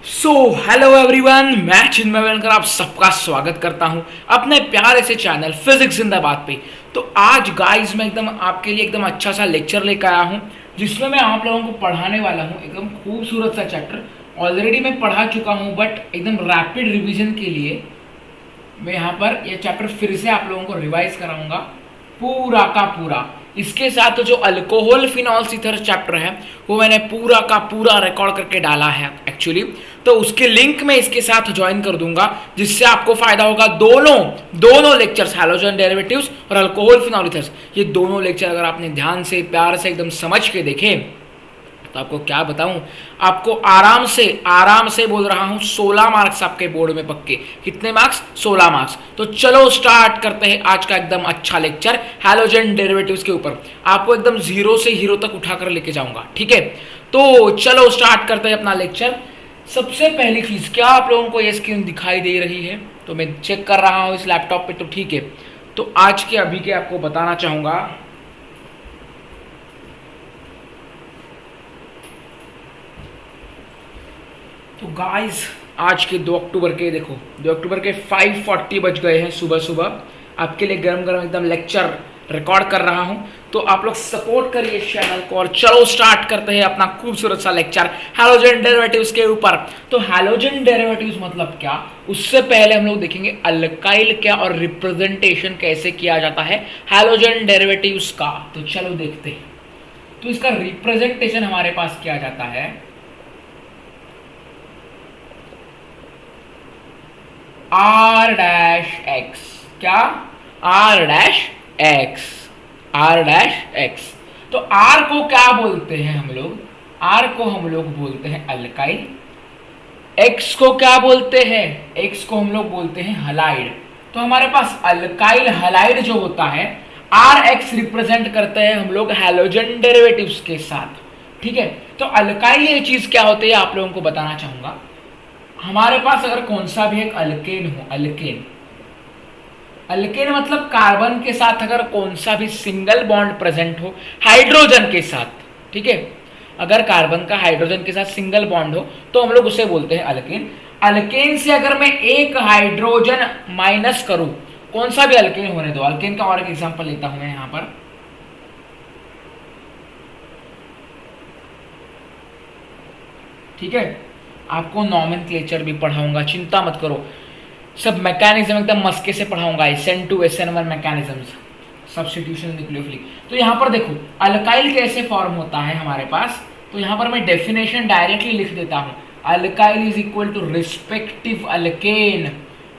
So hello everyone, मैं चिन्मय वेलकर आप सबका स्वागत करता हूं अपने प्यारे से चैनल फिजिक्स जिंदाबाद पे। तो आज गाइस मैं एकदम आपके लिए एकदम अच्छा सा लेक्चर लेकर आया हूं जिसमें मैं आप लोगों को पढ़ाने वाला हूं एकदम खूबसूरत सा चैप्टर। ऑलरेडी मैं पढ़ा चुका हूं बट एकदम रैपिड रिवीजन के लिए मैं यहाँ पर यह चैप्टर फिर से आप लोगों को रिवाइज कराऊंगा पूरा का पूरा। इसके साथ जो अल्कोहल फिनॉल्स ईथर चैप्टर है वो मैंने पूरा का पूरा रिकॉर्ड करके डाला है एक्चुअली। तो उसके लिंक मैं इसके साथ ज्वाइन कर दूंगा जिससे आपको फायदा होगा। दोनों दोनों लेक्चर्स हैलोजन डेरिवेटिव्स और अल्कोहल फिनॉल ईथर्स, ये दोनों लेक्चर अगर आपने ध्यान से प्यार से एकदम समझ के देखे तो आपको क्या बताऊं, आपको आराम से बोल रहा हूं 16 मार्क्स आपके बोर्ड में पक्के। कितने मार्क्स? 16 मार्क्स। तो चलो स्टार्ट करते हैं आज का एकदम अच्छा लेक्चर हैलोजन डेरिवेटिव्स के ऊपर। आपको एकदम जीरो से हीरो तक उठाकर लेके जाऊंगा, ठीक है। तो चलो स्टार्ट करते हैं अपना लेक्चर। सबसे पहली चीज, क्या आप लोगों को ये स्क्रीन दिखाई दे रही है? तो मैं चेक कर रहा हूं इस लैपटॉप पे, तो ठीक है। तो आज के अभी के आपको बताना चाहूंगा, तो गाइस आज के 2 अक्टूबर के देखो 2 अक्टूबर के 5:40 बज गए हैं सुबह सुबह। आपके लिए गरम गरम एकदम लेक्चर रिकॉर्ड कर रहा हूं। तो आप लोग सपोर्ट करिए इस चैनल को और चलो स्टार्ट करते हैं अपना खूबसूरत सा लेक्चर हैलोजन डेरिवेटिव्स के ऊपर। तो हैलोजन डेरिवेटिव्स मतलब क्या, उससे पहले हम लोग देखेंगे अल्काइल क्या और रिप्रेजेंटेशन कैसे किया जाता है हैलोजन डेरिवेटिव्स का। तो चलो देखते हैं। तो इसका रिप्रेजेंटेशन हमारे पास किया जाता है आर डैश एक्स। क्या? R dash X, R dash X. तो आर को क्या बोलते हैं हम लोग? आर को हम लोग बोलते हैं अल्काइल। एक्स को क्या बोलते हैं? एक्स को हम लोग बोलते हैं हलाइड। तो हमारे पास अल्काइल हलाइड जो होता है, आर एक्स रिप्रेजेंट करते हैं हम लोग हैलोजन डेरिवेटिव्स के साथ, ठीक है। तो अल्काइल ये चीज क्या होती है आप लोगों को बताना चाहूंगा। हमारे पास अगर कौन सा भी एक अल्केन हो, अल्केन, अल्केन मतलब कार्बन के साथ अगर कौन सा भी सिंगल बॉन्ड प्रेजेंट हो हाइड्रोजन के साथ, ठीक है। अगर कार्बन का हाइड्रोजन के साथ सिंगल बॉन्ड हो तो हम लोग उसे बोलते हैं अल्केन। अल्केन से अगर मैं एक हाइड्रोजन माइनस करूं, कौन सा भी अल्केन होने दो, अल्केन का और एक एग्जांपल लेता हूं मैं यहां पर। ठीक है, आपको नॉमेनक्लेचर भी पढ़ाऊंगा, चिंता मत करो। सब मैकेनिज्म एकदम मस्के से पढ़ाऊंगा, SN2 SN1 mechanisms, substitution nucleophilic. तो यहाँ पर देखो अल्काइल कैसे फॉर्म होता है हमारे पास। तो यहाँ पर मैं डेफिनेशन डायरेक्टली लिख देता हूँ, alkyl is equal to respective alkane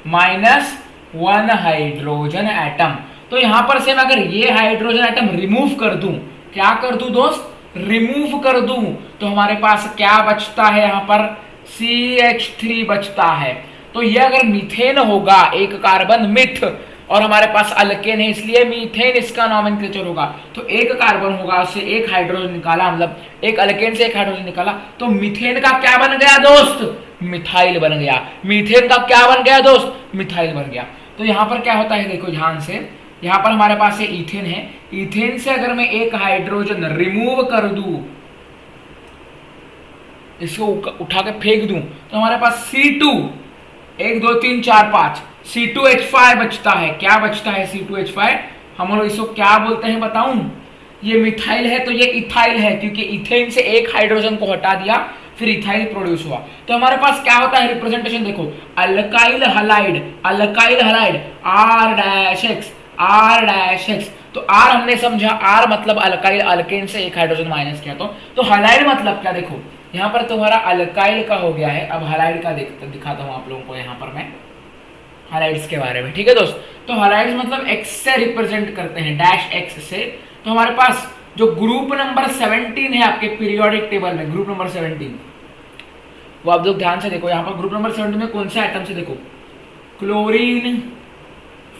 minus 1 hydrogen atom. तो यहाँ पर से मैं अगर ये हाइड्रोजन एटम रिमूव कर दूं, क्या कर दूं दोस्त? रिमूव कर दूं, तो हमारे पास क्या बचता है यहाँ पर? CH3 बचता है। तो ये अगर मीथेन होगा, एक कार्बन मिथ, और हमारे पास अल्केन है इसलिए मीथेन इसका नॉमेनक्लेचर होगा। तो एक कार्बन होगा, उससे एक हाइड्रोजन निकाला, मतलब एक अल्केन से एक हाइड्रोजन निकाला, तो मीथेन का क्या बन गया दोस्त? मिथाइल बन गया। मीथेन का क्या बन गया दोस्त? मिथाइल बन गया। तो यहाँ पर क्या होता है देखो ध्यान से, यहाँ पर हमारे पास ये ईथेन है, ईथेन से अगर मैं एक हाइड्रोजन रिमूव कर दूं, इसको उठा के फेंक दूं, तो हमारे पास C2 1 2 3 4 5 C2H5 बचता है। क्या बचता है? C2H5। हम लोग इसको क्या बोलते हैं बताऊं? ये मिथाइल है तो ये इथाइल है, क्योंकि इथेन से एक हाइड्रोजन को हटा दिया फिर इथाइल प्रोड्यूस हुआ। तो हमारे पास क्या होता है रिप्रेजेंटेशन देखो, alkyl halide, alkyl halide R dash x, R dash X. तो R हमने समझा, R मतलब अल्काइल, अल्केन से एक हाइड्रोजन माइनस किया। तो हलाइड मतलब क्या? देखो यहाँ पर तुम्हारा अल्काइल का हो गया है, अब हलाइड का दिखाता हूं आप लोगों को यहाँ पर मैं हलाइड्स के बारे में, ठीक है दोस्त। तो हलाइड्स मतलब एक्स से रिप्रेजेंट करते हैं, डैश एक्स से। तो हमारे पास जो ग्रुप नंबर 17 है आपके पीरियोडिक टेबल में, ग्रुप नंबर 17, वो आप लोग ध्यान से देखो। यहाँ पर ग्रुप नंबर 17 में कौन से आइटम से देखो, क्लोरीन,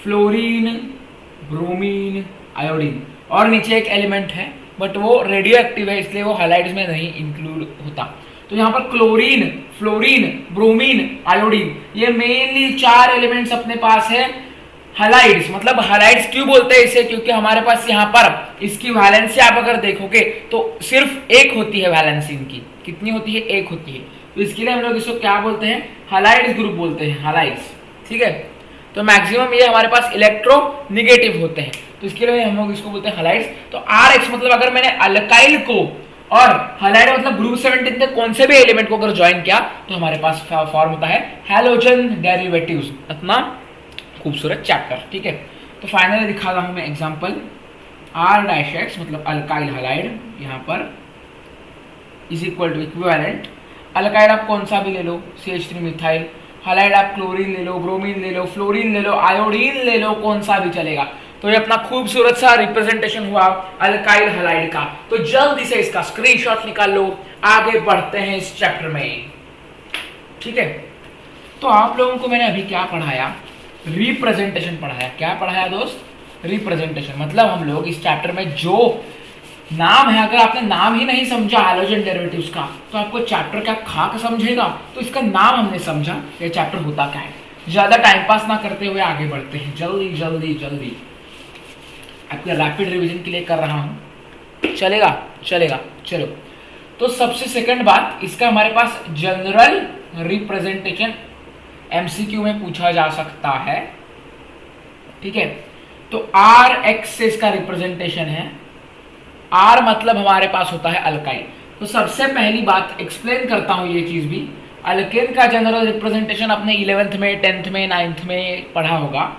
फ्लोरीन, ब्रोमीन, आयोडीन, और नीचे एक एलिमेंट है बट वो रेडियो एक्टिव है इसलिए वो हलाइड्स में नहीं इंक्लूड होता। तो यहाँ पर क्लोरीन, फ्लोरीन, ब्रोमीन, आयोडीन, ये मेनली 4 एलिमेंट्स अपने पास है हलाइड्स। मतलब हलाइड्स क्यों बोलते हैं इसे? क्योंकि हमारे पास यहाँ पर इसकी वैलेंसी आप अगर देखोगे तो सिर्फ एक होती है वैलेंसी इनकी, कितनी होती है? एक होती है। तो इसके लिए हम लोग इसको क्या बोलते हैं? हैलाइड्स ग्रुप बोलते हैं, हैलाइड्स। ठीक है, तो मैक्सिमम ये हमारे पास इलेक्ट्रोनेगेटिव होते हैं, तो इसके लिए हम लोग इसको बोलते हैं हैलाइड्स। तो RX मतलब अगर मैंने अल्काइल को और हैलाइड मतलब ग्रुप 17 के कौन से भी एलिमेंट को अगर ज्वाइन किया तो हमारे पास फॉर्म होता है हैलोजन डेरिवेटिव्स। इतना खूबसूरत चैप्टर। ठीक है, तो फाइनली दिखा रहा हूं मैं एग्जांपल। R-X मतलब अल्काइल हैलाइड यहाँ पर इज इक्वल टू इक्विवेलेंट। अल्काइड आप कौन सा भी ले लो, CH3 मिथाइल। हैलाइड आप क्लोरीन ले लो, ब्रोमीन ले लो, फ्लोरीन ले लो, आयोडीन ले लो, कौन सा भी चलेगा। तो ये अपना खूबसूरत सा रिप्रेजेंटेशन हुआ अल्काइल हैलाइड का। तो जल्दी से इसका स्क्रीनशॉट निकाल लो, आगे बढ़ते हैं इस चैप्टर में। ठीक है, तो आप लोगों को मैंने अभी क्या पढ़ाया? रिप्रेजेंटेशन पढ़ाया। क्या पढ़ाया दोस्त? रिप्रेजेंटेशन। मतलब हम लोग इस चैप्टर में जो नाम है, अगर आपने नाम ही नहीं समझा हैलोजन डेरिवेटिव्स का तो आपको चैप्टर क्या खाक समझेगा? तो इसका नाम हमने समझा, ये चैप्टर होता क्या है। ज्यादा टाइम पास ना करते हुए आगे बढ़ते हैं, जल्दी जल्दी जल्दी। आपके रैपिड रिवीजन के लिए कर रहा हूं, चलेगा? चलेगा, चलो। तो सबसे सेकंड बात, इसका हमारे पास जनरल रिप्रेजेंटेशन MCQ में पूछा जा सकता है। ठीक है, तो RX से इसका रिप्रेजेंटेशन है। R मतलब हमारे पास होता है अल्काइल। तो सबसे पहली बात एक्सप्लेन करता हूं ये चीज भी। अल्केन का जनरल रिप्रेजेंटेशन अपने 11th में, 10th में, 9th में पढ़ा होगा,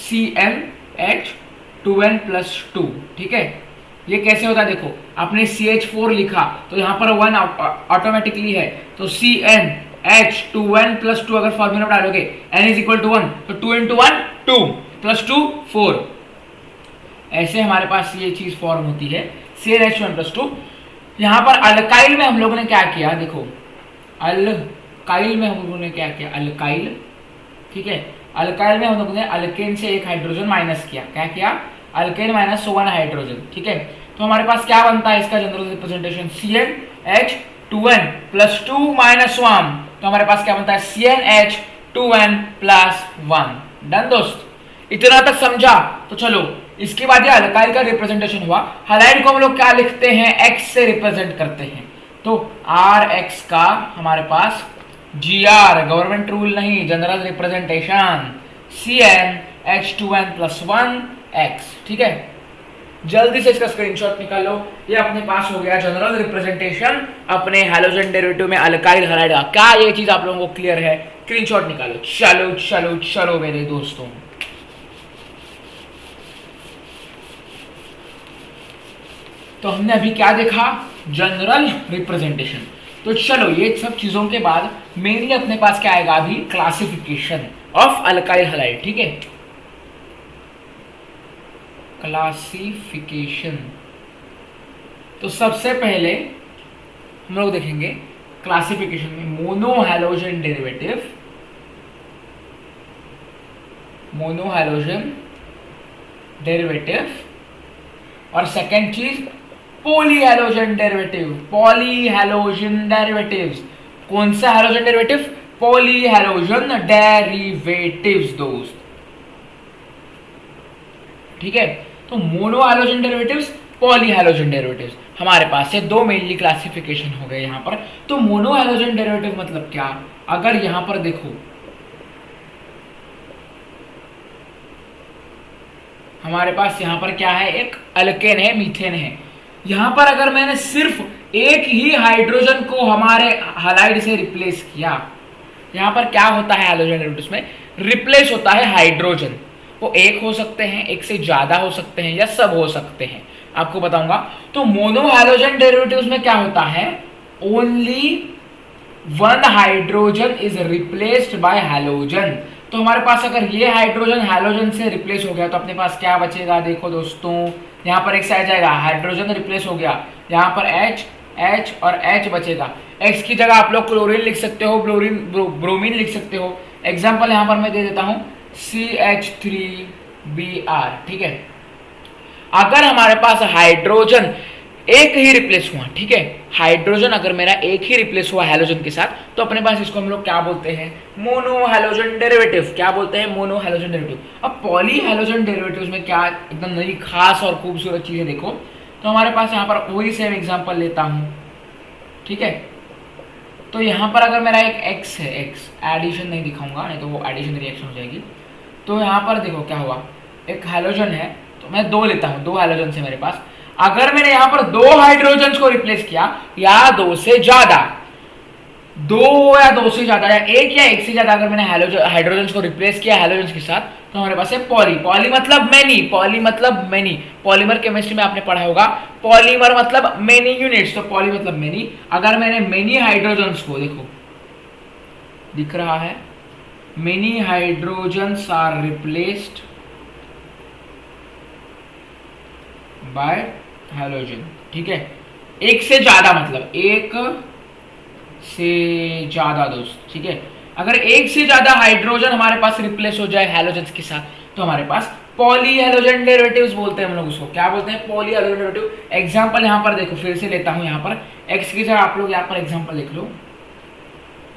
CnH2n+2। ठीक है, ये कैसे होता है? देखो, आपने CH4 लिखा तो यहाँ पर 1 ऑटोमेटिकली है, तो CnH2n+2 अगर फॉर्मूला डालोगे n = 1 तो 2 × 1 2 + 2 4। ऐसे हमारे पास ये चीज फॉर्म होती है CnH2n+2। यहाँ पर अल्काइल में हम लोगों ने क्या किया? देखो, अल्काइल में हम लोगों ने क्या किया? अल्काइल। ठीक है, अल्काइल में हम लोगों ने अल्केन से एक हाइड्रोजन माइनस किया। क्या किया? Alkane minus 1 hydrogen. ठीक है, तो हमारे पास क्या बनता है इसका जनरल रिप्रेजेंटेशन? CnH2n+2 - 1। तो हमारे पास क्या बनता है? CnH2n+1। डन दोस्त, इतना तक समझा? तो चलो, इसके बाद ये अल्काइल का रिप्रेजेंटेशन हुआ। हैलाइड को हम लोग क्या लिखते हैं? X से रिप्रेजेंट करते हैं। तो RX का हमारे पास GR, गवर्नमेंट रूल नहीं, जनरल रिप्रेजेंटेशन CnH2n+1X। ठीक है, जल्दी से इसका स्क्रीनशॉट निकालो। ये अपने पास हो गया जनरल रिप्रेजेंटेशन अपने हैलोजन डेरिवेटिव में अल्काइल हैलाइड का। क्या ये चीज आप लोगों को क्लियर है? स्क्रीनशॉट निकालो। चलो चलो चलो मेरे दोस्तों, तो हमने अभी क्या देखा? General representation. तो चलो, ये सब चीजों के बाद मेनली अपने पास क्या आएगा? अभी क्लासिफिकेशन ऑफ अल्काइल हैलाइड। ठीक है, क्लासिफिकेशन। तो सबसे पहले हम लोग देखेंगे क्लासिफिकेशन में mono halogen derivative, mono halogen derivative, और सेकेंड चीज poly halogen derivative. Poly halogen derivatives. कौन सा halogen derivative? Poly halogen derivatives दोस्त। ठीक है, तो mono halogen derivatives, poly halogen derivatives, हमारे पास से दो मेनली क्लासिफिकेशन हो गए यहाँ पर। तो मोनो हैलोजन डेरिवेटिव मतलब क्या? अगर यहाँ पर देखो, हमारे पास यहाँ पर क्या है? एक अल्केन है, मीथेन है। यहाँ पर अगर मैंने सिर्फ एक ही हाइड्रोजन को हमारे हैलाइड से रिप्लेस किया, यहाँ पर क्या होता है हैलोजन डेरिवेटिव्स में? रिप्लेस होता है हाइड्रोजन। वो एक हो सकते हैं, एक से ज्यादा हो सकते हैं, या सब हो सकते हैं, आपको बताऊंगा। तो मोनो हैलोजन डेरिवेटिव्स में क्या होता है? Only one hydrogen is replaced by halogen. तो हमारे पास अगर ये हाइड्रोजन हैलोजन से रिप्लेस हो गया तो अपने पास क्या बचेगा? देखो दोस्तों, यहाँ पर एक साइड जाएगा, हाइड्रोजन रिप्लेस हो गया, यहाँ पर H और H बचेगा। X की जगह आप लोग क्लोरीन लिख सकते हो, ब्रोमीन लिख सकते हो। एग्जाम्पल यहाँ पर मैं दे देता हूँ, CH3Br। ठीक है, अगर हमारे पास हाइड्रोजन एक ही रिप्लेस हुआ, ठीक है, हाइड्रोजन अगर मेरा एक ही रिप्लेस हुआ हैलोजन के साथ, तो अपने पास इसको हम लोग क्या बोलते हैं? Mono halogen derivative. क्या बोलते हैं? Mono halogen derivative. अब पॉली हैलोजन डेरिवेटिव्स में क्या एकदम नई खास और खूबसूरत चीजें देखो। तो हमारे पास यहाँ पर वही सेम एग्जांपल लेता हूँ। ठीक है, तो यहाँ पर अगर मेरा एक एक्स है, एक्स एडिशन नहीं दिखाऊंगा नहीं तो वो एडिशन रिएक्शन हो जाएगी। तो यहाँ पर देखो क्या हुआ, एक हाइड्रोजन है तो मैं दो लेता हूँ, दो हाइड्रोजन से मेरे पास। अगर मैंने यहाँ पर दो हाइड्रोजन को रिप्लेस किया या दो से ज्यादा, दो या दो से ज्यादा या एक से ज्यादा अगर मैंने हाइड्रोजन को रिप्लेस किया हाइड्रोजन के साथ, तो हमारे पास है पॉली। पॉली मतलब मैनी, पॉली मतलब मैनी। पॉलीमर केमिस्ट्री में आपने पढ़ा होगा, पॉलीमर मतलब मेनी यूनिट्स, तो पॉली मतलब मेनी। अगर मैंने मेनी हाइड्रोजन्स को, देखो दिख रहा है, many hydrogens are replaced by hydrogen, ठीक है। एक से ज्यादा मतलब एक से ज्यादा दोस्त, ठीक है। अगर एक से ज्यादा हाइड्रोजन हमारे पास रिप्लेस हो जाए हैलोजन के साथ, तो हमारे पास पॉली हैलोजन डेरिवेटिव्स बोलते हैं हम लोग उसको। क्या बोलते हैं? Poly halogen derivative. एग्जांपल यहाँ पर देखो, फिर से लेता हूँ यहाँ पर एक्स की जगह आप लोग यहाँ पर एग्जांपल देख लो।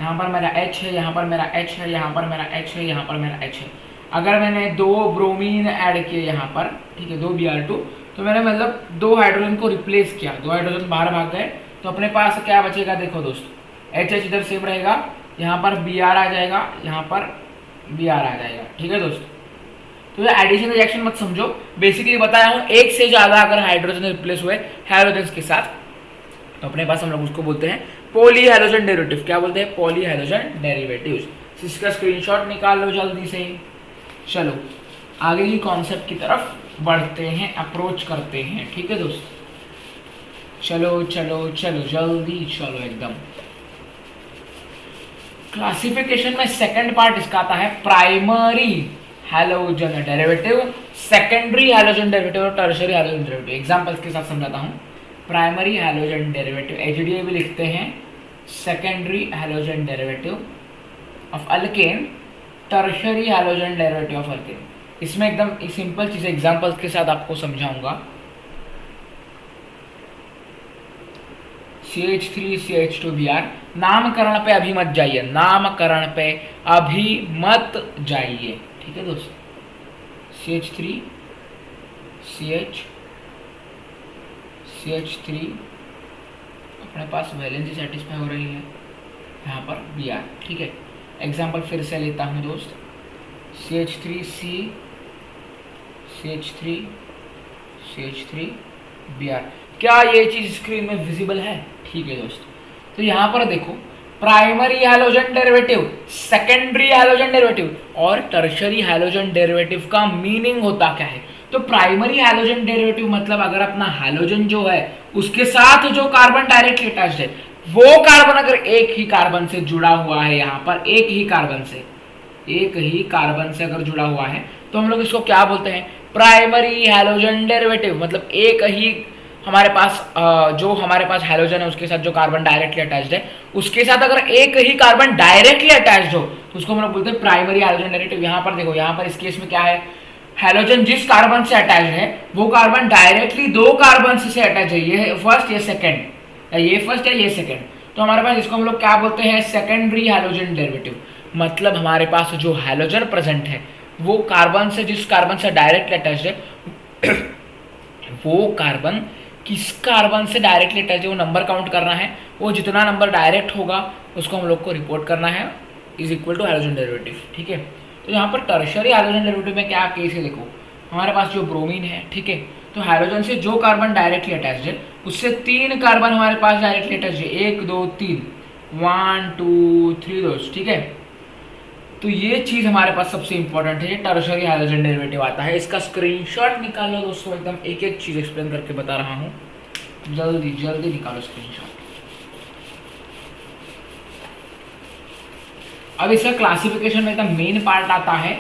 यहाँ पर मेरा H है, यहाँ पर मेरा H है, यहाँ पर मेरा H है, यहाँ पर मेरा H है। अगर मैंने दो ब्रोमीन ऐड किए यहाँ पर, ठीक है, दो Br2, तो मैंने मतलब दो हाइड्रोजन को रिप्लेस किया, दो हाइड्रोजन बाहर भाग गए, तो अपने पास क्या बचेगा? देखो दोस्त, एच इधर सेम रहेगा, यहाँ पर Br आ जाएगा, यहाँ पर Br आ जाएगा, ठीक है दोस्त। तो ये एडिशन रिएक्शन मत समझो, बेसिकली बताया हूँ एक से ज्यादा अगर हाइड्रोजन रिप्लेस हुए हाइड्रोजन के साथ, तो अपने पास हम लोग उसको बोलते हैं पॉली हाइड्रोजन डेरिवेटिव। क्या बोलते हैं? Poly hydrogen derivatives. इसका स्क्रीनशॉट निकाल लो जल्दी से। चलो आगे की कॉन्सेप्ट की तरफ बढ़ते हैं, अप्रोच करते हैं, ठीक है दोस्त। चलो चलो चलो जल्दी चलो एकदम। क्लासिफिकेशन में सेकंड पार्ट इसका आता है primary halogen derivative, secondary halogen derivative और टर्शियरी हैलोजन डेरिवेटिव। एग्जांपल्स के साथ समझाता हूं। प्राइमरी हैलोजन डेरिवेटिव एचडीए भी लिखते हैं, secondary halogen derivative of alkane, tertiary halogen derivative of alkane. इसमें एकदम सिंपल चीज एग्जांपल्स के साथ आपको समझाऊंगा। CH3CH2Br, नामकरण पे अभी मत जाइए, नामकरण पे अभी मत जाइए, ठीक है दोस्त। CH3 अपने पास वैलेंसी सेटिस्फाई हो रही है, यहाँ पर Br, ठीक है। एग्जाम्पल फिर से लेता हूँ दोस्त, CH3Br। क्या ये चीज स्क्रीन में विजिबल है? ठीक है दोस्त। तो यहाँ पर देखो, primary halogen derivative, secondary halogen derivative और टर्शियरी हैलोजन डेरिवेटिव का मीनिंग होता क्या है? तो प्राइमरी हैलोजन डेरिवेटिव मतलब अगर अपना हैलोजन जो है उसके साथ जो कार्बन डायरेक्टली अटैच्ड है, वो कार्बन अगर एक ही कार्बन से जुड़ा हुआ है, यहाँ पर एक ही कार्बन से अगर जुड़ा हुआ है, तो हम लोग इसको क्या बोलते हैं? Primary halogen derivative. मतलब एक ही हमारे पास जो हमारे पास हैलोजन है उसके साथ जो कार्बन डायरेक्टली अटैच्ड है, उसके साथ अगर एक ही कार्बन डायरेक्टली अटैच्ड हो तो उसको हम लोग बोलते हैं प्राइमरी हैलोजन डेरिवेटिव। यहाँ पर देखो, यहाँ पर इस केस में क्या है, हैलोजन जिस कार्बन से अटैच्ड है वो कार्बन डायरेक्टली दो कार्बन से अटैच है, ये फर्स्ट ये सेकेंड, ये फर्स्ट है ये सेकेंड। तो हमारे पास इसको हम लोग क्या बोलते हैं? Secondary halogen derivative. मतलब हमारे पास जो हैलोजन प्रेजेंट है वो कार्बन से, जिस कार्बन से डायरेक्टली अटैच्ड है, वो कार्बन किस कार्बन से डायरेक्टली अटैच है वो नंबर काउंट करना है। वो जितना नंबर डायरेक्ट होगा उसको हम लोग को रिपोर्ट करना है, is equal to halogen derivative, ठीक है। तो यहाँ पर टर्शियरी हैलोजन डेरिवेटिव में क्या केस है? देखो हमारे पास जो ब्रोमीन है, ठीक है, तो हैलोजन से जो कार्बन डायरेक्टली अटैच्ड है उससे तीन कार्बन हमारे पास डायरेक्टली अटैच्ड है, 1 2 3, 1 2 3 दोस्त, ठीक है। तो ये चीज हमारे पास सबसे इंपॉर्टेंट है, टर्शियरी हाइड्रोजन डेरिवेटिव आता है। इसका स्क्रीनशॉट निकालो दोस्तों, एकदम एक एक चीज एक्सप्लेन करके बता रहा हूं, जल्दी जल्दी निकालो स्क्रीनशॉट। अब इसका क्लासिफिकेशन में एकदम मेन पार्ट आता है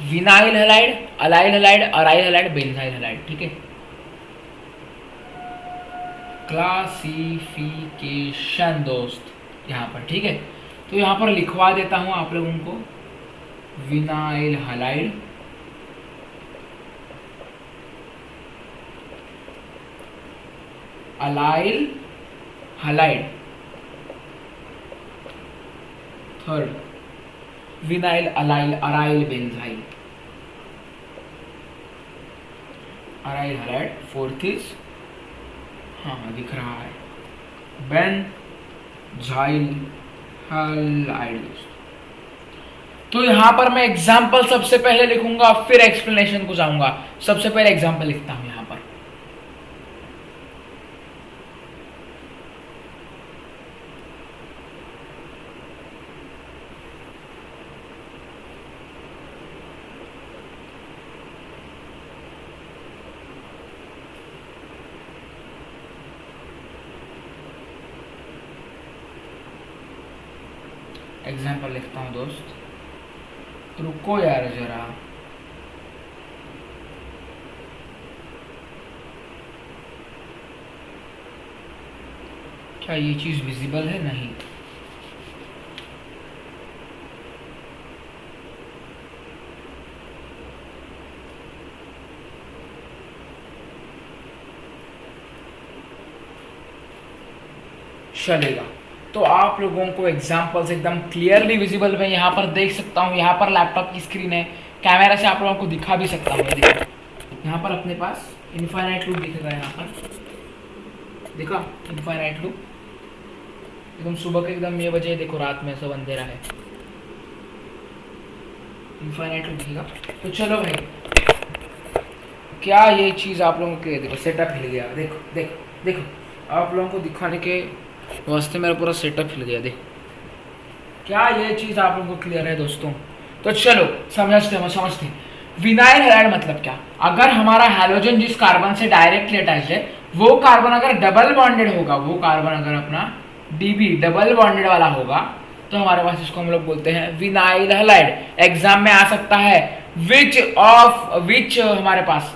vinyl halide, allyl halide, aryl halide, benzyl halide, ठीक है। क्लासिफिकेशन दोस्त यहाँ पर, ठीक है। तो यहाँ पर लिखवा देता हूं आप लोगों को, vinyl halide, allyl halide, third vinyl allyl aryl benzyl, aryl halide, fourth is, हाँ दिख रहा है, झाइल हाइड। तो यहां पर मैं एग्जाम्पल सबसे पहले लिखूंगा, फिर एक्सप्लेनेशन को जाऊंगा। सबसे पहले एग्जाम्पल लिखता हूं यहां पर। एग्जाम्पल लिखता हूं दोस्त, रुको यार जरा। क्या ये चीज विजिबल है? नहीं। चलेगा। तो आप लोगों को एग्जांपल्स एकदम क्लियरली विजिबल मैं यहाँ पर देख सकता हूँ। यहाँ पर लैपटॉप की स्क्रीन है, कैमरा से आप लोगों को दिखा भी सकता हूँ। यहाँ पर अपने पास इनफाइनाइट लूप दिखेगा। यहाँ पर देखा इनफाइनाइट लूप, एकदम सुबह के एकदम ये बजे, देखो रात में सब अंधेरा है, इनफाइनाइट लूप दिखेगा। तो चलो भाई, क्या ये चीज़ आप लोगों के देखो सेटअप हिल गया। देखो देखो देखो, आप लोगों को दिखाने के वास्ते मेरा पूरा सेटअप हिल गया। देखो क्या ये चीज़ आप लोगों को क्लियर है दोस्तों? तो चलो समझते विनाइल हैलाइड मतलब क्या। अगर हमारा हैलोजन जिस कार्बन से डायरेक्टली अटैच्ड है, वो कार्बन अगर डबल बॉन्डेड होगा, वो कार्बन अगर अपना डीबी डबल बॉन्डेड वाला होगा, तो हमारे पास इसको हम लोग बोलते हैं विनाइल हैलाइड। एग्जाम में आ सकता है विच हमारे पास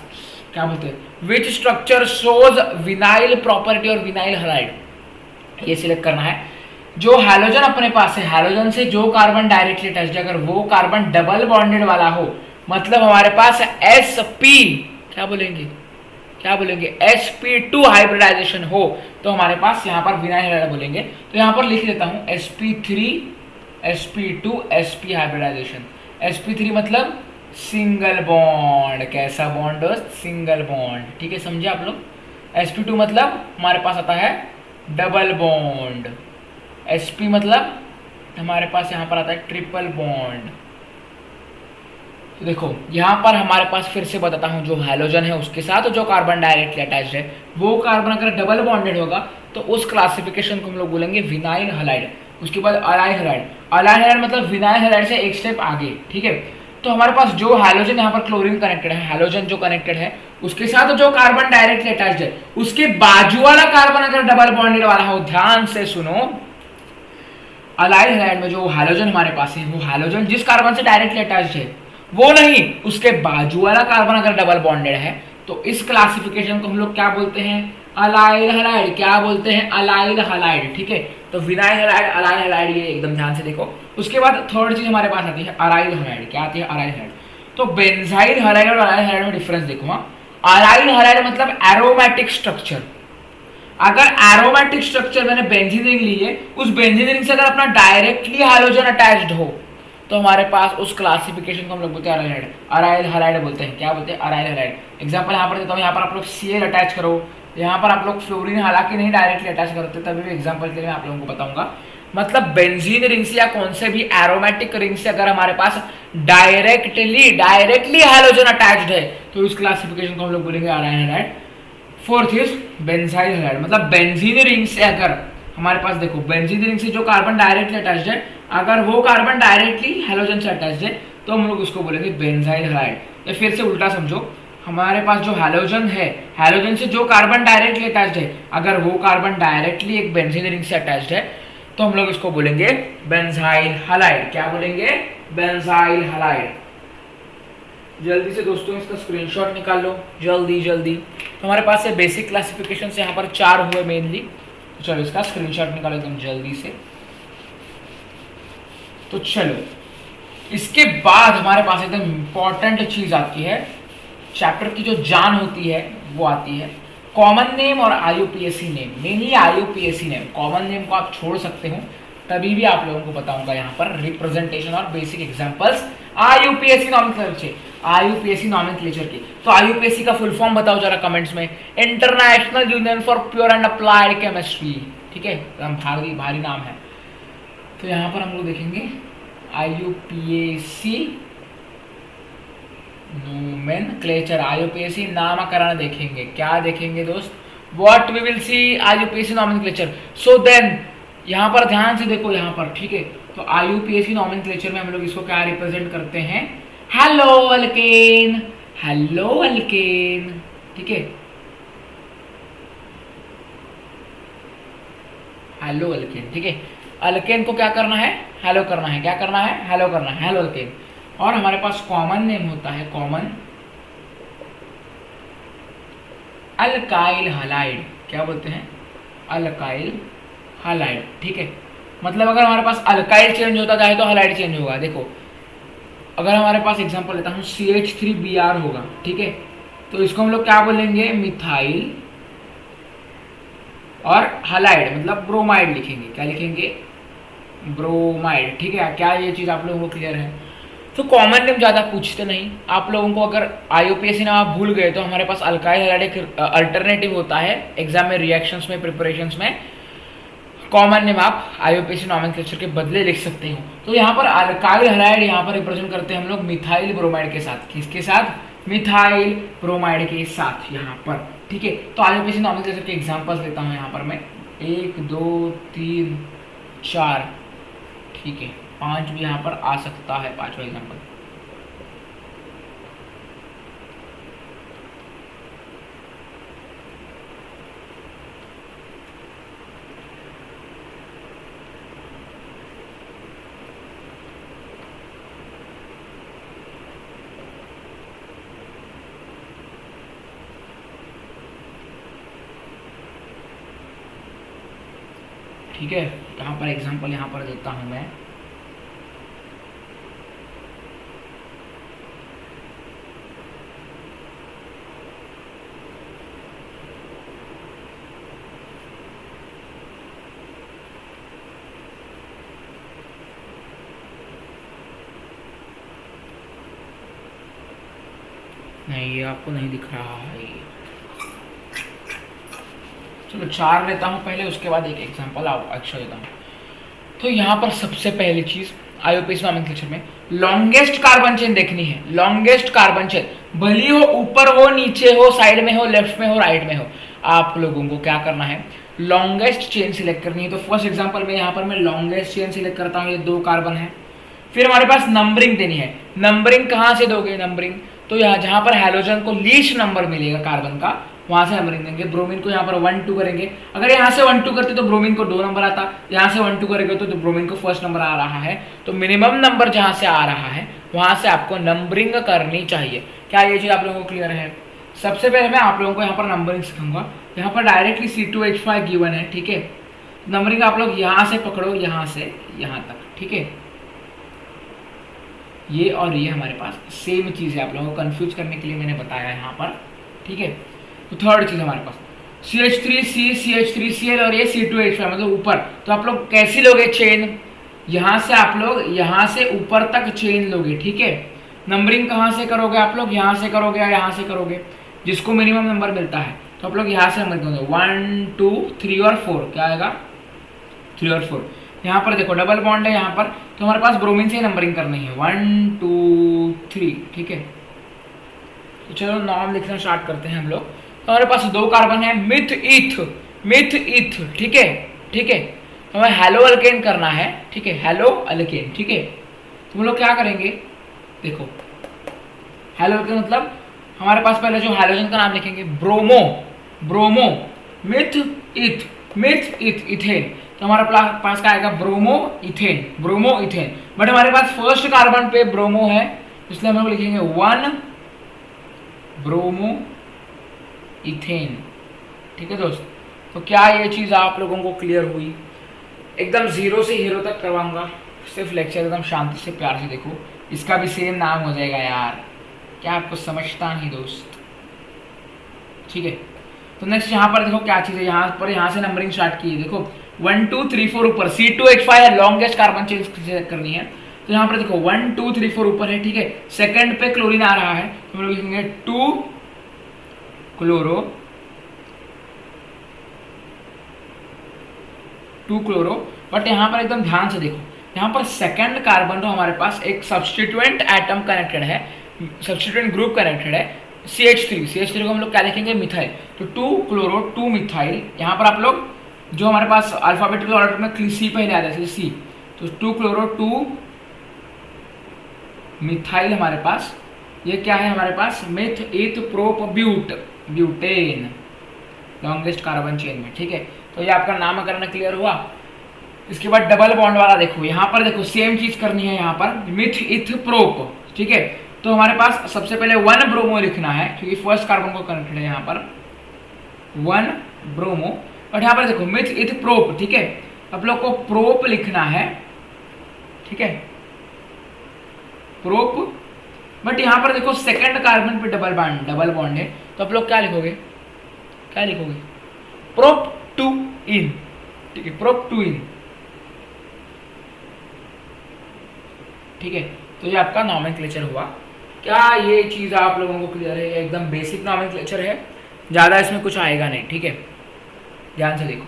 क्या बोलते हैं, which structure shows vinyl property और विनाइल हैलाइड, ये सिलेक्ट करना है। जो हैलोजन अपने पास है, हैलोजन से जो कार्बन डायरेक्टली अटैच्ड है, अगर वो कार्बन डबल बॉन्डेड वाला हो, मतलब हमारे पास sp क्या बोलेंगे sp2 हाइब्रिडाइजेशन हो, तो हमारे पास यहाँ पर विनाइल हैलाइड बोलेंगे। तो यहाँ पर लिख देता हूँ sp3 sp2 sp hybridization. sp3 मतलब सिंगल बॉन्ड। कैसा बॉन्ड दोस्त? Single bond. ठीक है, समझे आप लोग? sp2 मतलब हमारे पास आता है डबल बॉन्ड। sp मतलब हमारे पास यहाँ पर आता है ट्रिपल बॉन्ड। तो देखो यहाँ पर हमारे पास फिर से बताता हूँ, जो हैलोजन है उसके साथ जो कार्बन डायरेक्टली अटैच्ड है, वो कार्बन अगर डबल बॉन्डेड होगा तो उस क्लासिफिकेशन को हम लोग बोलेंगे विनाइल हैलाइड। उसके बाद अलाइल हैलाइड। अलाइल हैलाइड मतलब विनाइल हैलाइड से एक स्टेप आगे। ठीक है, तो हमारे पास जो हैलोजन यहाँ पर क्लोरीन कनेक्टेड है, हैलोजन जो कनेक्टेड है उसके साथ जो कार्बन डायरेक्टली अटैच्ड है, उसके बाजू वाला कार्बन अगर डबल बॉन्डेड वाला हो, ध्यान से सुनो, अलाइल हैलाइड में जो हैलोजन हमारे पास है, वो हैलोजन जिस कार्बन से डायरेक्टली अटैच्ड है वो नहीं, उसके बाजू वाला कार्बन अगर डबल बॉन्डेड है, तो इस क्लासिफिकेशन को हम लोग क्या बोलते हैं? Allyl halide. क्या बोलते हैं? Allyl halide. ठीक है, तो विनाइल हैलाइड, अलाइल हैलाइड, ये एकदम ध्यान से देखो। उसके बाद थर्ड चीज हमारे पास आती है अराइल हैलाइड। क्या आती है? Aryl halide. तो बेंजाइल हैलाइड और अलाइल हैलाइड में डिफरेंस देखो। अराइल हैलाइड मतलब एरोमेटिक स्ट्रक्चर। अगर एरोमेटिक स्ट्रक्चर मैंने बेंजीन रिंग ली है, उस बेंजीन रिंग से अगर अपना डायरेक्टली हैलोजन अटैच्ड हो, तो हमारे पास उस क्लासिफिकेशन को हम लोग बोलते हैं अराइल हैलाइड। अराइल हैलाइड बोलते हैं। क्या बोलते हैं? Aryl halide. एग्जांपल यहाँ पर देता हूँ। यहाँ पर आप लोग Cl अटैच करो, यहाँ पर आप लोग फ्लोरीन हालांकि नहीं डायरेक्टली अटैच करते, तभी भी एग्जांपल के लिए मैं आप लोगों को बताऊंगा। मतलब बेंजीन रिंग से या कौन से भी एरोमेटिक रिंग से अगर हमारे पास डायरेक्टली हैलोजन अटैच्ड है, तो इस क्लासिफिकेशन को हम लोग बोलेंगे aryl halide. Fourth is benzyl halide. मतलब बेंजीन रिंग से अगर हमारे पास देखो, बेंजीन रिंग से जो कार्बन डायरेक्टली अटैच्ड है, अगर वो कार्बन डायरेक्टली हैलोजन से अटैच्ड है, तो हम लोग उसको बोलेंगे बेंजाइल हैलाइड। या फिर से उल्टा समझो, हमारे पास जो हैलोजन है, हैलोजन से जो कार्बन डायरेक्टली अटैच्ड है, अगर वो कार्बन डायरेक्टली एक बेंजीन रिंग से अटैच्ड है, तो हम लोग इसको बोलेंगे बेंजाइल हैलाइड। क्या बोलेंगे? Benzyl halide. जल्दी से दोस्तों इसका स्क्रीनशॉट निकाल लो, जल्दी जल्दी। तो हमारे पास से बेसिक क्लासिफिकेशन से यहाँ पर 4 हुए मेनली, तो चलो इसका स्क्रीनशॉट निकालो एकदम जल्दी से। तो चलो इसके बाद हमारे पास एकदम इंपॉर्टेंट चीज आती है, चैप्टर की जो जान होती है वो आती है कॉमन नेम और IUPAC name. Mainly IUPAC name, common name को आप छोड़ सकते हो, तभी भी आप लोगों को बताऊंगा यहाँ पर रिप्रेजेंटेशन और basic examples IUPAC nomenclature, IUPAC nomenclature की। तो आईयूपीएसी का फुल फॉर्म बताओ जरा कमेंट्स में। International union for pure and applied chemistry. ठीक है, एकदम भारी भारी नाम है। तो यहाँ पर हम लोग देखेंगे IUPAC नोमेनक्लेचर, IUPAC नामकरण देखेंगे। क्या देखेंगे दोस्त? What we will see IUPAC nomenclature. So then यहाँ पर ध्यान से देखो यहाँ पर, ठीक है। तो IUPAC नोमेनक्लेचर में हम लोग इसको क्या रिप्रेजेंट करते हैं? हेलो अल्केन, हेलो अल्केन, ठीक है, हेलो अल्केन, ठीक है। अल्केन को क्या करना है? हेलो करना है। क्या करना है? हेलो करना है, हेलो अल्केन। और हमारे पास कॉमन नेम होता है, कॉमन अल्काइल हलाइड। क्या बोलते हैं? अल्काइल हलाइड, ठीक है। मतलब अगर हमारे पास अल्काइल चेंज होता जाए तो हलाइड चेंज होगा। देखो अगर हमारे पास एग्जांपल लेता हूँ CH3Br होगा, ठीक है, तो इसको हम लोग क्या बोलेंगे? मिथाइल और हलाइड मतलब ब्रोमाइड लिखेंगे। क्या लिखेंगे? ब्रोमाइड, ठीक है। क्या ये चीज़ आप लोगों को क्लियर है? तो कॉमन नेम ज़्यादा पूछते नहीं आप लोगों को। अगर IUPAC नाम आप भूल गए तो हमारे पास अल्काइल हलाइड एक अल्टरनेटिव होता है एग्जाम में, रिएक्शंस में, प्रिपरेशंस में। कॉमन नेम आप IUPAC नोमेनक्लेचर के बदले लिख सकते हो। तो यहाँ पर अल्काइल हलाइड यहाँ पर रिप्रेजेंट करते हैं हम लोग मिथाइल ब्रोमाइड के साथ। किसके साथ? मिथाइल ब्रोमाइड के साथ यहाँ पर, ठीक है। तो IUPAC नोमेनक्लेचर के एग्जांपल्स लेता हूँ यहाँ पर मैं, 1 2 3 4, ठीक है, 5 भी यहाँ पर आ सकता है, 5वां एग्जाम्पल। ठीक है, यहाँ पर एग्जांपल यहाँ पर देता हूँ मैं। नहीं ये आपको नहीं दिख रहा है, चलो 4 लेता हूँ पहले, उसके बाद एक एग्जांपल अच्छा देता हूँ। तो यहाँ पर सबसे पहली चीज IUPAC नोमेनक्लेचर में लॉन्गेस्ट कार्बन चेन देखनी है। लॉन्गेस्ट कार्बन चेन भली हो ऊपर हो, नीचे हो, साइड में हो, लेफ्ट में हो, राइट में हो, आप लोगों को क्या करना है? लॉन्गेस्ट चेन सिलेक्ट करनी है। तो फर्स्ट एग्जांपल में यहाँ पर मैं लॉन्गेस्ट चेन सिलेक्ट करता हूँ, ये 2 कार्बन है। फिर हमारे पास नंबरिंग देनी है। नंबरिंग कहाँ से दोगे? नंबरिंग तो यहाँ जहाँ पर हैलोजन को लीस्ट नंबर मिलेगा कार्बन का, वहां से नंबरिंग देंगे। ब्रोमीन को यहाँ पर 1 2 करेंगे। अगर यहाँ से 1 2 करते तो ब्रोमीन को 2 नंबर आता, यहाँ से 1 2 करेंगे तो ब्रोमीन को फर्स्ट नंबर आ रहा है। तो मिनिमम नंबर जहाँ से आ रहा है वहां से आपको नंबरिंग करनी चाहिए। क्या ये चीज आप लोगों को क्लियर है? सबसे पहले मैं आप लोगों को यहाँ पर नंबरिंग सिखाऊंगा। यहाँ पर डायरेक्टली C2H5 गिवन है, ठीक है। नंबरिंग आप लोग यहाँ से पकड़ो, यहाँ से यहाँ तक, ठीक है। ये और ये हमारे पास सेम चीज है, आप लोगों को कंफ्यूज करने के लिए मैंने बताया यहाँ पर, ठीक है। तो थर्ड चीज हमारे पास CH3C, CH3Cl और ये C2H5 मतलब ऊपर। तो आप लोग कैसी लोगे चेन? यहाँ से आप लोग यहाँ से ऊपर तक चेन लोगे, ठीक है। नंबरिंग कहाँ से करोगे आप लोग? यहाँ से करोगे या यहाँ से करोगे, जिसको मिनिमम नंबर मिलता है। तो आप लोग यहाँ से नंबर करोगे 1 2 3 और 4, क्या आएगा? 3 और 4। यहाँ पर देखो डबल बॉन्ड है यहाँ पर, तो हमारे पास ब्रोमीन से ही नंबरिंग करनी है 1 2 3, ठीक है। तो चलो नाम लिखना स्टार्ट करते हैं हम लोग। तो हमारे पास 2 कार्बन है, मिथ इथ, मिथ इथ, ठीक है, ठीक है। तो हमें हेलो अल्केन करना है, ठीक है, हेलो अल्केन, ठीक है। तो हम लोग क्या करेंगे? देखो हेलो अल्केन मतलब हमारे पास पहले जो हाइड्रोजन का नाम लिखेंगे ब्रोमो, ब्रोमो, मिथ इथ, मिथ इथ, इथेन। तो हमारे पास क्या आएगा? Bromo ethane, bromo ethane. But हमारे पास फर्स्ट कार्बन पे ब्रोमो है, इसलिए हम लोग लिखेंगे 1 ब्रोमो इथेन, ठीक है दोस्त। तो क्या ये चीज आप लोगों को क्लियर हुई? एकदम 0 से हीरो तक करवाऊंगा, सिर्फ लेक्चर एकदम शांति से प्यार से देखो। इसका भी सेम नाम हो जाएगा यार, क्या आपको समझता नहीं दोस्त, ठीक है। तो नेक्स्ट यहाँ पर देखो क्या चीज है, यहाँ पर यहाँ से नंबरिंग स्टार्ट की है। देखो 1 2 3 4 ऊपर C2H5 है, लॉन्गेस्ट कार्बन चेन करनी है। तो यहाँ पर देखो 1 2 3 4 ऊपर है, ठीक है। सेकंड पे क्लोरीन आ रहा है, तो हम लोग लिखेंगे 2 क्लोरो टू क्लोरो, बट यहाँ पर एकदम ध्यान से देखो, यहाँ पर सेकंड कार्बन तो हमारे पास एक सब्स्टिट्यूएंट एटम कनेक्टेड है, सब्स्टिट्यूएंट ग्रुप कनेक्टेड है CH3 को हम लोग क्या लिखेंगे मिथाइल, तो 2 क्लोरो 2 मिथाइल। यहाँ पर आप लोग जो हमारे पास अल्फाबेटिकल ऑर्डर में सी पहले आता है सी, तो 2 क्लोरो 2 मिथाइल हमारे पास, ये क्या है हमारे पास meth eth prop but butane, longest carbon chain में, ठीक है। तो ये आपका नामकरण क्लियर हुआ। इसके बाद डबल बॉन्ड वाला देखो, यहाँ पर देखो सेम चीज करनी है, यहाँ पर मिथ इथ प्रोप, ठीक है। तो हमारे पास सबसे पहले 1 ब्रोमो लिखना है क्योंकि फर्स्ट कार्बन को कनेक्टेड है यहाँ पर 1 ब्रोमो, और यहाँ पर देखो मिथ इथ प्रोप, ठीक है। आप लोग को प्रोप लिखना है, ठीक है, प्रोप, बट यहाँ पर देखो सेकंड कार्बन पे डबल बॉन्ड है, तो आप लोग क्या लिखोगे, प्रोप 2 इन, ठीक है, प्रोप 2 इन, ठीक है। तो ये आपका नॉमेनक्लेचर हुआ। क्या ये चीज आप लोगों को क्लियर है? एकदम बेसिक नॉमेनक्लेचर है, ज्यादा इसमें कुछ आएगा नहीं, ठीक है। ध्यान से देखो,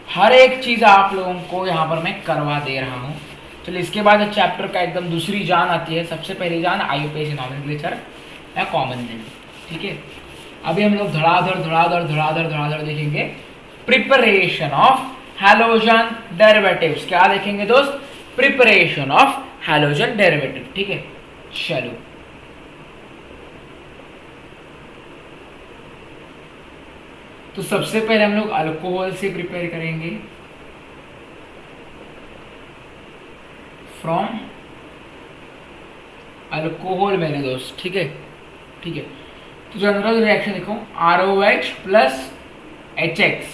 हर एक चीज आप लोगों को यहाँ पर मैं करवा दे रहा हूँ। चलिए इसके बाद चैप्टर का एकदम दूसरी जान आती है। सबसे पहली जान IUPAC नॉमेनक्लेचर या कॉमन नेम, ठीक है। अभी हम लोग धड़ाधड़ देखेंगे प्रिपरेशन ऑफ हैलोजन डेरिवेटिव्स। क्या देखेंगे दोस्त? प्रिपरेशन ऑफ हैलोजन डेरिवेटिव, ठीक है। चलो तो सबसे पहले हम लोग अल्कोहल से प्रिपेयर करेंगे, फ्रॉम अल्कोहल मेरे दोस्त, ठीक है, ठीक है। तो जनरल रिएक्शन देखो ROH प्लस HX,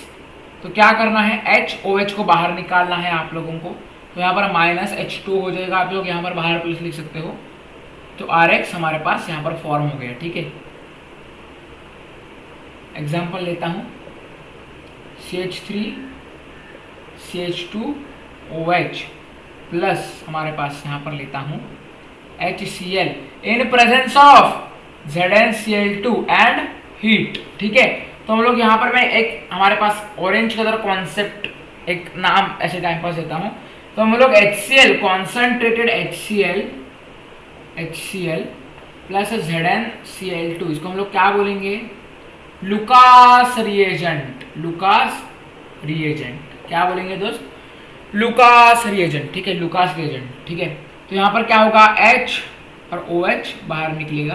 तो क्या करना है, HOH को बाहर निकालना है आप लोगों को, तो यहाँ पर -H2 हो जाएगा, आप लोग यहाँ पर बाहर प्लस लिख सकते हो, तो RX हमारे पास यहाँ पर फॉर्म हो गया, ठीक है। एग्जाम्पल लेता हूँ CH3 CH2 OH प्लस हमारे पास यहाँ पर लेता हूँ HCl in presence of ZnCl2 and heat, ठीक है। तो हम लोग यहाँ पर मैं एक हमारे पास ऑरेंज कलर कॉन्सेप्ट एक नाम ऐसे टाइम पास देता हूँ, तो हम लोग HCl concentrated HCl plus ZnCl2, इसको हम लोग क्या बोलेंगे, लुकास रिएजेंट, क्या बोलेंगे दोस्त, लुकास रिएजेंट, ठीक है, लुकास रिएजेंट, ठीक है। तो यहाँ पर क्या होगा, H और OH बाहर निकलेगा,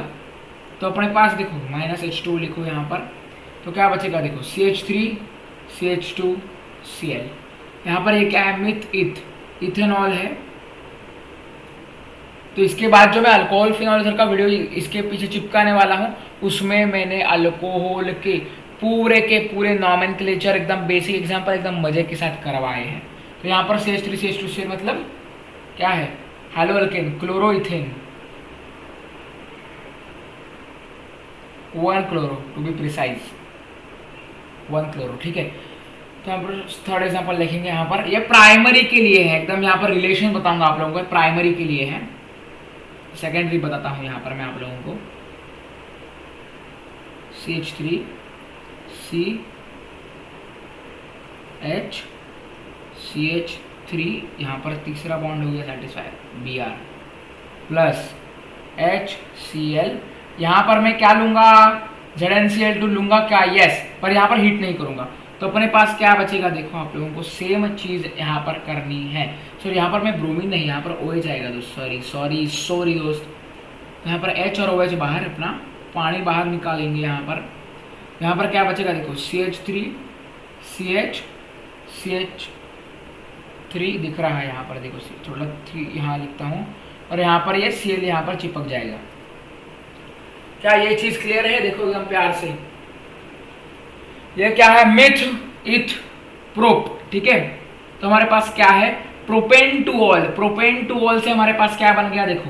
तो अपने पास देखो -H2 लिखो यहाँ पर, तो क्या बचेगा देखो CH3 CH2 Cl, यहाँ पर ये क्या है, मिथ इथेनॉल है। तो इसके बाद जो मैं अल्कोहल फिनॉल ईथर का वीडियो इसके पीछे चिपकाने वाला हूँ, उसमें मैंने अल्कोहल के पूरे नॉमेनक्लेचर एकदम बेसिक एग्जांपल एकदम मजे के साथ करवाए हैं। तो यहाँ पर CH3 CH2 से मतलब क्या है, hello alkane, chloroethane, 1 chloro to be precise, 1 chloro, ठीक है। तो यहाँ पर थर्ड एग्जांपल लिखेंगे, यहाँ पर ये प्राइमरी के लिए है, एकदम यहाँ पर रिलेशन बताऊंगा आप लोगों को, प्राइमरी के लिए है, सेकेंडरी बताता हूँ यहाँ पर मैं आप लोगों को, CH3 CH3 यहाँ पर तीसरा बॉन्ड हो गया सेटिस्फाई, Br प्लस HCl, यहाँ पर मैं क्या लूंगा, ZnCl2 लूंगा क्या, यस, पर यहाँ पर हीट नहीं करूंगा, तो अपने पास क्या बचेगा, देखो आप लोगों को सेम चीज यहाँ पर करनी है। सॉरी यहाँ पर मैं ब्रोमीन नहीं, यहाँ पर OH आएगा दोस्त, सॉरी दोस्त, यहाँ पर H और OH बाहर, अपना पानी बाहर निकालेंगे यहाँ पर क्या बचेगा देखो, CH3 CH3 दिख रहा है यहाँ पर, देखो थोड़ा 3 यहाँ लिखता हूँ, और यहाँ पर ये Cl यहाँ पर चिपक जाएगा। क्या ये चीज क्लियर है? देखो एकदम प्यार से, ये क्या है, मिथ इथ प्रोप, ठीक है। तो हमारे पास क्या है, प्रोपेन टू ऑल से हमारे पास क्या बन गया, देखो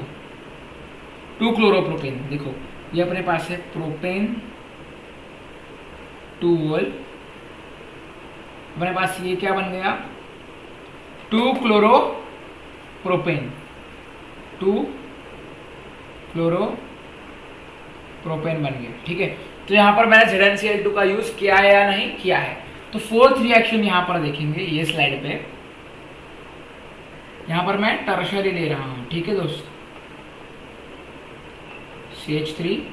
2 क्लोरोप्रोपेन, देखो ये अपने पास है प्रोपेन टू ऑल, अपने पास ये क्या बन गया, 2 क्लोरोप्रोपेन बन गया, ठीक है। तो यहाँ पर मैंने ZnCl2 का यूज किया है या नहीं किया है, तो फोर्थ रिएक्शन यहाँ पर देखेंगे, ये स्लाइड पे यहाँ पर मैं टर्शरी ले रहा हूँ, ठीक है दोस्त। CH3OH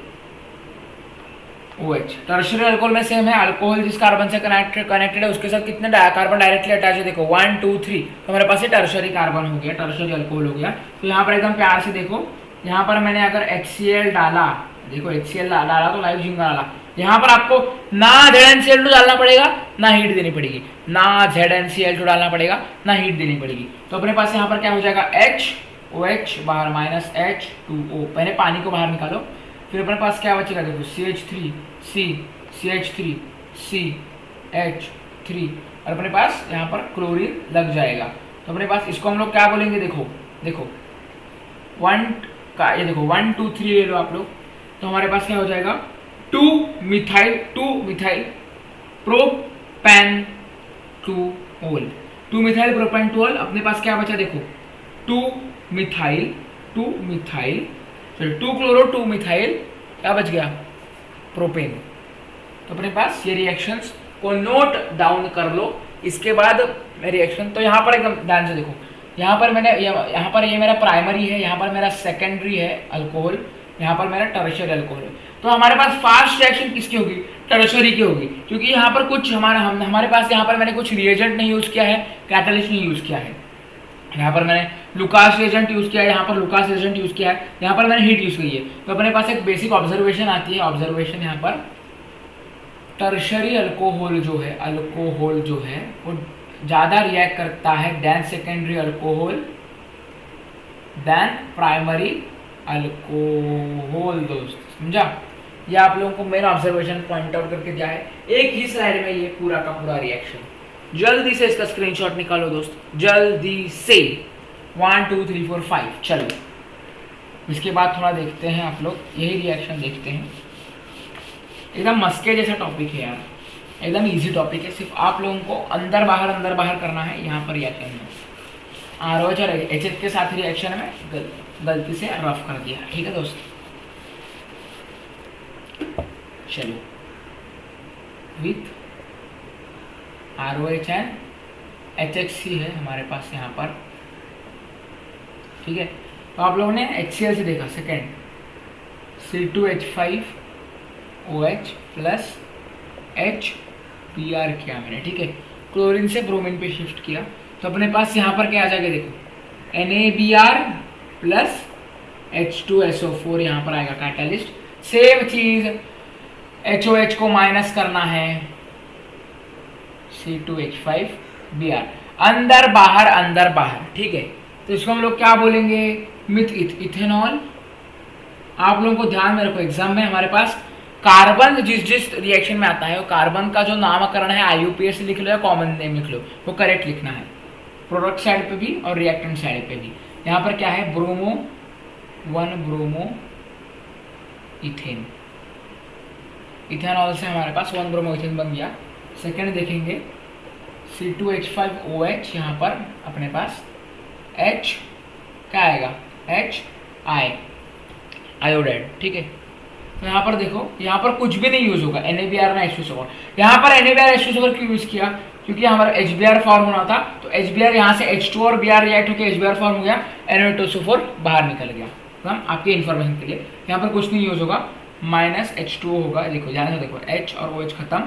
टर्शरी अल्कोहल में सेम है, अल्कोहल जिस कार्बन से कनेक्टेड है उसके साथ कितने कार्बन डायरेक्टली अटैच है, देखो 1 2 3, तो हमारे पास ये टर्शरी कार्बन हो गया, टर्शरी अल्कोहल हो गया। तो यहाँ पर एकदम प्यार से देखो, यहाँ पर मैंने अगर HCl डाला, देखो HCl डाला तो लाइव झिंगा डाला, यहाँ पर आपको ना ZnCl2 डालना पड़ेगा ना हीट देनी पड़ेगी, ना ZnCl2 डालना पड़ेगा ना हीट देनी पड़ेगी। तो अपने पास यहाँ पर क्या हो जाएगा, HOH बाहर माइनस H2O, पहले पानी को बाहर निकालो, फिर अपने पास क्या बचेगा, देखो CH3 और अपने पास यहाँ पर क्लोरीन लग जाएगा। तो अपने पास इसको हम लोग क्या बोलेंगे, देखो 1 का ये देखो 1 2 3 ले लो आप लोग, तो हमारे पास क्या हो जाएगा 2 मिथाइल प्रोपेन अपने पास क्या बचा, देखो 2 क्लोरो 2 मिथाइल क्या बच गया, प्रोपेन। तो अपने पास ये रिएक्शंस को नोट डाउन कर लो। इसके बाद रिएक्शन, तो यहाँ पर एकदम ध्यान से देखो, यहाँ पर ये मेरा प्राइमरी है, यहाँ पर मेरा सेकेंडरी है अल्कोहल, यहाँ पर मेरा टर्शरी अल्कोहल है। तो हमारे पास फास्ट रिएक्शन किसकी होगी, टर्शरी की होगी, क्योंकि यहाँ पर कुछ हमारे पास यहाँ पर मैंने कुछ रिएजेंट नहीं यूज किया है, कैटलिस्ट नहीं यूज किया है। यहाँ पर मैंने लुकास रिएजेंट यूज किया है, यहाँ पर लुकास रिएजेंट यूज किया है, यहाँ पर मैंने हीट यूज की है। तो अपने पास एक बेसिक ऑब्जर्वेशन आती है, ऑब्जर्वेशन यहाँ पर टर्शरी अल्कोहल जो है वो ज़्यादा रिएक्ट करता है than secondary alcohol than primary alcohol, दोस्त समझा। ये आप लोगों को मेरा ऑब्जर्वेशन पॉइंट आउट करके दिया है एक ही स्लाइड में, ये पूरा का पूरा रिएक्शन। जल्दी से इसका स्क्रीनशॉट निकालो दोस्त, जल्दी से 1 2 3 4 5। चलो इसके बाद थोड़ा देखते हैं आप लोग, यही रिएक्शन देखते हैं। एकदम मस्के जैसा टॉपिक है यार, एकदम इजी टॉपिक है, सिर्फ आप लोगों को अंदर बाहर करना है। यहाँ पर रिएक्शन में ROH और HH के साथ रिएक्शन में गलती से रफ कर दिया, ठीक है दोस्त। चलो विथ ROH एंड HHC है हमारे पास यहाँ पर, ठीक है। तो आप लोगों ने HCl से देखा, सेकेंड C2H5OH प्लस HBr किया मैंने, ठीक है। क्लोरीन से ब्रोमीन पे शिफ्ट किया, तो अपने पास यहाँ पर क्या आ जाएगा, देखो NaBr प्लस H2SO4 यहाँ पर आएगा कैटलिस्ट। सेम चीज HOH को माइनस करना है, C2H5Br, अंदर बाहर, ठीक है। तो इसको हम लोग क्या बोलेंगे, मिथ इथेनॉल। आप लोगों को ध्यान में रखो, एग्जाम में हमारे पास कार्बन जिस रिएक्शन में आता है वो कार्बन का जो नामकरण है IUPAC लिख लो या कॉमन नेम लिख लो, वो करेक्ट लिखना है, प्रोडक्ट साइड पे भी और रिएक्टेंट साइड पे भी। यहाँ पर क्या है, ब्रोमो 1 ब्रोमो इथेन, इथेनॉल से हमारे पास 1 ब्रोमो इथेन बन गया। सेकेंड देखेंगे C2H5OH, यहाँ पर अपने पास H क्या आएगा, HI आयोडाइड, ठीक है। तो यहाँ पर देखो, यहाँ पर कुछ भी नहीं यूज होगा, NaBr ना H2SO4। यहाँ पर NaBr H2SO4 क्यों यूज किया, क्योंकि हमारा HBr फॉर्म होना था, तो HBr यहाँ से H2 और Br रिएक्ट होकर HBr फॉर्म हो गया, Na2SO4 बाहर निकल गया। तो आपके इन्फॉर्मेशन के लिए यहाँ पर कुछ नहीं यूज होगा, माइनस H2O होगा, देखो ध्यान से देखो H और OH खत्म,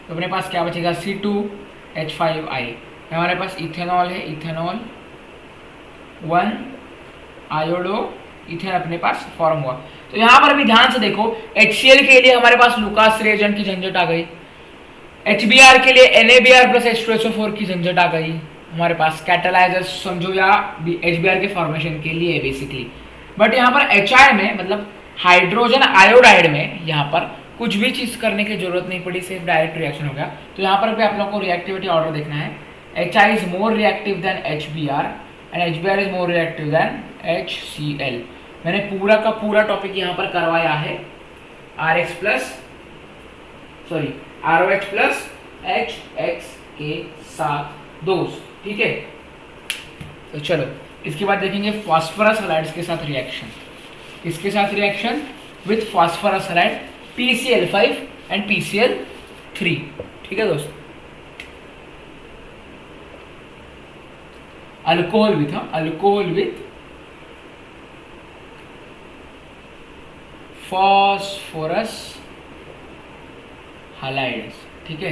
तो अपने पास क्या बचेगा C2H5I। हमारे पास इथेनॉल है, इथेनॉल 1 आयोडो इथेन अपने पास फॉर्म हुआ। तो यहाँ पर भी ध्यान से देखो, HCl के लिए हमारे पास लुकास रिएजेंट की झंझट आ गई, HBr के लिए NaBr प्लस H2SO4 की झंझट आ गई, हमारे पास कैटालाइजर्स समझो या HBr के फॉर्मेशन के लिए बेसिकली। बट यहाँ पर HI में मतलब हाइड्रोजन आयोडाइड में यहाँ पर कुछ भी चीज करने की जरूरत नहीं पड़ी, सिर्फ डायरेक्ट रिएक्शन हो गया। तो यहाँ पर भी आप लोगों को रिएक्टिविटी ऑर्डर देखना है, HI is more reactive than HBr and HBr is more reactive than HCl। मैंने पूरा का पूरा टॉपिक यहाँ पर करवाया है ROH प्लस HX के साथ दोस्त, ठीक है। तो चलो इसके बाद देखेंगे फास्फोरस हैलाइड्स के साथ रिएक्शन। इसके साथ reaction with phosphorus halide PCl5 and PCl3, ठीक है दोस्त। Alcohol with, alcohol with phosphorus halides. ठीक है,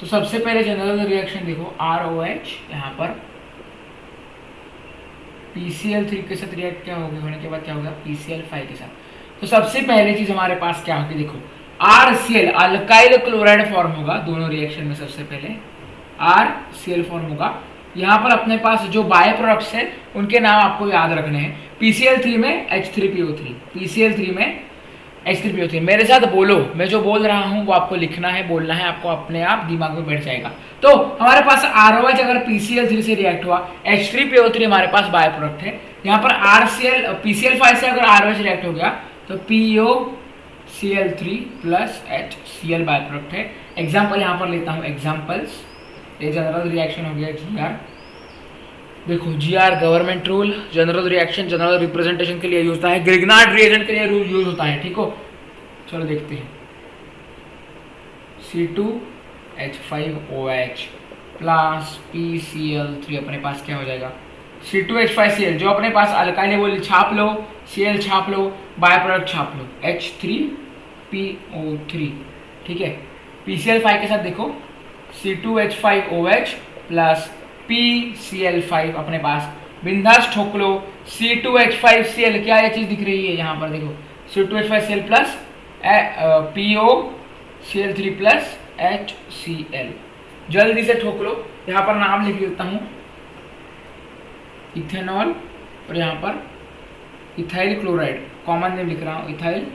तो सबसे पहले जनरल रिएक्शन देखो, ROH यहाँ पर PCl3 के साथ रिएक्ट क्या होगी, होने के बाद क्या होगा PCl5 के साथ। तो सबसे पहले चीज हमारे पास क्या होगी, देखो RCl अल्काइल क्लोराइड फॉर्म होगा दोनों रिएक्शन में। सबसे पहले RCl फॉर्म होगा। यहाँ पर अपने पास जो बाय प्रोडक्ट्स है उनके नाम आपको याद रखने हैं। PCl3 में H3PO3, PCl3 में H3PO3। मेरे साथ बोलो, मैं जो बोल रहा हूँ वो आपको लिखना है, बोलना है, आपको अपने आप दिमाग में बैठ जाएगा। तो हमारे पास ROH अगर PCl3 से रिएक्ट हुआ, H3PO3 हमारे पास बाय प्रोडक्ट है। यहाँ पर PCl5 से अगर ROH रिएक्ट हो गया तो POCl3 plus HCl by product है। एग्जाम्पल यहाँ पर लेता हूँ, एग्जाम्पल्स, ये जनरल रिएक्शन हो गया GR। देखो GR government rule, general reaction general representation के लिए यूज होता है, ग्रिग्नार्ड रिएजेंट के लिए यूज होता है। ठीक हो, चलो देखते हैं। C2H5OH प्लस PCl3 अपने पास क्या हो जाएगा, C2H5Cl, जो अपने पास अल्काइल है वो छाप लो, Cl छाप लो, बाय प्रोडक्ट छाप लो, H3PO3। ठीक है, PCl5 के साथ देखो C2H5OH प्लस PCl5 अपने पास बिंदास ठोक लो। C2H5Cl, क्या ये चीज दिख रही है यहाँ पर, देखो C2H5Cl plus POCl3 plus HCl, जल्दी से ठोक लो। यहाँ पर नाम लिख देता हूँ इथेनॉल, और यहाँ पर इथाइल क्लोराइड, कॉमन नेम लिख रहा हूँ इथाइल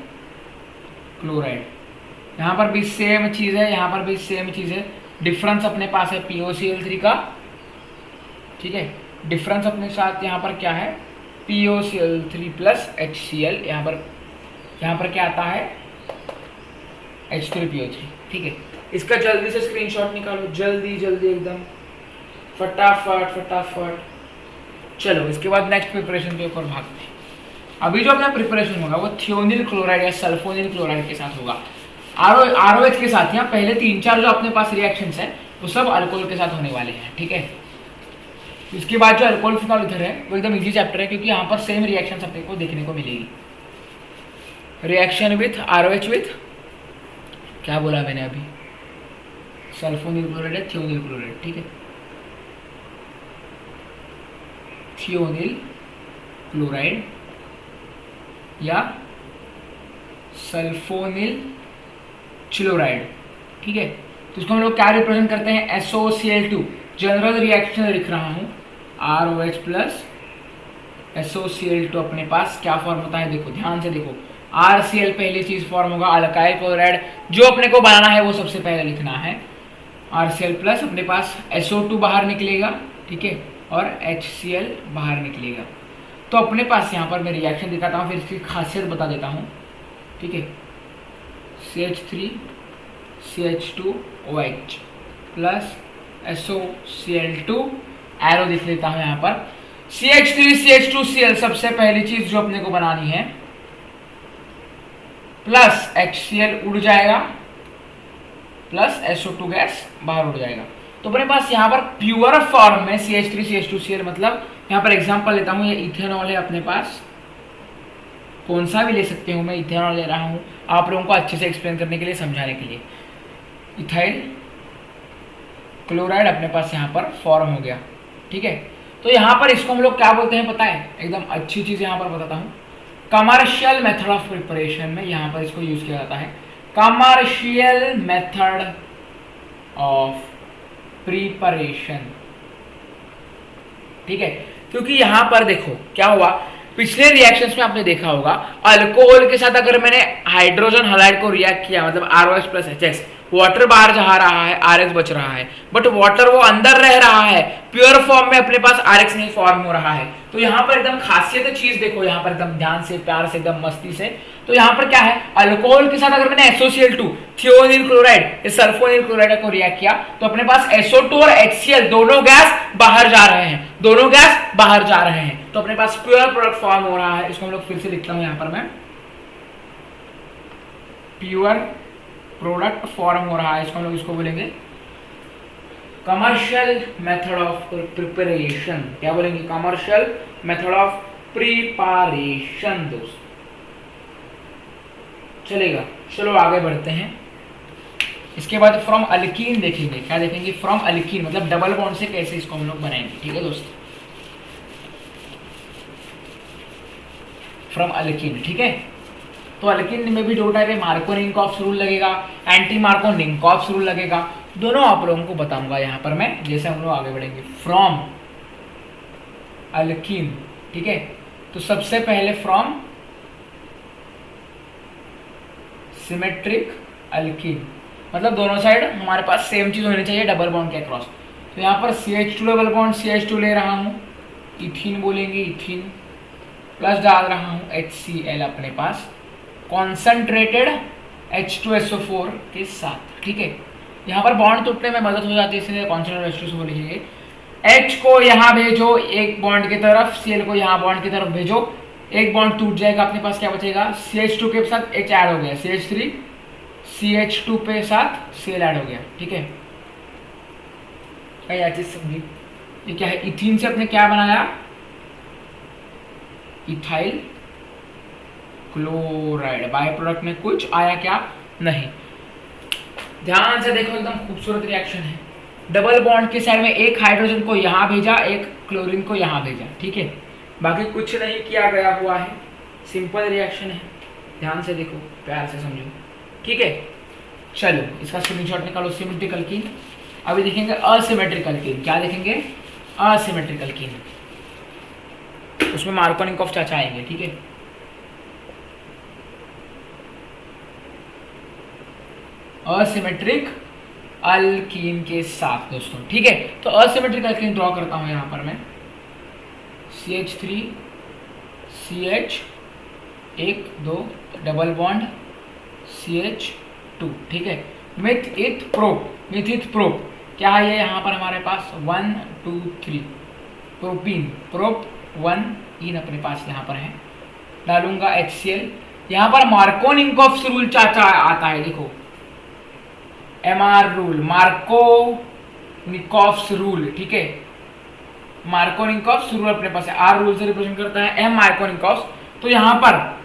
क्लोराइड। यहाँ पर भी सेम चीज है, यहाँ पर भी सेम चीज है। डिफरेंस अपने पास है POCl3 का। ठीक है, डिफरेंस अपने साथ यहाँ पर क्या है, POCl3 प्लस HCl। यहाँ पर क्या आता है H3PO3। ठीक है, इसका जल्दी से स्क्रीनशॉट निकालो, जल्दी जल्दी एकदम फटाफट फटाफट। चलो इसके बाद नेक्स्ट प्रिपरेशन के ऊपर भागते हैं। अभी जो अपना प्रिपरेशन होगा वो थियोनिल क्लोराइड या सल्फोनिल क्लोराइड के साथ होगा, ROH के साथ। यहाँ पहले 3-4 जो अपने पास रिएक्शंस है वो सब अल्कोहल के साथ होने वाले हैं। ठीक है, इसके बाद जो अल्कोहल फिनॉल इथर है वो एकदम इजी चैप्टर है, क्योंकि यहाँ पर सेम रिएक्शंस अपने को देखने को मिलेगी। रिएक्शन विथ ROH विथ, क्या बोला मैंने अभी, सल्फोनिल क्लोराइड है, थियोनिल क्लोराइड। ठीक है, थियोनिल क्लोराइड या सल्फोनिल क्लोराइड। ठीक है, तो इसको हम लोग क्या रिप्रेजेंट करते हैं, SOCl2। जनरल रिएक्शन लिख रहा हूँ, ROH प्लस SOCl2 अपने पास क्या फॉर्म होता है, देखो ध्यान से देखो। RCl पहली चीज फॉर्म होगा, अल्काइल क्लोराइड जो अपने को बनाना है वो सबसे पहले लिखना है। RCl प्लस अपने पास SO2 बाहर निकलेगा। ठीक है, और HCl बाहर निकलेगा। तो अपने पास यहाँ पर मैं रिएक्शन दिखाता हूँ, फिर इसकी खासियत बता देता हूँ। ठीक है, CH3CH2OH प्लस SOCl2, एरो लिख लेता हूँ यहाँ पर। CH3CH2Cl सबसे पहली चीज जो अपने को बनानी है, प्लस HCl उड़ जाएगा, प्लस SO2 गैस बाहर उड़ जाएगा। तो अपने पास यहाँ पर प्योर फॉर्म में CH3CH2Cl, मतलब यहाँ पर एग्जांपल लेता हूँ, ये इथेनॉल है अपने पास, कौन सा भी ले सकते हूँ, मैं इथेनॉल ले रहा हूँ आप लोगों को अच्छे से एक्सप्लेन करने के लिए, समझाने के लिए। इथाइल क्लोराइड अपने पास यहाँ पर फॉर्म हो गया। ठीक है, तो यहाँ पर इसको हम लोग क्या बोलते हैं पता है, एकदम अच्छी चीज यहाँ पर बताता हूँ। कमर्शियल मेथड ऑफ प्रिपरेशन में यहाँ पर इसको यूज किया जाता है, कमर्शियल मेथड ऑफ प्रिपरेशन। ठीक है, क्योंकि यहां पर देखो क्या हुआ, पिछले रिएक्शंस में आपने देखा होगा, अल्कोहल के साथ अगर मैंने हाइड्रोजन हैलाइड को रिएक्ट किया, मतलब ROH प्लस HX, वाटर बाहर जा रहा है, RH बच रहा है, बट वाटर वो अंदर रह रहा है, प्योर फॉर्म में अपने पास RH नहीं फॉर्म हो रहा है। तो यहाँ पर एकदम खासियत चीज देखो, यहाँ पर एकदम ध्यान से, प्यार से, एकदम मस्ती से। तो यहाँ पर क्या है, अल्कोहल के साथ अगर मैंने SOCl2, thionyl chloride, sulphonyl chloride को रिएक्ट किया, तो अपने पास SO2 और HCl दोनों गैस बाहर जा रहे हैं, दोनों गैस बाहर जा रहे हैं। तो अपने पास प्योर प्रोडक्ट फॉर्म हो रहा है। इसको हम लोग फिर से लिखता हूं यहाँ पर मैं, प्योर प्रोडक्ट फॉर्म हो रहा है। इसको हम लोग इसको बोलेंगे कमर्शियल मेथड ऑफ प्रिपरेशन, क्या बोलेंगे, कमर्शियल मेथड ऑफ प्रिपरेशन दोस्त, चलेगा। चलो आगे बढ़ते हैं। इसके बाद फ्रॉम अल्कीन देखेंगे, क्या देखेंगे, फ्रॉम अल्कीन मतलब डबल बॉन्ड से कैसे इसको हम लोग बनाएंगे, ठीक है दोस्त, फ्रॉम अल्कीन, ठीक है। तो अल्कीन में भी दो टाइप है, मार्को-निकोल्स रूल लगेगा, एंटी मार्को-निकोल्स रूल लगेगा, दोनों आप लोगों को बताऊंगा यहाँ पर मैं जैसे हम लोग आगे बढ़ेंगे। फ्रॉम अल्कीन, ठीक है। तो सबसे पहले फ्रॉम सिमेट्रिक अल्कीन, मतलब दोनों साइड हमारे पास सेम चीज होनी चाहिए डबल बॉन्ड के अक्रॉस। तो यहाँ पर CH2 डबल बॉन्ड CH2 ले रहा हूँ, इथीन बोलेंगे, इथीन प्लस डाल रहा हूँ HCl अपने पास कॉन्सेंट्रेटेड H2SO4 के साथ, ठीक है। यहाँ पर बॉन्ड टूटने में मदद हो जाती है, इसलिए कॉन्सेंट्रेटेड H2SO4 लिखेंगे। H को यहाँ भेजो एक बॉन्ड की तरफ, Cl को यहाँ बॉन्ड की तरफ भेजो, एक बॉन्ड टूट जाएगा, अपने पास क्या बचेगा, CH2 के साथ H ऐड हो गया, CH3 CH2 पे साथ Cl ऐड हो गया, ठीक है। क्या चीज समझी, ये क्या है, इथीन से अपने क्या बनाया, इथाइल क्लोराइड, बाय प्रोडक्ट में कुछ आया क्या, नहीं। ध्यान से देखो, एकदम खूबसूरत रिएक्शन है। डबल बॉन्ड के साइड में एक हाइड्रोजन को यहां भेजा, एक क्लोरीन को यहां भेजा, ठीक है। बाकी कुछ नहीं किया गया हुआ है, सिंपल रिएक्शन है। ध्यान से देखो, प्यार से समझो, ठीक है। चलो इसका स्क्रीनशॉट निकालो, सिमेट्रिक अल्कीन। अभी देखेंगे असिमेट्रिक अल्कीन, क्या देखेंगे, असिमेट्रिक अल्कीन, उसमें मार्को-निकोल्स चाचा आएंगे, ठीक है। असिमेट्रिक अल्कीन के साथ दोस्तों, ठीक है। तो असिमेट्रिक अल्कीन ड्रॉ करता हूं यहां पर मैं, CH3 CH 1 2 double bond CH2, ठीक है। Myth eth prop, meth eth prop क्या है ये, यहाँ पर हमारे पास 1 2 3 प्रोपीन, प्रोप 1 इन अपने पास यहाँ पर है, डालूंगा HCl। यहाँ पर मार्को-निकोल्स रूल चाचा आता है, देखो MR रूल, मार्को-निकोल्स रूल, ठीक है। मार्को-निकोल्स रूल अपने पास है, R रूल से रिप्रेजेंट करता है M मार्को-निकोल्स। तो यहाँ पर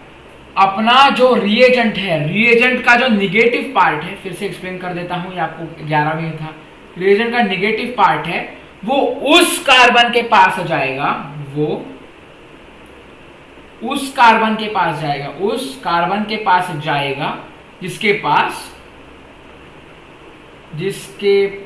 अपना जो रिएजेंट है, रिएजेंट का जो निगेटिव पार्ट है, फिर से एक्सप्लेन कर देता हूँ, ये आपको 11 में था, रिएजेंट का निगेटिव पार्ट है वो उस कार्बन के पास जाएगा, वो उस कार्बन के पास जाएगा, उस कार्बन के पास जाएगा जिसके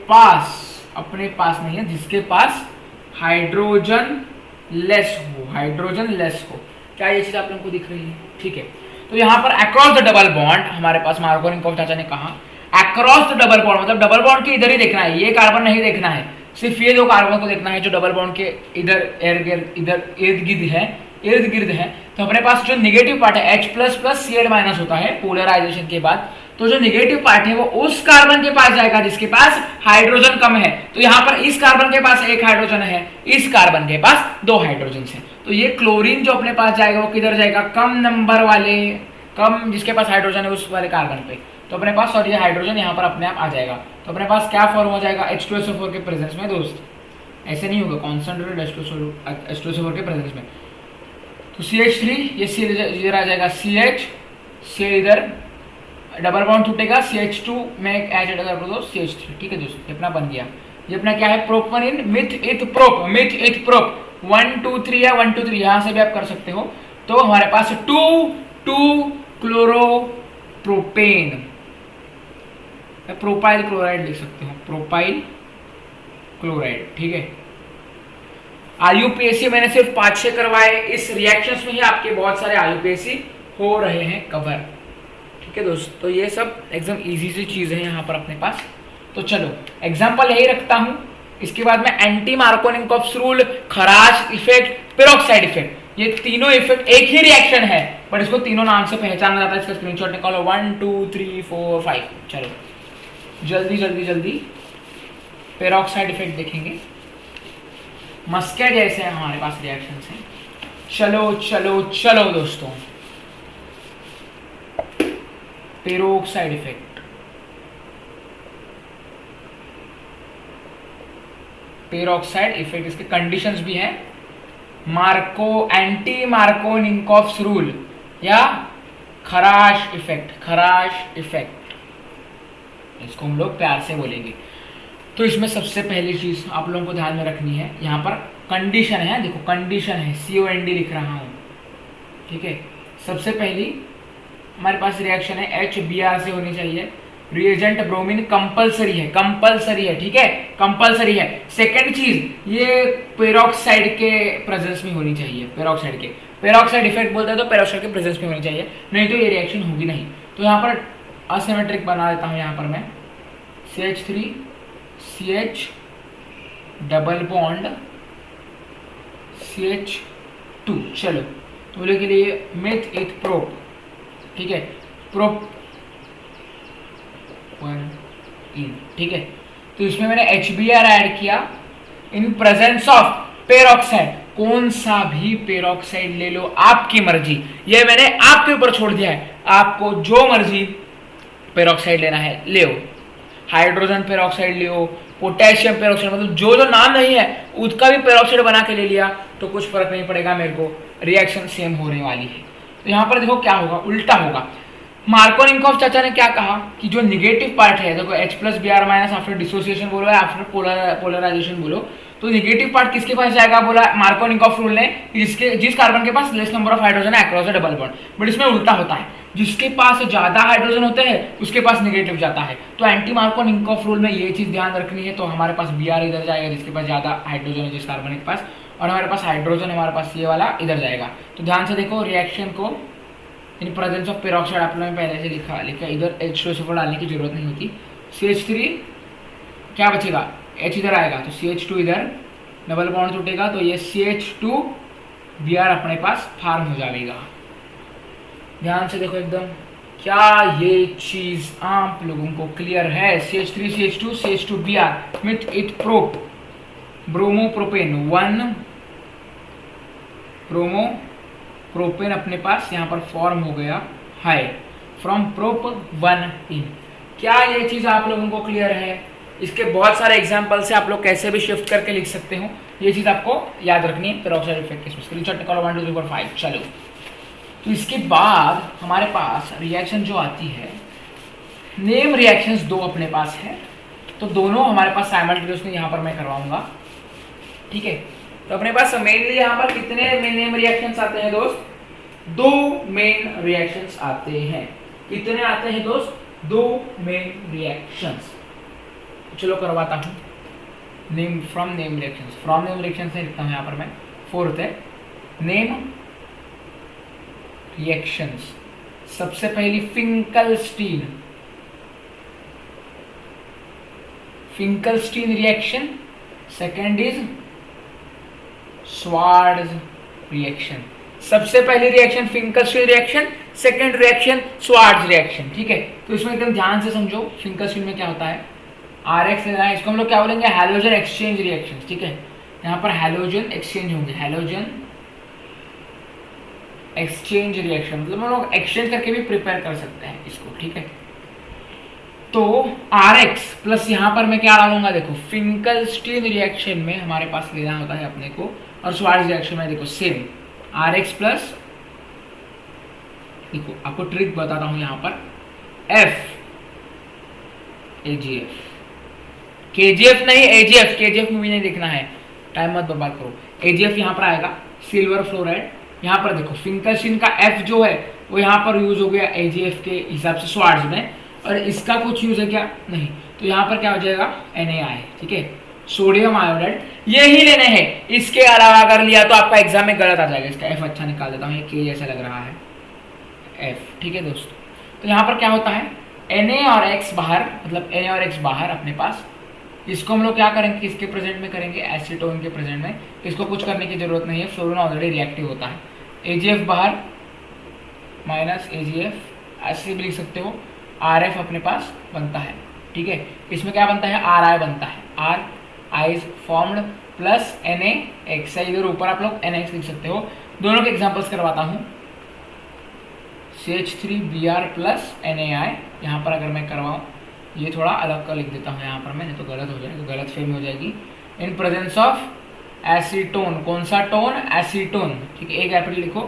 पास अपने पास नहीं है, जिसके पास हाइड्रोजन लेस हो, हाइड्रोजन लेस हो। क्या ये चीज आप लोगों को दिख रही है, ठीक है। तो यहाँ पर अक्रॉस द डबल बॉन्ड हमारे पास मार्को-निकोल्स चाचा ने कहा अक्रॉस द डबल बॉन्ड, मतलब डबल बॉन्ड के इधर ही देखना है, ये कार्बन नहीं देखना है, सिर्फ ये दो कार्बन को देखना है जो डबल बॉन्ड के इधर इर्द गिर्द है। तो अपने पास जो निगेटिव पार्ट है H++Cl- होता है पोलराइजेशन के बाद, तो जो निगेटिव पार्ट है वो उस कार्बन के पास जाएगा जिसके पास हाइड्रोजन कम है। तो यहाँ पर इस कार्बन के पास एक हाइड्रोजन है, इस कार्बन के पास दो हाइड्रोजन है। तो ये क्लोरीन जो अपने पास जाएगा वो किधर जाएगा, कम नंबर वाले, कम जिसके पास हाइड्रोजन है उस वाले कार्बन पे। तो अपने पास और ये हाइड्रोजन यहाँ पर अपने आप आ जाएगा। तो अपने पास क्या फॉर्म हो जाएगा, H2SO4 के प्रेजेंस में दोस्त, ऐसे नहीं होगा, कॉन्सेंट्रेटेड H2SO4 के प्रेजेंस में। तो CH3 ये C इधर आ जाएगा, CH से इधर डबल बॉन्ड टूटेगा, CH2 में एक ऐड कर दो CH3, ठीक है दोस्तों, ये अपना बन गया। ये अपना क्या है, प्रोपनिन meth eth prop, meth eth prop 1 2 3 या 1 2 3 यहाँ से भी आप कर सकते हो। तो हमारे पास 2 क्लोरोप्रोपेन, प्रोपाइल क्लोराइड लिख सकते हो, प्रोपाइल क्लोराइड, ठीक है। IUPAC मैंने सिर्फ 5-6 करवाए, इस रिएक्शंस में ही आपके बहुत सारे IUPAC हो रहे हैं कवर, ठीक है दोस्त। तो ये सब एकदम इजी सी चीज़ है यहाँ पर अपने पास। तो चलो एग्जाम्पल यही रखता हूँ, इसके बाद में anti Markovnikov's rule, Kharasch effect, peroxide effect, ये तीनों इफेक्ट एक ही रिएक्शन है बट इसको तीनों नाम से पहचाना जाता है। इसका स्क्रीनशॉट निकालो, 1 2 3 4 5। चलो जल्दी जल्दी जल्दी पेरोक्साइड इफेक्ट देखेंगे, मस्के जैसे हैं हमारे पास रिएक्शन से। चलो चलो चलो दोस्तों, पेरोक्साइड इफेक्ट, पेरोक्साइड इफेक्ट, इसके कंडीशंस भी हैं। एंटी मार्कोनिकोव्स रूल या खराश इफेक्ट, इसको हम लोग प्यार से बोलेंगे। तो इसमें सबसे पहली चीज आप लोगों को ध्यान में रखनी है, यहाँ पर कंडीशन है, देखो कंडीशन है, COND लिख रहा हूं, ठीक है। सबसे पहली हमारे पास रिएक्शन है HBr से होनी चाहिए। रिएजेंट ब्रोमीन कंपलसरी है, ठीक है, कंपलसरी है। सेकेंड चीज ये पेरोक्साइड के प्रेजेंस में होनी चाहिए, पेरोक्साइड इफेक्ट बोलते हैं तो पेरोक्साइड के प्रेजेंस में होनी चाहिए, नहीं तो ये रिएक्शन होगी नहीं। तो यहाँ पर असिमेट्रिक बना देता हूँ, यहाँ पर मैं CH3 CH double bond CH2। चलो तो बोले के लिए मिथ इथ प्रोप, ठीक है, प्रोप 1 इन, ठीक है। तो इसमें मैंने HBr ऐड किया इन प्रेजेंस ऑफ पेरोक्साइड, कौन सा भी पेरोक्साइड ले लो, आपकी मर्जी, ये मैंने आपके ऊपर छोड़ दिया है, आपको जो मर्जी पेरोक्साइड लेना है ले, हाइड्रोजन पेरोक्साइड लियो, पोटेशियम पेरोक्साइड, मतलब जो जो नाम नहीं है उसका भी पेरोक्साइड बना के ले लिया तो कुछ फर्क नहीं पड़ेगा मेरे को, रिएक्शन सेम होने वाली है। तो यहाँ पर देखो क्या होगा, उल्टा होगा। मार्कोनिकोव चाचा ने क्या कहा कि जो निगेटिव पार्ट है, देखो H+Br- आफ्टर डिसोसिएशन बोलो या आफ्टर पोलराइजेशन बोलो, तो निगेटिव पार्ट किसके पास जाएगा, बोला मार्कोनिकोव रूल ने, जिस कार्बन के पास लेस नंबर ऑफ हाइड्रोजन है across the double bond. But इसमें उल्टा होता है, जिसके पास ज्यादा हाइड्रोजन होते हैं उसके पास निगेटिव जाता है। तो एंटी मार्कोनिकोव रूल में ये चीज ध्यान रखनी है। तो हमारे पास Br इधर जाएगा जिसके पास ज्यादा हाइड्रोजन है जिस कार्बन के पास, और हमारे पास हाइड्रोजन हमारे पास ये वाला इधर जाएगा। तो ध्यान से देखो रिएक्शन को, इन प्रेजेंस ऑफ पेरोक्साइड आप लोगों ने पहले से लिखा, इधर H2SO4 डालने की जरूरत नहीं होती। CH3 क्या बचेगा, H इधर आएगा तो CH2 इधर, डबल बॉन्ड टूटेगा तो ये CH2 Br अपने पास फार्म हो जाएगा। ध्यान से देखो एकदम, क्या ये चीज आप लोगों को क्लियर है। CH3 CH2 CH2 Br with it prop, bromopropane 1 bromopropane अपने पास यहाँ पर फॉर्म हो गया है फ्रॉम प्रोप 1 इन। क्या ये चीज आप लोगों को क्लियर है? इसके बहुत सारे एग्जांपल से आप लोग कैसे भी शिफ्ट करके लिख सकते हो, ये चीज आपको याद रखनी है पेरोक्साइड इफेक्ट के। स्क्रीनशॉट निकालो 1 2 3 4 5। चलो तो इसके बाद हमारे पास रिएक्शन जो आती है, नेम रिएक्शंस 2 अपने पास है, तो दोनों हमारे पास साइमल्टेनियसली यहाँ पर मैं करवाऊंगा, ठीक है। तो अपने पास मेनली यहाँ पर कितने नेम रिएक्शंस आते हैं दोस्त? 2 मेन रिएक्शंस आते हैं। कितने आते हैं दोस्त? 2 मेन रिएक्शंस। चलो करवाता हूँ। Name from name reactions, from name reactions से लिखता हूँ यहाँ पर मैं, 4 होते हैं नेम रिएक्शंस। सबसे पहली Finkelstein reaction, second is Swarts reaction. सबसे पहली reaction Finkelstein reaction, second reaction Swarts reaction, ठीक है। तो इसमें एकदम ध्यान से समझो, फिंकलस्टीन में क्या होता है, RX लेना है, इसको हम लोग क्या बोलेंगे, हैलोजन एक्सचेंज रिएक्शन, ठीक है। यहाँ पर हैलोजन एक्सचेंज होंगे, हैलोजन एक्सचेंज रिएक्शन, मतलब हम लोग एक्सचेंज करके भी प्रिपेयर कर सकते हैं इसको, ठीक है। तो RX प्लस यहाँ पर मैं क्या डालूंगा, देखो फिंकलस्टीन रिएक्शन में हमारे पास लेना होता है अपने को, और स्वार्ट्ज रिएक्शन में देखो सेम RX प्लस, देखो आपको ट्रिक बताता हूं यहाँ पर, F AgF, KgF नहीं AgF, KgF में भी नहीं देखना है, टाइम मत बर्बाद करो। AgF यहाँ पर आएगा, सिल्वर फ्लोराइड। यहाँ पर देखो फिंकलस्टीन का F जो है वो यहाँ पर यूज हो गया AgF के हिसाब से स्वार्ट्ज में, और इसका कुछ यूज है क्या, नहीं। तो यहाँ पर क्या हो जाएगा, NaI, ठीक है, सोडियम आयोडाइड। ये ही लेने हैं, इसके अलावा अगर लिया तो आपका एग्जाम में गलत आ जाएगा। इसका F अच्छा निकाल देता हूँ, ये K जैसा लग रहा है F, ठीक है दोस्तों। तो यहाँ पर क्या होता है, Na और X बाहर, मतलब Na और X बाहर अपने पास, इसको हम लोग क्या करेंगे, किसके प्रेजेंट में करेंगे, एसीटोन के प्रेजेंट में। इसको कुछ करने की जरूरत नहीं है, फ्लोरीन ऑलरेडी रिएक्टिव होता है। AgF बाहर माइनस AgF, ऐसे भी लिख सकते हो। RF अपने पास बनता है, ठीक है। इसमें क्या बनता है, RI बनता है, R I formed plus NaX, इधर ऊपर आप लोग NaX लिख सकते हो। दोनों के एग्जांपल्स करवाता हूँ। CH3Br प्लस NaI, यहाँ पर अगर मैं करवाऊँ, ये थोड़ा अलग का लिख देता हूँ यहाँ पर मैं, नहीं तो गलत हो जाएगा, गलत फेमी हो जाएगी। In presence of acetone. कौन सा टोन? एसीटोन। ठीक है, एक एप्रिल लिखो।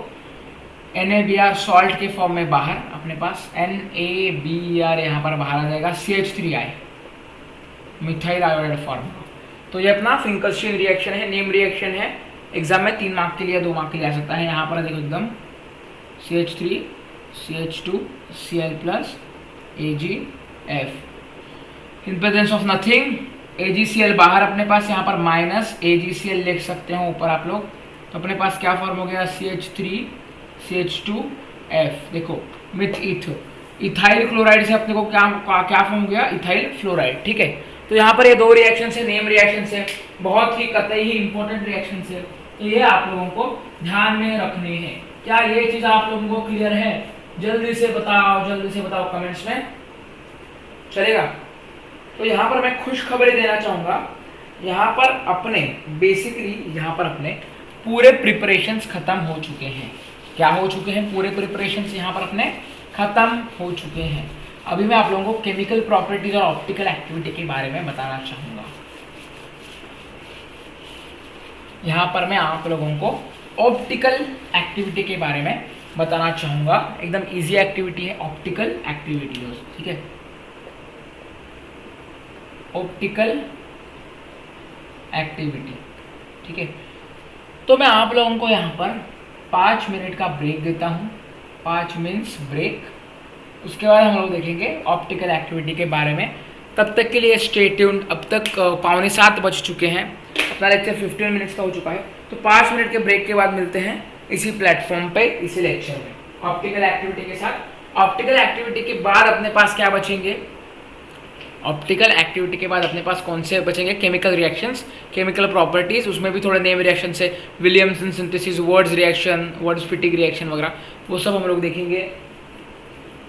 NaBr सॉल्ट के फॉर्म में बाहर अपने पास NaBr यहाँ पर बाहर आ जाएगा CH3I, मिथाइल आयोडाइड फॉर्मूला। तो ये अपना फिंकलस्टीन रिएक्शन है, नेम रिएक्शन है। एग्जाम में 3 मार्क के लिए 2 मार्क के लिए आ सकता है। यहाँ पर देखो एकदम CH3 CH2 Cl plus AgF in presence of nothing. AgCl बाहर अपने पास यहाँ पर माइनस AgCl लिख सकते हो ऊपर आप लोग। तो अपने पास क्या फॉर्म हो गया? CH3 CH2F। देखो मिथ इथ, इथाइल क्लोराइड से अपने को क्या फॉर्म हो गया? Ethyl fluoride. ठीक है, तो यहाँ पर ये 2 रिएक्शन से, नेम रिएक्शन से, बहुत ही कतई ही इंपॉर्टेंट रिएक्शन से, तो ये आप लोगों को ध्यान में रखने हैं। क्या ये चीज आप लोगों को क्लियर है? जल्दी से बताओ कमेंट्स में, चलेगा? तो यहाँ पर मैं खुशखबरी देना चाहूंगा। यहाँ पर अपने बेसिकली यहाँ पर अपने पूरे प्रिपरेशंस खत्म हो चुके हैं। क्या हो चुके हैं? पूरे प्रिपरेशंस यहाँ पर अपने खत्म हो चुके हैं। अभी मैं आप लोगों को केमिकल प्रॉपर्टीज और ऑप्टिकल एक्टिविटी के बारे में बताना चाहूंगा। यहाँ पर मैं आप लोगों को ऑप्टिकल एक्टिविटी के बारे में बताना चाहूंगा। एकदम इजी एक्टिविटी है ऑप्टिकल एक्टिविटी दोस्त। ठीक है, ऑप्टिकल एक्टिविटी। ठीक है, तो मैं आप लोगों को यहाँ पर 5 मिनट का ब्रेक देता हूँ। 5 मिनट्स ब्रेक, उसके बाद हम लोग देखेंगे ऑप्टिकल एक्टिविटी के बारे में। तब तक के लिए स्टे ट्यून्ड। अब तक 6:45 बज चुके हैं, अपना लेक्चर 15 मिनट्स का हो चुका है। तो 5 मिनट के ब्रेक के बाद मिलते हैं इसी प्लेटफॉर्म पे, इसी लेक्चर में ऑप्टिकल एक्टिविटी के साथ। ऑप्टिकल एक्टिविटी के बाद अपने पास क्या बचेंगे? ऑप्टिकल एक्टिविटी के बाद अपने पास कौन से बचेंगे? केमिकल रिएक्शंस, केमिकल प्रॉपर्टीज, उसमें भी थोड़े नेम रिएक्शन से, Williamson synthesis, words reaction, words fitting reaction वगैरह, वो सब हम लोग देखेंगे।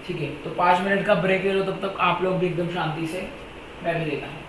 ठीक है, तो 5 मिनट का ब्रेक ले लो, तब तक आप लोग भी एकदम शांति से। मैं भी लेता हूँ।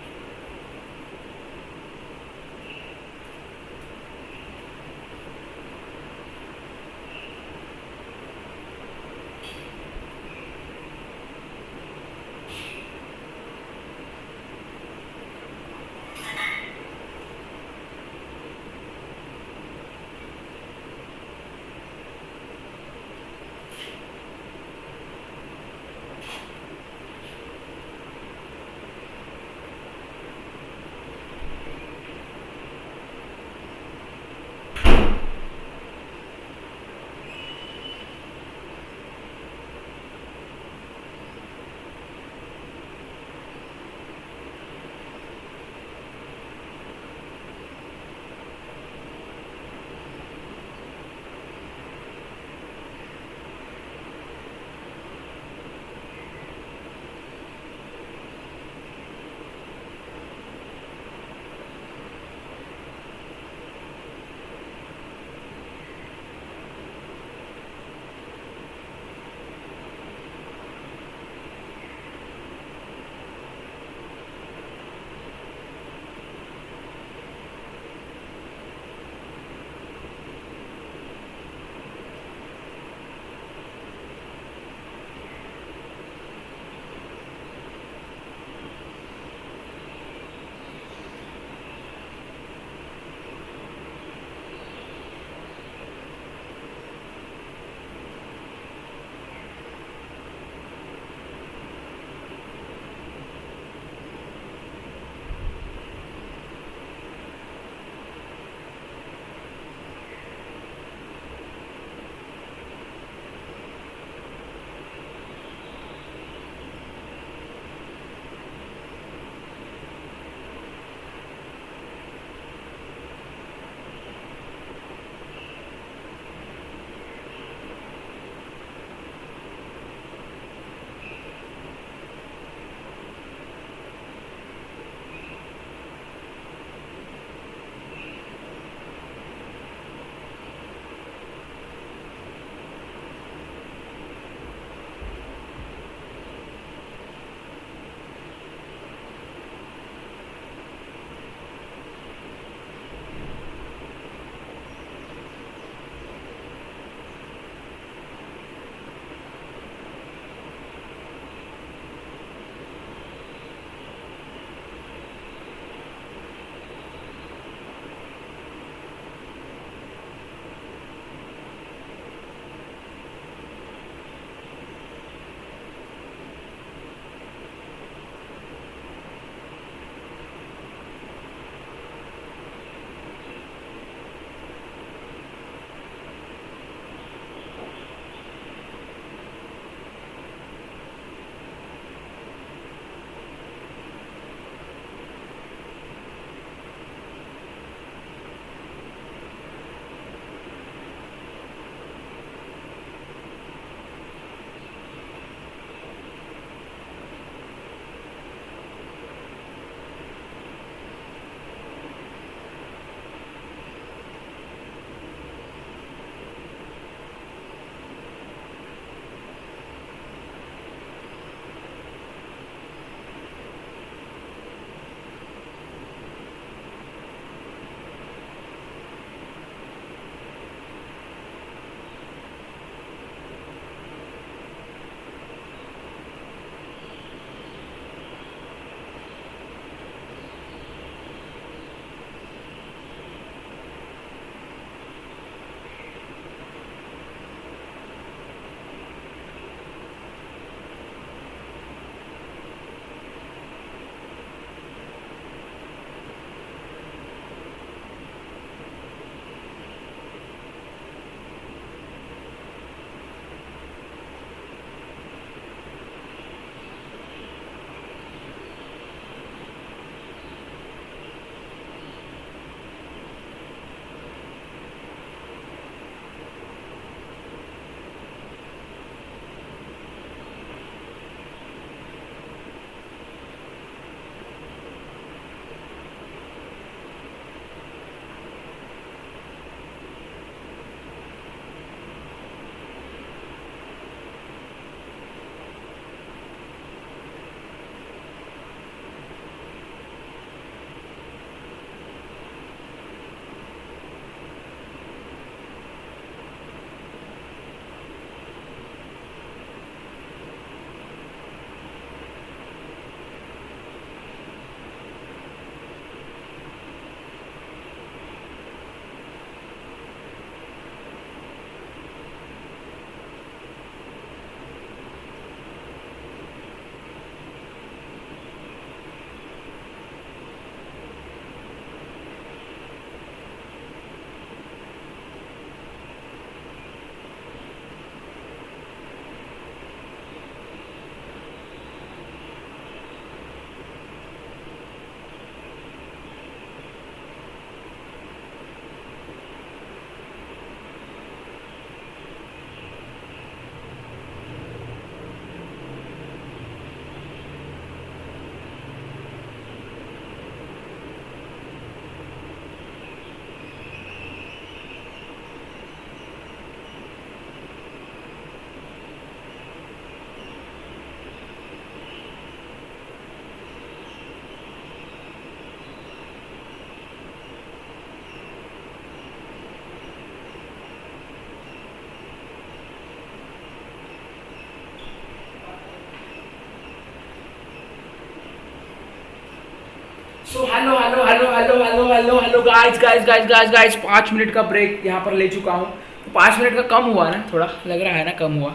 So hello hello hello hello hello hello hello guys guys guys guys guys 5 minute का ब्रेक यहाँ पर ले चुका हूँ। तो 5 मिनट का कम हुआ ना, थोड़ा लग रहा है ना कम हुआ।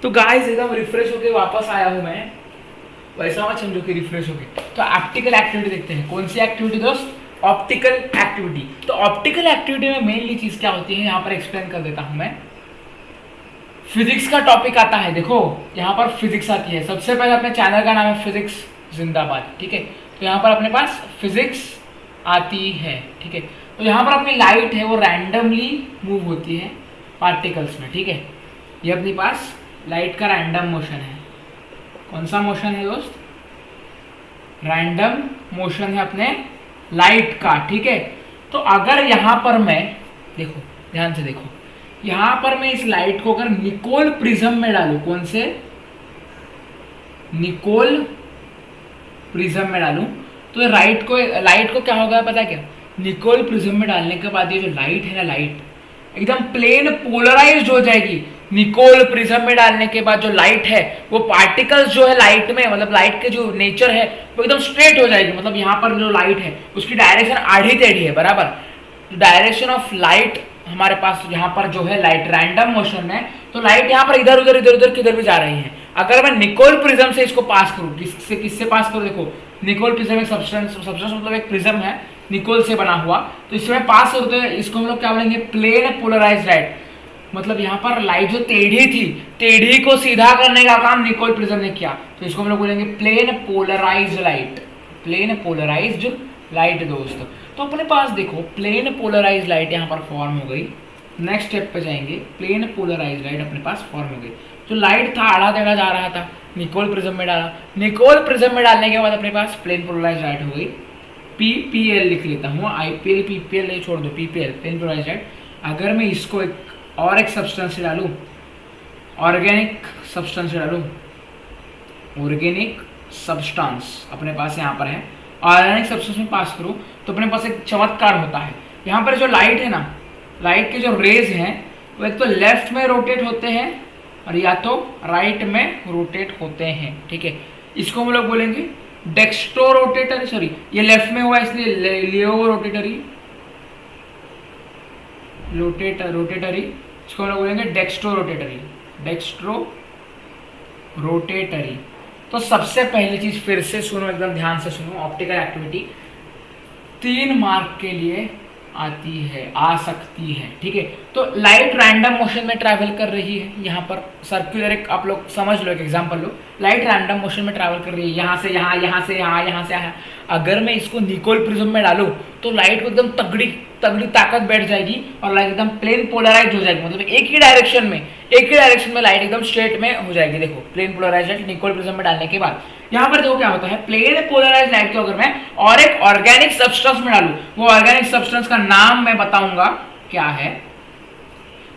तो गाइस एकदम रिफ्रेश होके वापस आया हूँ मैं। वैसा मत समझो कि रिफ्रेश होके। तो ऑप्टिकल एक्टिविटी देखते हैं। कौन सी एक्टिविटी दोस्त? Optical activity. तो ऑप्टिकल एक्टिविटी में मेनली चीज क्या होती है यहाँ पर एक्सप्लेन कर देता हूँ मैं। फिजिक्स का टॉपिक आता है। देखो यहाँ पर फिजिक्स आती है। सबसे पहले अपने चैनल का नाम है फिजिक्स जिंदाबाद, ठीक है। तो यहाँ पर अपने पास फिजिक्स आती है, ठीक है। तो यहाँ पर अपनी लाइट है वो रैंडमली मूव होती है पार्टिकल्स में, ठीक है। ये अपने पास लाइट का रैंडम मोशन है। कौन सा मोशन है दोस्त? रैंडम मोशन है अपने लाइट का, ठीक है। तो अगर यहाँ पर मैं, देखो ध्यान से देखो, यहाँ पर मैं इस लाइट को अगर निकोल प्रिज्म में डालूं, कौन से? निकोल प्रिज्म में डालूं, तो लाइट को क्या होगा पता है क्या? निकोल प्रिज्म में डालने के बाद ये जो लाइट है ना, लाइट एकदम प्लेन पोलराइज्ड हो जाएगी। निकोल प्रिज्म में डालने के बाद जो लाइट है वो पार्टिकल्स जो है लाइट में, मतलब लाइट के जो नेचर है वो एकदम स्ट्रेट हो जाएगी। मतलब यहाँ पर जो लाइट है उसकी डायरेक्शन आधी टेढ़ी है, बराबर। डायरेक्शन ऑफ लाइट हमारे पास यहाँ पर जो है लाइट रैंडम मोशन में, तो लाइट यहाँ पर इधर उधर इधर उधर किधर भी जा रही है। अगर मैं निकोल प्रिज्म से इसको पास करूँ, किससे पास करूँ? देखो निकोल प्रिज्म एक सब्सटेंस मतलब एक प्रिज्म है निकोल से बना हुआ। तो इसमें पास होते हैं, इसको हम लोग क्या बोलेंगे? Plane polarized light. मतलब यहाँ पर लाइट जो टेढ़ी थी, टेढ़ी को सीधा करने का काम निकोल प्रिज्म ने किया। तो इसको हम लोग बोलेंगे plane polarized light. Plane polarized light दोस्त। तो अपने पास देखो प्लेन पोलराइज्ड लाइट यहाँ पर फॉर्म हो गई। नेक्स्ट स्टेप पे जाएंगे। प्लेन पोलराइज्ड लाइट अपने पास फॉर्म हो गई। जो लाइट था आड़ा टेढ़ा जा रहा था, निकोल प्रिज्म में डाला। निकोल प्रिज्म में डालने के बाद अपने पास प्लेन पोलराइज्ड लाइट हो गई। पीपीएल लिख लेता हूँ, आईपीएल पीपीएल नहीं छोड़ दो, पीपीएल प्लेन पोलराइज्ड लाइट। अगर मैं इसको एक सब्सटेंस से डालूं, ऑर्गेनिक सब्सटेंस से डालूं, ऑर्गेनिक सब्सटेंस अपने पास यहाँ पर है, ऑर्गेनिक सब्सटेंस में पास करूं तो अपने पास एक चमत्कार होता है। यहाँ पर जो लाइट है ना, लाइट के जो रेज हैं वो एक तो लेफ्ट में रोटेट होते हैं और या तो राइट में रोटेट होते हैं, ठीक है। इसको हम लोग बोलेंगे डेक्स्ट्रो रोटेटरी, सॉरी ये लेफ्ट में हुआ इसलिए लियो रोटेटरी, रोटेटरी। इसको हम लोग बोलेंगे डेक्स्ट्रो रोटेटरी, डेक्स्ट्रो रोटेटरी। तो सबसे पहली चीज फिर से सुनो, एकदम ध्यान से सुनो। ऑप्टिकल एक्टिविटी 3 मार्क के लिए आती है, आ सकती है, ठीक है। तो लाइट रैंडम मोशन में ट्रैवल कर रही है। यहाँ पर सर्कुलर एक आप लोग समझ लो, एक एग्जांपल लो। लाइट रैंडम मोशन में ट्रैवल कर रही है, यहाँ से यहाँ, यहाँ से यहाँ, यहाँ से यहाँ। अगर मैं इसको निकोल प्रिज्म में डालूं तो लाइट को एकदम तगड़ी ताकत बैठ जाएगी और लाइट एकदम प्लेन पोलराइज हो जाएगी। मतलब एक ही डायरेक्शन में लाइट एकदम स्ट्रेट में हो जाएगी। देखो plane polarize light Nicol prism में डालने के बाद यहाँ पर देखो क्या होता है। प्लेन पोलराइज लाइट को अगर मैं और एक ऑर्गेनिक सब्सटेंस में डालूं, वो ऑर्गेनिक सब्सटेंस का नाम मैं बताऊंगा क्या है।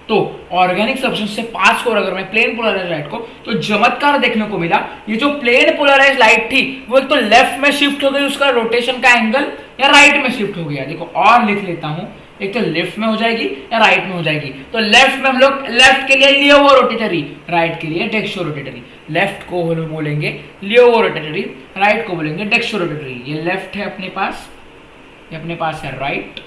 तो ऑर्गेनिक सब्सटेंस से पास को अगर मैं प्लेन पोलराइज लाइट को, तो चमत्कार देखने को मिला। ये जो प्लेन पोलराइज लाइट थी वो एक तो लेफ्ट में शिफ्ट हो गई, उसका रोटेशन का एंगल, या राइट में शिफ्ट हो गया। देखो और लिख लेता हूं, एक तो लेफ्ट में हो जाएगी या राइट में हो जाएगी। तो लेफ्ट में हम लोग लेफ्ट के लिए लियो रोटेटरी, राइट के लिए डेक्स्ट्रो रोटेटरी। लेफ्ट को हम बोलेंगे लियो रोटेटरी, राइट को बोलेंगे डेक्स्ट्रो रोटेटरी। ये लेफ्ट है अपने पास, ये अपने पास है राइट।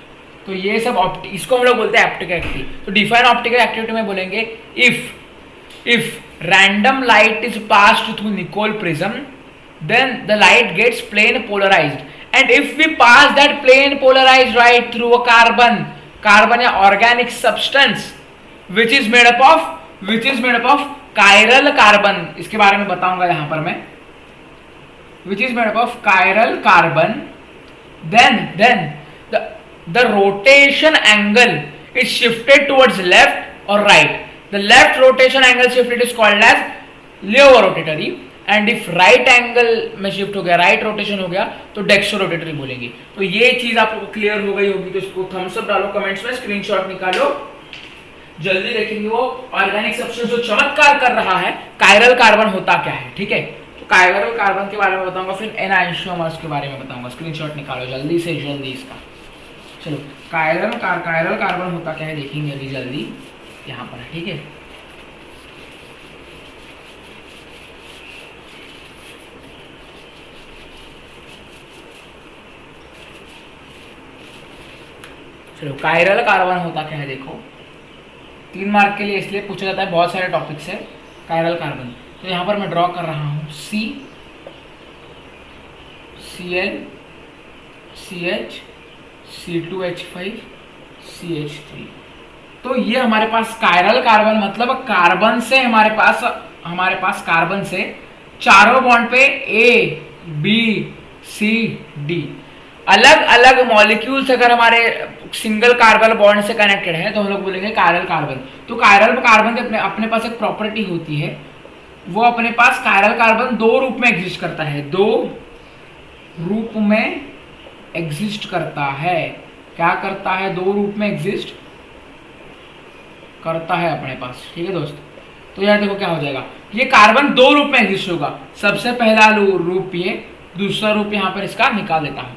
तो ये सब इसको हम लोग बोलते हैं ऑप्टिकल एक्टिविटी। तो डिफाइन ऑप्टिकल एक्टिविटी में बोलेंगे if random light is passed through Nicol prism, then the light gets plane polarized, and if we pass that plane polarized light through a carbon या organic substance which is made up of chiral carbon, इसके बारे में बताऊंगा यहाँ पर मैं, which is made up of chiral carbon, then the rotation angle is shifted towards left or right. The left rotation angle shifted is called as levorotatory, and if right angle में shift हो गया, right rotation हो गया, तो dextro rotatory बोलेंगे। तो ये चीज आपको क्लियर हो गई होगी। तो इसको थम्स अप डालो कमेंट्स में, स्क्रीनशॉट निकालो, जल्दी देखेंगे वो ऑर्गेनिक सब्सटेंस जो चमत्कार कर रहा है। कायरल कार्बन होता क्या है, ठीक है। तो कायरल कार्बन के बारे में बताऊंगा, फिर एनाइसोमर्स के बारे में बताऊंगा। स्क्रीनशॉट निकालो जल्दी से जल्दी इसका। चलो कायरल कार्बन होता क्या है देखेंगे जल्दी यहाँ पर, ठीक है। चलो कायरल कार्बन होता क्या है देखो, 3 मार्क के लिए इसलिए पूछा जाता है, बहुत सारे टॉपिक्स है कायरल कार्बन। तो यहाँ पर मैं ड्रॉ कर रहा हूँ C Cl CH C2H5 CH3। तो ये हमारे पास कायरल कार्बन मतलब कार्बन से हमारे पास कार्बन से चारों बॉन्ड पे A B C D अलग अलग मॉलिक्यूल्स अगर हमारे सिंगल कार्बन बॉन्ड से कनेक्टेड है तो हम लोग बोलेंगे कायरल कार्बन। तो कायरल कार्बन के अपने पास एक प्रॉपर्टी होती है, वो अपने पास कायरल कार्बन 2 रूप में एग्जिस्ट करता है, 2 रूप में एग्जिस्ट करता है। क्या करता है? 2 रूप में एग्जिस्ट करता है अपने पास। ठीक है दोस्त, तो यार देखो क्या हो जाएगा, ये कार्बन 2 रूप में एग्जिस्ट होगा। सबसे पहला रूप ये, दूसरा रूप यहाँ पर इसका निकाल देता हूँ।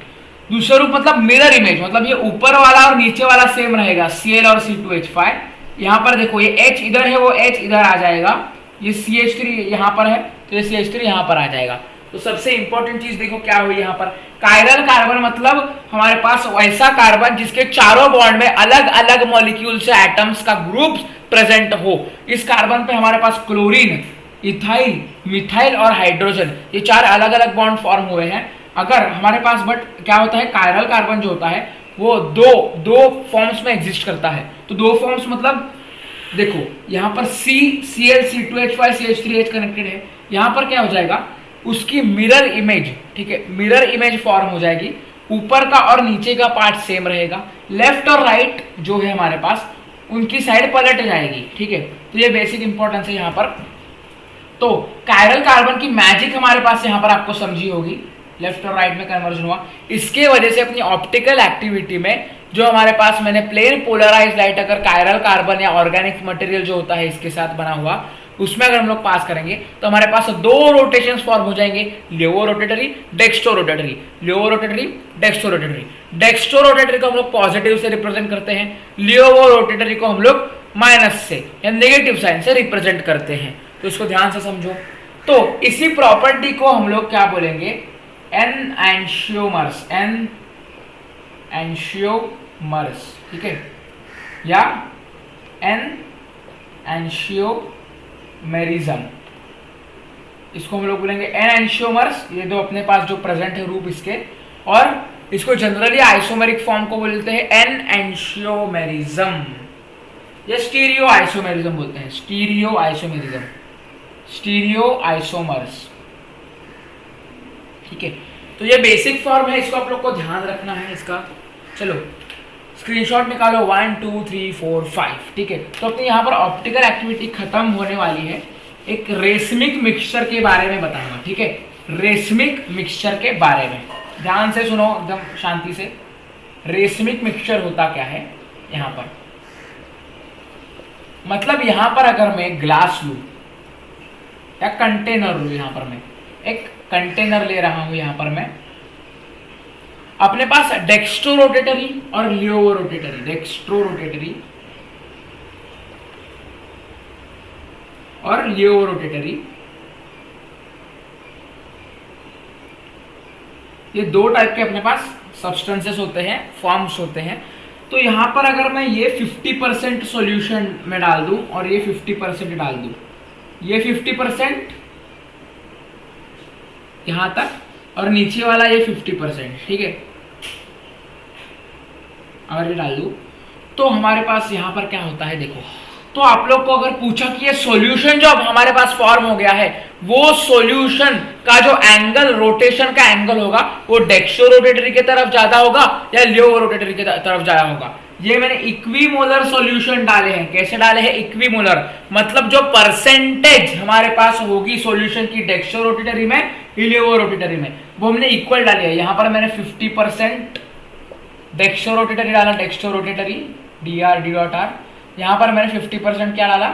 दूसरा रूप मतलब मिरर इमेज, मतलब ये ऊपर वाला और नीचे वाला सेम रहेगा, Cl और C2H5। यहाँ पर देखो ये H इधर है, वो H इधर आ जाएगा, ये CH3 यहाँ पर है तो ये CH3 यहाँ पर आ जाएगा। तो सबसे इंपॉर्टेंट चीज देखो क्या हुई यहाँ पर, कायरल कार्बन मतलब हमारे पास वैसा कार्बन जिसके चारों बॉन्ड में अलग अलग मॉलिक्यूल से एटम्स का ग्रुप प्रेजेंट हो। इस कार्बन पे हमारे पास क्लोरीन, इथाइल, मिथाइल और हाइड्रोजन, ये 4 अलग अलग बॉन्ड फॉर्म हुए हैं। अगर हमारे पास बट क्या होता है, कायरल कार्बन जो होता है वो दो फॉर्म्स में एग्जिस्ट करता है। तो 2 फॉर्म्स मतलब देखो यहाँ पर Cl C2H5 CH3H कनेक्टेड है, यहाँ पर क्या हो जाएगा, उसकी मिरर इमेज, ठीक है, मिरर इमेज फॉर्म हो जाएगी। ऊपर का और नीचे का पार्ट सेम रहेगा, लेफ्ट और राइट जो है हमारे पास उनकी साइड पलट जाएगी। ठीक है, तो ये बेसिक इंपॉर्टेंस है यहाँ पर। तो कायरल कार्बन की मैजिक हमारे पास यहाँ पर आपको समझी होगी, लेफ्ट और राइट में कन्वर्जन हुआ, इसके वजह से अपनी ऑप्टिकल एक्टिविटी में जो हमारे पास मैंने प्लेन पोलराइज लाइट अगर कायरल कार्बन या ऑर्गेनिक मटेरियल जो होता है इसके साथ बना हुआ, उसमें अगर हम लोग पास करेंगे तो हमारे पास 2 रोटेशंस फॉर्म हो जाएंगे, laevo rotatory, dextro rotatory, laevo rotatory, dextro rotatory. Dextro rotatory को हम लोग पॉजिटिव से रिप्रेजेंट करते हैं, लियो रोटेटरी को हम लोग माइनस से या नेगेटिव साइन से रिप्रेजेंट करते हैं। तो इसको ध्यान से समझो। तो इसी प्रॉपर्टी को हम लोग क्या बोलेंगे, एनएंशियोमर्स, एनएंशियोमर्स, ठीक है, या एनएंशियोमेरिज्म, इसको हम लोग बोलेंगे एनएंशियोमर्स। ये 2 अपने पास जो प्रेजेंट है रूप इसके, और इसको जनरली आइसोमेरिक फॉर्म को बोलते हैं एनएंशियोमेरिज्म या स्टीरियो आइसोमेरिज्म बोलते हैं, स्टीरियो आइसोमेरिज्म, स्टीरियो आइसोमर्स। ठीक है, तो ये बेसिक फॉर्म है, इसको आप लोग को ध्यान रखना है इसका। चलो स्क्रीनशॉट निकालो 1 2 3 4 5। ठीक है, तो अपनी यहाँ पर ऑप्टिकल एक्टिविटी खत्म होने वाली है। एक रेशमिक मिक्सचर के बारे में बताऊंगा। ठीक है, रेशमिक मिक्सचर के बारे में ध्यान से सुनो, एकदम शांति से। रेशमिक मिक्सचर होता क्या है यहाँ पर, मतलब यहाँ पर अगर मैं ग्लास लूँ या कंटेनर लूँ, यहाँ पर मैं एक कंटेनर ले रहा हूं, यहां पर मैं अपने पास डेक्स्ट्रो रोटेटरी और लियो रोटेटरी, डेक्स्ट्रो रोटेटरी और लियो रोटेटरी, ये 2 टाइप के अपने पास सब्सटेंसेस होते हैं, फॉर्म्स होते हैं। तो यहां पर अगर मैं ये 50% सॉल्यूशन में डाल दूं और ये 50% डाल दूं, ये 50% यहां तक और नीचे वाला ये 50%, ठीक है, अगर ये डाल दूं तो हमारे पास यहां पर क्या होता है देखो। तो आप लोग को अगर पूछा कि ये सॉल्यूशन जो अब हमारे पास फॉर्म हो गया है, वो सॉल्यूशन का जो एंगल, रोटेशन का एंगल होगा, वो डेक्स्ट्रो रोटेटरी की तरफ ज्यादा होगा या लियो रोटेटरी की तरफ ज्यादा होगा। ये मैंने इक्विमोलर सॉल्यूशन डाले हैं। कैसे डाले हैं? इक्विमोलर, मतलब जो परसेंटेज हमारे पास होगी सॉल्यूशन की डेक्स्ट्रो रोटेटरी में, लियो रोटेटरी में, वो हमने इक्वल डाली है। यहां पर मैंने 50% डेक्स्ट्रो रोटेटरी डाला, डेक्स्ट्रो रोटेटरी dr, यहां पर मैंने 50% क्या डाला,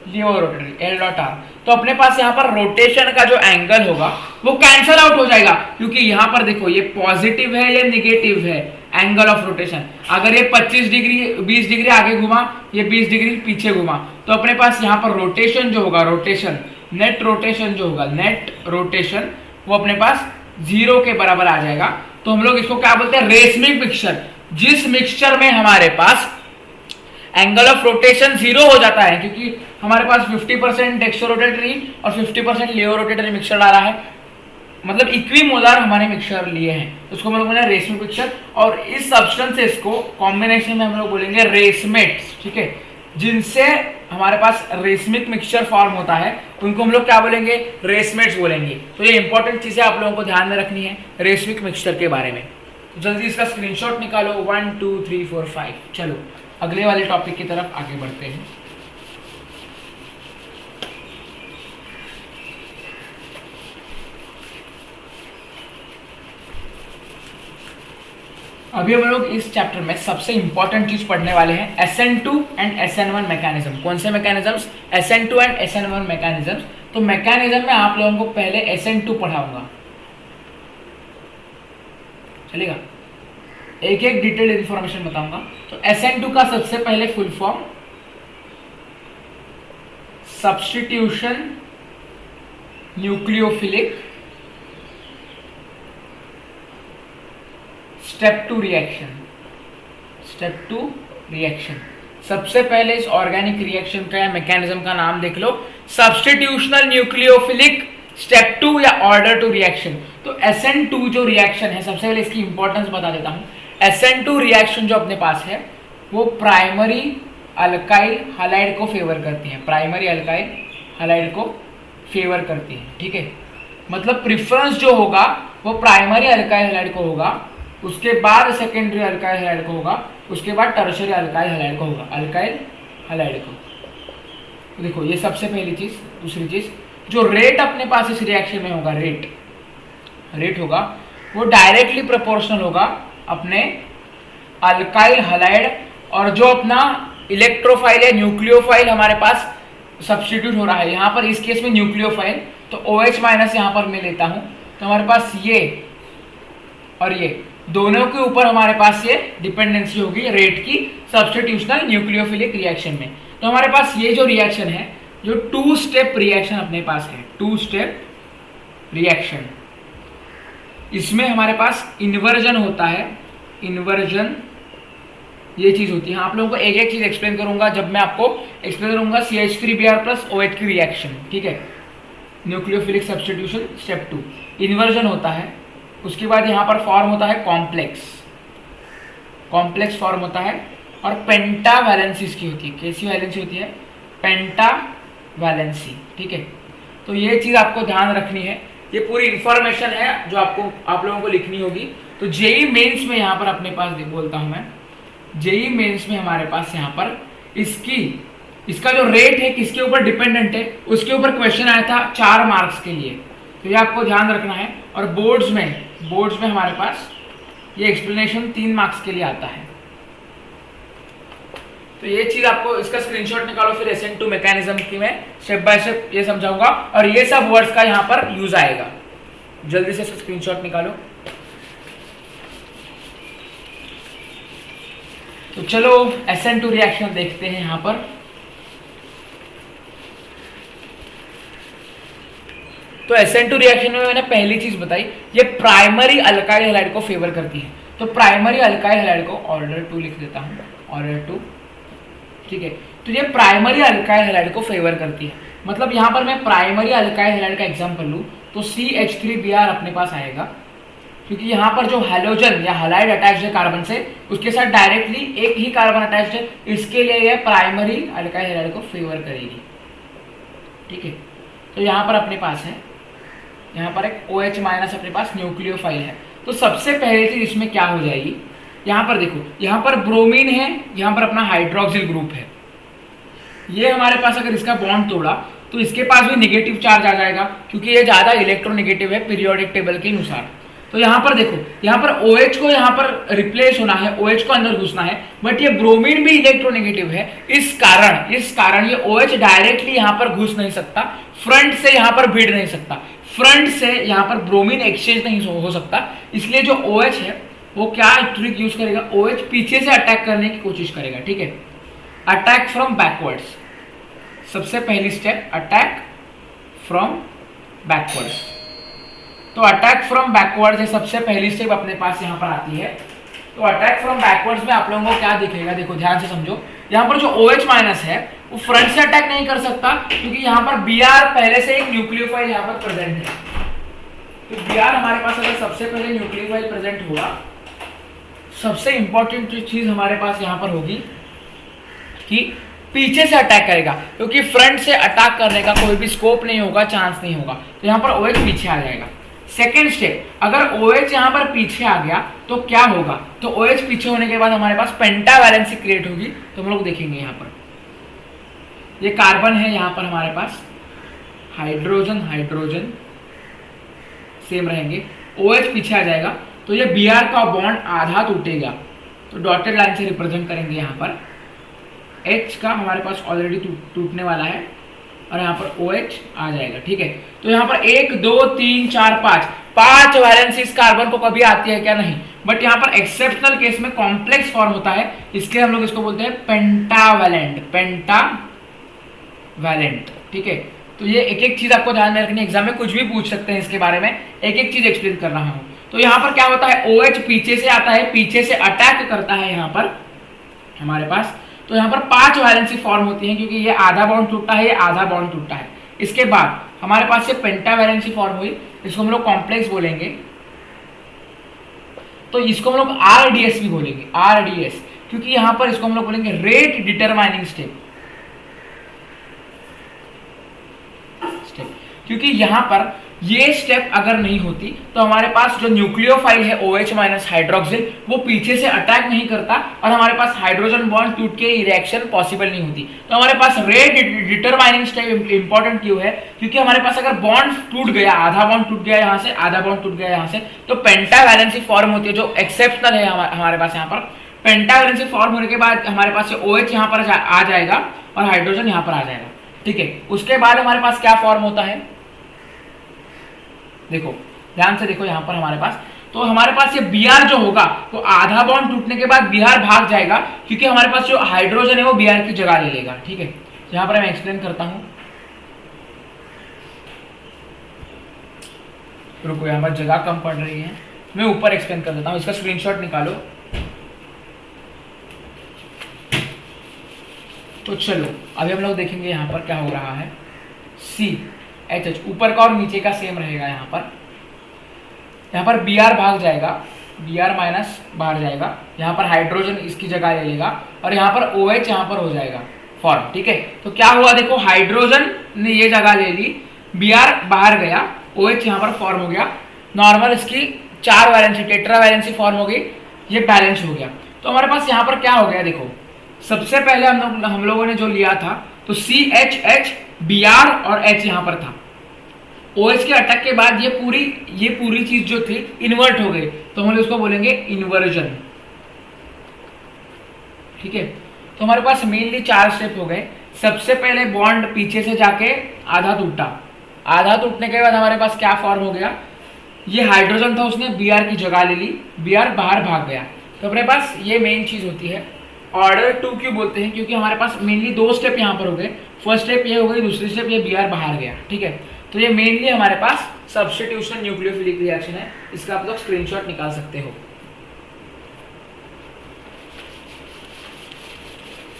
लियो रोटेटरी l.r। तो अपने पास यहां पर रोटेशन का जो एंगल होगा वो कैंसल आउट हो जाएगा, क्योंकि यहां पर देखो ये पॉजिटिव है, ये निगेटिव है एंगल ऑफ रोटेशन। अगर ये 25 डिग्री 20 डिग्री आगे घुमा, ये 20 डिग्री पीछे घुमा, तो अपने पास यहाँ पर रोटेशन जो होगा, रोटेशन, नेट रोटेशन जो होगा, नेट रोटेशन, वो अपने पास 0 के बराबर आ जाएगा। तो हम लोग इसको क्या बोलते हैं, रेशमिक मिक्सचर। जिस मिक्सचर में हमारे पास एंगल ऑफ रोटेशन 0 हो जाता है, क्योंकि हमारे पास 50% डेक्सो रोटेटरी और 50% लियो रोटेटरी मिक्सचर आ रहा है, मतलब इक्विमोलर हमारे मिक्सचर लिए हैं, उसको हम लोग बोलेंगे रेसमेट मिक्सचर। और इस सब्सटेंसेस को कॉम्बिनेशन में हम लोग बोलेंगे रेसमेट्स, ठीक है, जिनसे हमारे पास रेसमिक मिक्सचर फॉर्म होता है उनको हम लोग क्या बोलेंगे, रेसमेट्स बोलेंगे। तो ये इंपॉर्टेंट चीजें आप लोगों को ध्यान में रखनी है रेसमिक मिक्सचर के बारे में। तो जल्दी इसका स्क्रीनशॉट निकालो, 1 2 3 4 5। चलो अगले वाले टॉपिक की तरफ आगे बढ़ते हैं। अभी हम लोग इस चैप्टर में सबसे इंपॉर्टेंट चीज पढ़ने वाले हैं SN2 एंड SN1 मैकेनिज्म। कौन से mechanisms? SN2 and SN1 mechanisms. तो मैकेनिज्म में आप लोगों को पहले SN2 पढ़ाऊंगा, चलेगा? एक एक डिटेल इंफॉर्मेशन बताऊंगा। तो SN2 का सबसे पहले full form substitution nucleophilic step two reaction. Step two reaction, सबसे पहले इस ऑर्गेनिक रिएक्शन का या मैकेनिज्म का नाम देख लो, सब्स्टिट्यूशनल न्यूक्लियोफिलिक स्टेप टू या ऑर्डर टू रिएक्शन। तो SN2 जो रिएक्शन है, सबसे पहले इसकी इंपॉर्टेंस बता देता हूं। SN2 रिएक्शन जो अपने पास है वो प्राइमरी अल्काइल हैलाइड को फेवर करती है, प्राइमरी अल्काइल हैलाइड को फेवर करती है, ठीक है। मतलब प्रिफरेंस जो होगा वो प्राइमरी अल्काइल हैलाइड को होगा, उसके बाद सेकेंडरी अल्काइल हैलाइड को होगा, उसके बाद टर्शियरी अल्काइल हैलाइड को होगा, अल्काइल हैलाइड को। तो देखो ये सबसे पहली चीज। दूसरी चीज, जो रेट अपने पास इस रिएक्शन में होगा, रेट होगा वो डायरेक्टली प्रोपोर्शनल होगा अपने अल्काइल हैलाइड और जो अपना इलेक्ट्रोफाइल या न्यूक्लियोफाइल हमारे पास सब्स्टिट्यूट हो रहा है, यहाँ पर इस केस में न्यूक्लियोफाइल, तो OH माइनस यहाँ पर मैं लेता हूँ, तो हमारे पास ये और ये दोनों के ऊपर हमारे पास ये डिपेंडेंसी होगी रेट की सब्स्टिट्यूशनल न्यूक्लियोफिलिक रिएक्शन में। तो हमारे पास ये जो रिएक्शन है, जो 2 स्टेप रिएक्शन अपने पास है, 2 स्टेप रिएक्शन, इसमें हमारे पास इन्वर्जन होता है, इन्वर्जन ये चीज होती है। आप लोगों को एक एक चीज एक्सप्लेन करूंगा जब मैं आपको एक्सप्लेन करूंगा CH3Br प्लस OH की रिएक्शन, ठीक है, न्यूक्लियोफिलिक सब्स्टिट्यूशन स्टेप 2, इन्वर्जन होता है। उसके बाद यहाँ पर फॉर्म होता है कॉम्प्लेक्स फॉर्म होता है, और पेंटा वैलेंसीज की होती है। कैसी वैलेंसी होती है? पेंटा वैलेंसी, ठीक है। तो ये चीज आपको ध्यान रखनी है, ये पूरी इंफॉर्मेशन है जो आप लोगों को लिखनी होगी। तो जेई मेंस में यहाँ पर अपने पास बोलता हूं मैं, जेई मेंस में हमारे पास यहाँ पर इसका जो रेट है किसके ऊपर डिपेंडेंट है, उसके ऊपर क्वेश्चन आया था 4 मार्क्स के लिए, तो ये आपको ध्यान रखना है। और बोर्ड्स में हमारे पास ये एक्सप्लेनेशन 3 मार्क्स के लिए आता है। तो ये चीज आपको, इसका स्क्रीनशॉट निकालो, फिर SN2 मैकेनिज्म की मैं स्टेप बाय स्टेप ये समझाऊंगा और ये सब वर्ड्स का यहाँ पर यूज आएगा। जल्दी से इसका स्क्रीनशॉट निकालो। तो चलो SN2 रिएक्शन देखते हैं यहाँ पर। तो SN2 रिएक्शन में मैंने पहली चीज बताई, ये प्राइमरी अल्काइल हैलाइड को फेवर करती है। तो प्राइमरी अल्काइल हैलाइड को ऑर्डर 2 लिख देता हूं, ऑर्डर 2, ठीक है। तो ये प्राइमरी अल्काइल हैलाइड को फेवर करती है, मतलब यहां पर मैं प्राइमरी अल्काइल हैलाइड का एग्जांपल लूं तो CH3Br अपने पास आएगा, क्योंकि यहाँ पर जो हैलोजन या हैलाइड अटैच्ड है कार्बन से, उसके साथ डायरेक्टली एक ही कार्बन अटैच्ड है, इसके लिए यह प्राइमरी अल्काइल हैलाइड को फेवर करेगी, ठीक है। तो यहाँ पर अपने पास है, यहाँ पर एक OH माइनस अपने पास न्यूक्लियोफाइल है। तो सबसे पहले चीज इसमें क्या हो जाएगी, यहाँ पर देखो, यहाँ पर ब्रोमीन है, यहाँ पर अपना हाइड्रोक्सिल ग्रुप है। ये हमारे पास अगर इसका बॉन्ड तोड़ा तो इसके पास भी नेगेटिव चार्ज आ जाएगा, क्योंकि ये ज्यादा इलेक्ट्रोनेगेटिव है पीरियोडिक टेबल के अनुसार। तो यहाँ पर देखो, यहाँ पर OH को यहाँ पर रिप्लेस होना है, OH को अंदर घुसना है, बट ये ब्रोमीन भी इलेक्ट्रोनेगेटिव है। इस कारण ये OH डायरेक्टली यहाँ पर घुस नहीं सकता, फ्रंट से यहाँ पर भिड़ नहीं सकता, फ्रंट से यहाँ पर ब्रोमीन एक्सचेंज नहीं हो सकता। इसलिए जो OH है वो क्या ट्रिक यूज करेगा, OH पीछे से अटैक करने की कोशिश करेगा, ठीक है। अटैक फ्रॉम बैकवर्ड्स, सबसे पहली स्टेप अटैक फ्रॉम बैकवर्ड्स। तो अटैक फ्रॉम बैकवर्ड से सबसे पहली स्टेप अपने पास यहाँ पर आती है, तो अटैक फ्रॉम बैकवर्ड्स में आप लोगों को क्या दिखेगा, देखो ध्यान से समझो। यहाँ पर जो OH माइनस है वो फ्रंट से अटैक नहीं कर सकता, क्योंकि यहाँ पर Br पहले से एक न्यूक्लियोफाइल यहाँ पर प्रेजेंट है। तो Br हमारे पास अगर सबसे पहले न्यूक्लियोफाइल प्रेजेंट हुआ, सबसे इंपॉर्टेंट चीज हमारे पास यहाँ पर होगी कि पीछे से अटैक करेगा, क्योंकि फ्रंट से अटैक करने का कोई भी स्कोप नहीं होगा, चांस नहीं होगा। तो यहाँ पर OH पीछे आ जाएगा। सेकेंड स्टेप, अगर OH यहाँ पर पीछे आ गया तो क्या होगा, तो OH पीछे होने के बाद हमारे पास पेंटावैलेंसी क्रिएट होगी। तो हम लोग देखेंगे यहाँ पर ये कार्बन है, यहाँ पर हमारे पास हाइड्रोजन हाइड्रोजन सेम रहेंगे, OH पीछे आ जाएगा तो ये Br का बॉन्ड आधा टूटेगा। तो डॉटेड लाइन से रिप्रेजेंट करेंगे यहाँ पर, H का हमारे पास ऑलरेडी टूटने वाला है और यहाँ पर OH आ जाएगा। ठीक है, तो यहाँ पर 1 2 3 4 5 वैलेंसी इस कार्बन को कभी आती है क्या, नहीं। बट यहाँ पर एक्सेप्शनल केस में कॉम्प्लेक्स फॉर्म होता है, इसलिए हम लोग इसको बोलते हैं पेंटावैलेंट, पेंटावैलेंट। ठीक है, तो ये एक एक चीज आपको ध्यान में रखनी है, एग्जाम में कुछ भी पूछ सकते हैं इसके बारे में, एक एक चीज एक्सप्लेन कर रहा हूँ। तो यहाँ पर क्या होता है, OH पीछे से आता है, पीछे से अटैक करता है यहाँ पर हमारे पास। तो यहाँ पर 5 वैलेंसी फॉर्म होती है, क्योंकि ये आधा बॉन्ड टूटा है, ये आधा बॉन्ड टूटा है। इसके बाद हमारे पास ये पेंटावैलेंसी फॉर्म हुई, इसको हम लोग कॉम्प्लेक्स बोलेंगे। तो इसको हम लोग RDS भी बोलेंगे, RDS, क्योंकि यहाँ पर इसको हम लोग बोलेंगे रेट डिटरमाइनिंग स्टेप, क्योंकि यहाँ पर ये स्टेप अगर नहीं होती तो हमारे पास जो न्यूक्लियोफाइल है OH माइनस हाइड्रोक्सिल वो पीछे से अटैक नहीं करता और हमारे पास हाइड्रोजन बॉन्ड टूट के रिएक्शन पॉसिबल नहीं होती। तो हमारे पास रेट डिटरमाइनिंग स्टेप इंपॉर्टेंट क्यों है, क्योंकि हमारे पास अगर बॉन्ड टूट गया, आधा बॉन्ड टूट गया यहाँ से, आधा बॉन्ड टूट गया यहाँ से, तो पेंटावैलेंसी फॉर्म होती है, जो एक्सेप्शनल है हमारे पास। यहाँ पर पेंटावैलेंसी फॉर्म होने के बाद हमारे पास OH यहाँ पर आ जाएगा और हाइड्रोजन यहाँ पर आ जाएगा। ठीक है, उसके बाद हमारे पास क्या फॉर्म होता है, देखो ध्यान से देखो यहाँ पर हमारे पास, तो हमारे पास ये Br जो होगा तो आधा बॉन्ड टूटने के बाद Br भाग जाएगा, क्योंकि हमारे पास जो हाइड्रोजन है वो Br की जगह ले लेगा। ठीक है, यहाँ पर मैं एक्सप्लेन करता हूं, रुको यहाँ पर जगह कम पड़ रही है, मैं ऊपर एक्सप्लेन कर देता हूँ, इसका स्क्रीनशॉट निकालो। तो चलो अभी हम लोग देखेंगे यहाँ पर क्या हो रहा है। CH ऊपर का और नीचे का सेम रहेगा, यहाँ पर Br भाग जाएगा, Br माइनस बाहर जाएगा, यहाँ पर हाइड्रोजन इसकी जगह ले लेगा और यहाँ पर OH यहाँ पर हो जाएगा फॉर्म। ठीक है, तो क्या हुआ देखो, हाइड्रोजन ने ये जगह ले ली, Br बाहर गया, OH यहाँ पर फॉर्म हो गया, नॉर्मल इसकी 4 वैलेंसी टेट्रा वैलेंसी फॉर्म हो गई, ये बैलेंस हो गया। तो हमारे पास यहाँ पर क्या हो गया, देखो सबसे पहले हम लोगों ने जो लिया था तो CHH Br और H यहाँ पर था, OH के अटैक के बाद ये पूरी चीज जो थी इन्वर्ट हो गई, तो हम उसको बोलेंगे इन्वर्जन। ठीक है, तो हमारे पास मेनली 4 स्टेप हो गए। सबसे पहले बॉन्ड पीछे से जाके आधा टूटा, आधा टूटने के बाद हमारे पास क्या फॉर्म हो गया, ये हाइड्रोजन था उसने Br की जगह ले ली, Br बाहर भाग गया। तो अपने पास ये मेन चीज होती है। ऑर्डर 2 क्यों बोलते हैं, क्योंकि हमारे पास मेनली 2 स्टेप यहाँ पर हो गए, फर्स्ट स्टेप ये हो गई, दूसरी स्टेप ये Br बाहर गया। ठीक है, तो ये मेनली हमारे पास सब्स्टिट्यूशन न्यूक्लियोफिलिक रिएक्शन है, इसका आप लोग स्क्रीनशॉट निकाल सकते हो।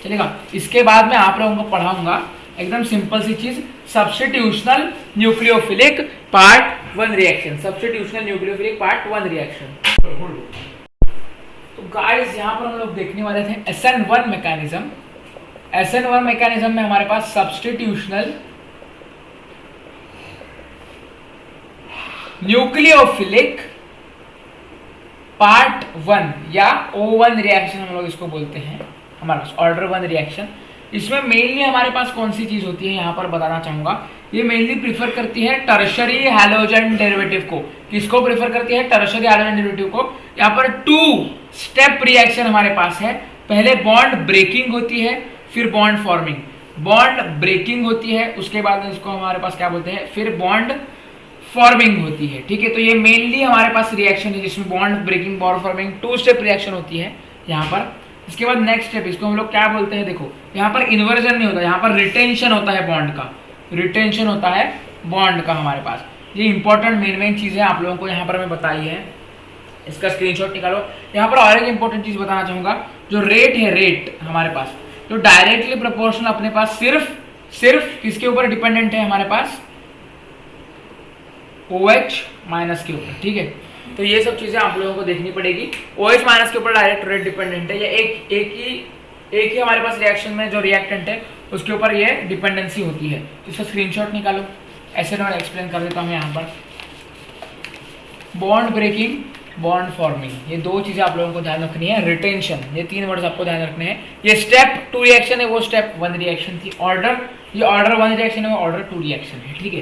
चलेगा, इसके बाद में आप लोगों को पढ़ाऊंगा एकदम सिंपल सी चीज, substitutional nucleophilic part 1 reaction, substitutional nucleophilic part 1 reaction. तो गाइस यहाँ पर हम लोग देखने वाले थे SN1 मैकेनिज्म। SN1 मैकेनिज्म में हमारे पास सब्स्टिट्यूशनल न्यूक्लियोफिलिक पार्ट 1 या O1 रिएक्शन हम लोग इसको बोलते हैं, हमारे पास ऑर्डर 1 रिएक्शन। इसमें मेनली हमारे पास कौन सी चीज होती है यहाँ पर बताना चाहूंगा, ये मेनली प्रीफर करती है टर्शरी हैलोजन डेरिवेटिव को। किसको प्रीफर करती है, टर्शरी हैलोजन डेरिवेटिव को। यहाँ पर 2 स्टेप रिएक्शन हमारे पास है, पहले बॉन्ड ब्रेकिंग होती है, फिर बॉन्ड फॉर्मिंग। बॉन्ड ब्रेकिंग होती है, उसके बाद इसको हमारे पास क्या बोलते हैं, फिर बॉन्ड फॉर्मिंग होती है। ठीक है, तो ये मेनली हमारे पास रिएक्शन है जिसमें bond breaking, bond forming 2 step reaction होती है यहाँ पर। इसके बाद नेक्स्ट स्टेप, इसको हम लोग क्या बोलते हैं, देखो यहाँ पर इन्वर्जन नहीं होता, यहाँ पर रिटेंशन होता है बॉन्ड का, रिटेंशन होता है बॉन्ड का हमारे पास। ये इंपॉर्टेंट मेन चीजें आप लोगों को यहाँ पर मैं बताई है। इसका स्क्रीनशॉट निकालो। यहाँ पर और एक इंपॉर्टेंट चीज बताना चाहूंगा, जो रेट है, रेट हमारे पास जो डायरेक्टली प्रोपोर्शनल अपने पास सिर्फ किसके ऊपर डिपेंडेंट है, हमारे पास OH माइनस के ऊपर, ठीक है। तो ये सब चीजें आप लोगों को देखनी पड़ेगी। OH माइनस के ऊपर डायरेक्ट रेट डिपेंडेंट है, या एक ही हमारे पास रिएक्शन में जो रिएक्टेंट है उसके ऊपर ये डिपेंडेंसी होती है। तो इसका स्क्रीनशॉट निकालो। ऐसे मैं एक्सप्लेन कर देता हूँ यहाँ पर। बॉन्ड ब्रेकिंग, बॉन्ड फॉर्मिंग, ये दो चीजें आप लोगों को ध्यान रखनी है। रिटेंशन, ये 3 वर्ड्स आपको ध्यान रखने हैं। ये स्टेप 2 रिएक्शन है, वो स्टेप 1 रिएक्शन थी। ऑर्डर, ये ऑर्डर 1 रिएक्शन है, वो ऑर्डर 2 रिएक्शन है, ठीक है।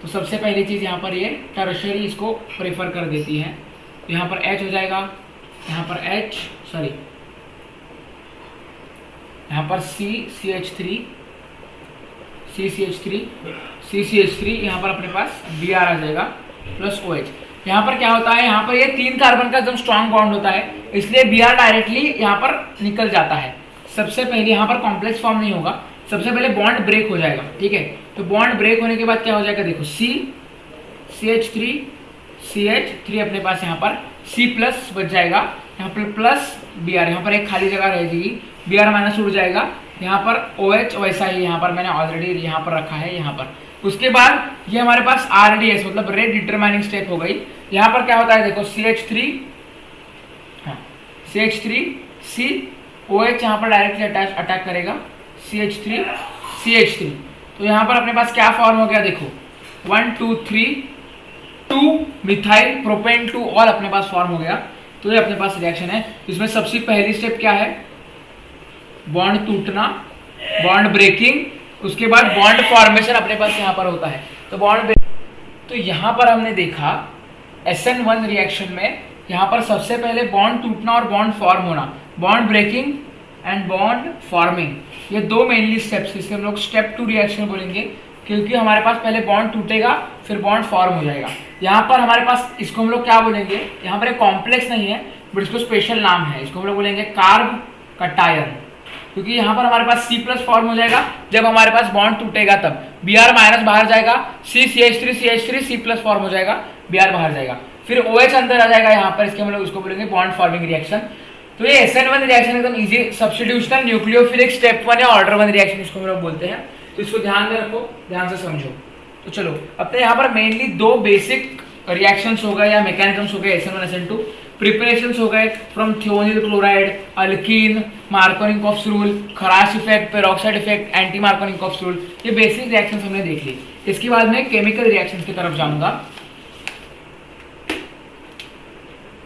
तो सबसे पहली चीज यहाँ पर ये टर्शरी इसको प्रेफर कर देती है। तो यहाँ पर H हो जाएगा, यहाँ पर यहाँ पर CCH3, यहाँ पर अपने पास Br आ जाएगा प्लस OH। यहाँ पर क्या होता है, यहाँ पर ये 3 कार्बन का एकदम स्ट्रॉन्ग बॉन्ड होता है, इसलिए Br डायरेक्टली यहाँ पर निकल जाता है। सबसे पहले यहाँ पर कॉम्प्लेक्स फॉर्म नहीं होगा, सबसे पहले बॉन्ड ब्रेक हो जाएगा, ठीक है। तो बॉन्ड ब्रेक होने के बाद क्या हो जाएगा, देखो CH3 अपने पास यहाँ पर C प्लस बच जाएगा, यहाँ पर प्लस Br, यहाँ पर एक खाली जगह रहेगी, Br माइनस उड़ जाएगा, यहाँ पर OH वैसा ही यहाँ पर मैंने ऑलरेडी यहाँ पर रखा है यहाँ पर। उसके बाद ये हमारे पास RDS मतलब रेट डिटरमाइनिंग स्टेप हो गई। यहाँ पर क्या होता है, देखो CH3 C OH यहाँ पर डायरेक्टली अटैक करेगा, CH3। तो यहाँ पर अपने पास क्या फॉर्म हो गया, देखो 1 2 3 2 मिथाइल प्रोपेन 2 ऑल अपने पास फॉर्म हो गया। तो ये अपने पास रिएक्शन है। इसमें सबसे पहली स्टेप क्या है, बॉन्ड टूटना, बॉन्ड ब्रेकिंग, उसके बाद बॉन्ड फॉर्मेशन अपने पास यहाँ पर होता है। तो यहाँ पर हमने देखा SN1 रिएक्शन में यहाँ पर सबसे पहले बॉन्ड टूटना और बॉन्ड फॉर्म होना, bond breaking and bond forming, ये 2 मेनली स्टेप्स, इसलिए हम लोग स्टेप 2 रिएक्शन बोलेंगे, क्योंकि हमारे पास पहले बॉन्ड टूटेगा फिर बॉन्ड फॉर्म हो जाएगा। यहाँ पर हमारे पास इसको हम लोग क्या बोलेंगे, यहाँ पर एक कॉम्प्लेक्स नहीं है बट इसको स्पेशल नाम है, इसको हम लोग बोलेंगे कार्ब कटायन, क्योंकि यहाँ पर हमारे पास C प्लस फॉर्म हो जाएगा जब हमारे पास बॉन्ड टूटेगा तब। Br माइनस बाहर जाएगा, CH3 C प्लस फॉर्म हो जाएगा, Br बाहर जाएगा, फिर OH अंदर आ जाएगा यहाँ पर, इसके हम लोग उसको बोलेंगे बॉन्ड फॉर्मिंग रिएक्शन। तो ये SN1 रिएक्शन एकदम इजी, सब्स्टिट्यूशनल न्यूक्लियोफिलिक स्टेप 1 या ऑर्डर 1 रिएक्शन इसको हम लोग बोलते हैं। तो इसको ध्यान में रखो, ध्यान से समझो। तो चलो अपने यहाँ पर मेनली 2 बेसिक रिएक्शंस हो गए या मैकेनिज्म्स हो गए SN1 SN2, प्रिपरेशंस हो गए from thionyl chloride, alkene, Markovnikov's rule, Kharasch effect, peroxide effect, anti Markovnikov's rule, ये बेसिक रिएक्शंस हमने देख ली। इसके बाद में केमिकल रिएक्शंस की तरफ जाऊंगा।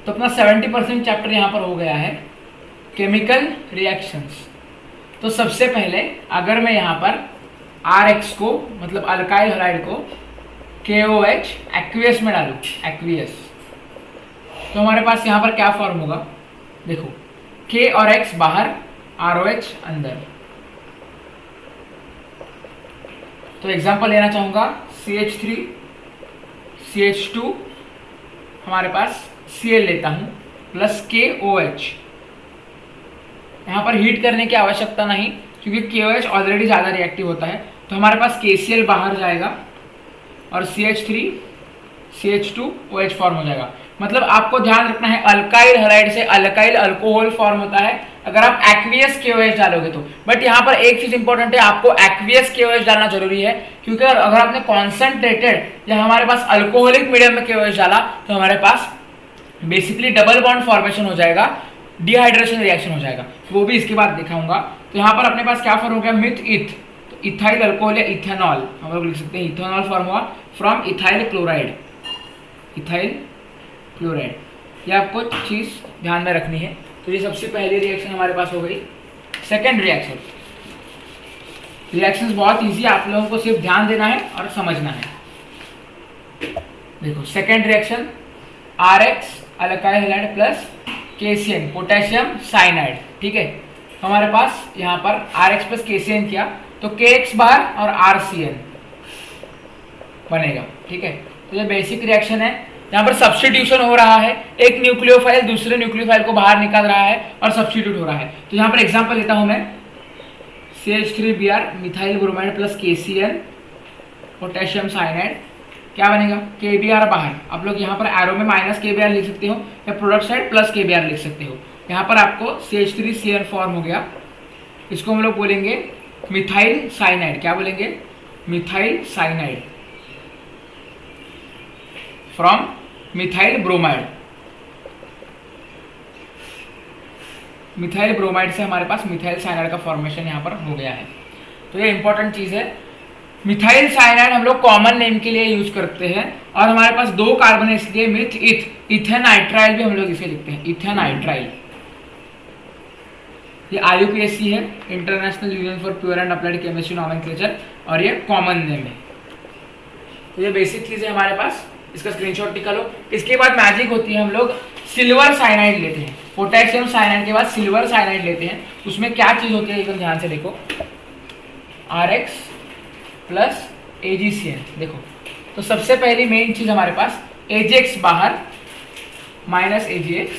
तो अपना 70% चैप्टर यहाँ पर हो गया है केमिकल रिएक्शंस। तो सबसे पहले अगर मैं यहाँ पर RX को मतलब अल्काइल हलाइड को KOH एक्वियस में डालूं, एक्वियस, तो हमारे पास यहाँ पर क्या फॉर्म होगा, देखो K और X बाहर, ROH अंदर। तो एग्जांपल लेना चाहूंगा CH3 CH2 हमारे पास Cl लेता हूं प्लस KOH। यहाँ पर हीट करने की आवश्यकता नहीं क्योंकि KOH ऑलरेडी ज़्यादा रिएक्टिव होता है, तो हमारे पास KCl बाहर जाएगा और CH3 CH2 OH फॉर्म हो जाएगा। मतलब आपको ध्यान रखना है अल्काइल हलाइड से अल्काइल अल्कोहल फॉर्म होता है अगर आप एक्वियस KOH डालोगे तो। बट यहाँ पर एक चीज इंपॉर्टेंट है, आपको एक्वियस KOH डालना जरूरी है, क्योंकि अगर आपने कॉन्सेंट्रेटेड या हमारे पास अल्कोहलिक मीडियम में KOH डाला तो हमारे पास बेसिकली डबल बॉन्ड फॉर्मेशन हो जाएगा, डिहाइड्रेशन रिएक्शन हो जाएगा, वो भी इसके बाद दिखाऊंगा। तो यहाँ पर अपने पास क्या फॉर्म हो गया, मिथ इथ, तो इथाइल अल्कोहल या इथेनॉल हम लोग लिख सकते हैं, इथेनॉल फॉर्म हुआ from ethyl chloride, ethyl chloride. ये आपको चीज ध्यान में रखनी है। तो ये सबसे पहली रिएक्शन हमारे पास हो गई। सेकेंड रिएक्शन, रिएक्शंस बहुत इजी, आप लोगों को सिर्फ ध्यान देना है और समझना है। देखो second reaction RX alkyl halide plus KCN potassium cyanide, ठीक है। हमारे पास यहाँ पर RX प्लस KCN किया तो KX बाहर और RCN बनेगा, ठीक है। तो ये बेसिक रिएक्शन है। यहाँ पर सब्स्टिट्यूशन हो रहा है, एक न्यूक्लियोफाइल दूसरे न्यूक्लियोफाइल को बाहर निकाल रहा है और सब्स्टिट्यूट हो रहा है। तो यहाँ पर एग्जांपल लेता हूँ मैं, CH3Br methyl bromide plus KCl potassium cyanide, क्या बनेगा, KBr बाहर। आप लोग यहाँ पर एरो में माइनस KBr लिख सकते हो या प्रोडक्ट साइड प्लस KBr लिख सकते हो। यहाँ पर आपको CH3CN फॉर्म हो गया, इसको हम लोग बोलेंगे मिथाइल साइनाइड। क्या बोलेंगे? Methyl cyanide from methyl bromide. Methyl bromide से हमारे पास मिथाइल साइनाइड का फॉर्मेशन यहाँ पर हो गया है। तो ये इंपॉर्टेंट चीज़ है। मिथाइल साइनाइड हम लोग कॉमन नेम के लिए यूज करते हैं और हमारे पास 2 कार्बन है इसलिए मिथ इथ। इथेनाइट्राइल भी हम लोग इसे लिखते हैं, इथेनाइट्राइल। ये IUPAC है, international union for pure and applied chemistry nomenclature, और ये कॉमन नेम है। तो ये बेसिक चीज़ है हमारे पास, इसका स्क्रीनशॉट निकालो। इसके बाद मैजिक होती है, हम लोग सिल्वर साइनाइड लेते हैं। पोटेशियम साइनाइड के बाद सिल्वर साइनाइड लेते हैं। उसमें क्या चीज़ होती है एकदम ध्यान से देखो, RX प्लस AgCN। देखो तो सबसे पहली मेन चीज़ हमारे पास AgX बाहर माइनस AgX,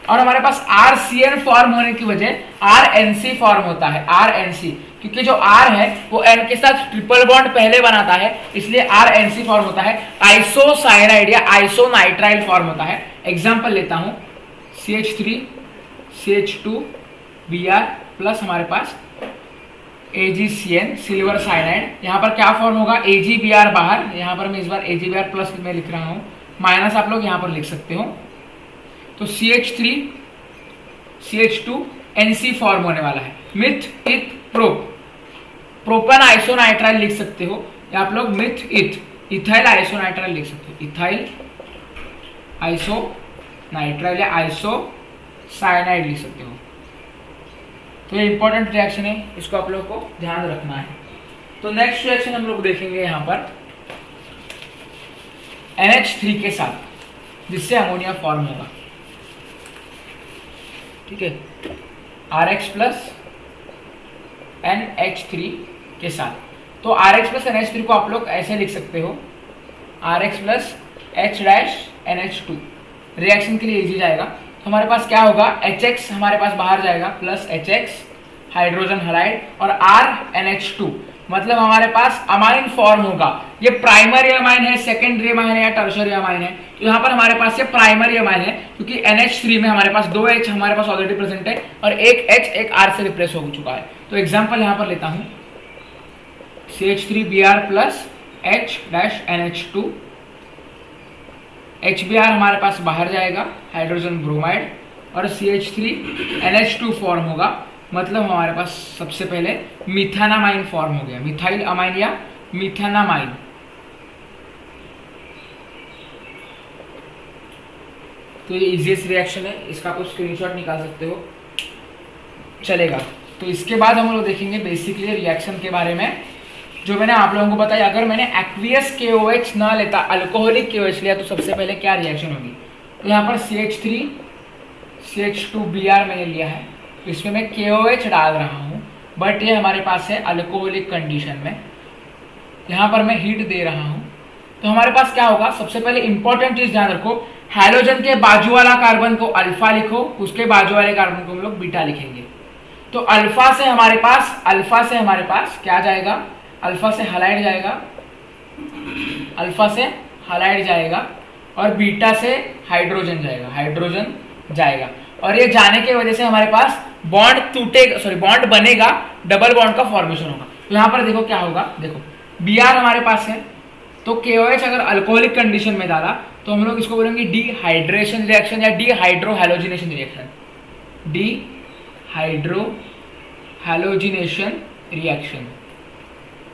और हमारे पास RCN फॉर्म होने की वजह RNC फॉर्म होता है, RNC, क्योंकि जो R है वो N के साथ ट्रिपल बॉन्ड पहले बनाता है, इसलिए RNC फॉर्म होता है। आइसोसाइनाइड या आइसोनाइट्राइल फॉर्म होता है। एग्जांपल लेता हूं, CH3 CH2 Br प्लस हमारे पास AgCN सिल्वर साइनाइड। यहाँ पर क्या फॉर्म होगा? AgBr बाहर, यहाँ पर मैं इस बार AgBr प्लस में लिख रहा हूँ, माइनस आप लोग यहाँ पर लिख सकते हो। तो CH3 CH2 NC फॉर्म होने वाला है। मिथ इथ प्रोप, प्रोपन आइसोनाइट्राइल लिख सकते हो, या आप लोग मिथ इथ इथाइल आइसोनाइट्राइल लिख सकते हो, इथाइल आइसोनाइट्राइल या आइसोसाइनाइड लिख सकते हो। तो ये इंपॉर्टेंट रिएक्शन है, इसको आप लोग को ध्यान रखना है। तो नेक्स्ट रिएक्शन हम लोग देखेंगे यहाँ पर NH3 के साथ, जिससे अमोनिया फॉर्म होगा। ठीक है, RX प्लस NH3 के साथ। तो RX प्लस NH3 को आप लोग ऐसे लिख सकते हो, RX प्लस H-NH2। रिएक्शन के लिए इजी जाएगा। तो हमारे पास क्या होगा? HX हमारे पास बाहर जाएगा प्लस HX हाइड्रोजन हैलाइड और RNH2, मतलब हमारे पास अमाइन फॉर्म होगा। ये प्राइमरी अमाइन है, सेकेंडरी अमाइन है या टर्शरी अमाइन है? तो यहाँ पर हमारे पास ये प्राइमरी अमाइन है, क्योंकि NH3 में हमारे पास 2 H हमारे पास ऑलरेडी प्रेजेंट है और एक H एक R से रिप्लेस हो चुका है। तो एग्जांपल यहाँ पर लेता हूँ, CH3Br प्लस H-NH2। HBr हमारे पास बाहर जाएगा, हाइड्रोजन ब्रोमाइड, और CH3NH2 फॉर्म होगा, मतलब हमारे पास सबसे पहले मिथानामाइन फॉर्म हो गया, मिथाइल अमाइन या मिथानामाइन। तो ये इजीएस्ट रिएक्शन है, इसका आप स्क्रीनशॉट निकाल सकते हो, चलेगा। तो इसके बाद हम लोग देखेंगे बेसिकली रिएक्शन के बारे में, जो मैंने आप लोगों को बताया। अगर मैंने एक्वियस KOH ना लेता, अल्कोहलिक KOH लिया, तो सबसे पहले क्या रिएक्शन होगी? तो यहाँ पर CH3 CH2Br मैंने लिया है, तो इसमें मैं KOH डाल रहा हूँ, बट ये हमारे पास है अल्कोहलिक कंडीशन में। यहाँ पर मैं हीट दे रहा हूँ, तो हमारे पास क्या होगा? सबसे पहले इंपॉर्टेंट चीज ध्यान रखो, हैलोजन के बाजू वाला कार्बन को अल्फा लिखो, उसके बाजू वाले कार्बन को हम लोग बीटा लिखेंगे। तो अल्फा से हमारे पास क्या जाएगा? अल्फा से हैलाइड जाएगा, अल्फा से हैलाइड जाएगा, और बीटा से हाइड्रोजन जाएगा, और ये जाने की वजह से हमारे पास बॉन्ड बनेगा, डबल बॉन्ड का फॉर्मेशन होगा। तो यहाँ पर देखो क्या होगा, देखो Br हमारे पास है, तो KOH अगर अल्कोहलिक कंडीशन में डाला तो हम लोग इसको बोलेंगे डिहाइड्रेशन रिएक्शन या डिहाइड्रोहैलोजिनेशन रिएक्शन, डिहाइड्रोहैलोजिनेशन रिएक्शन।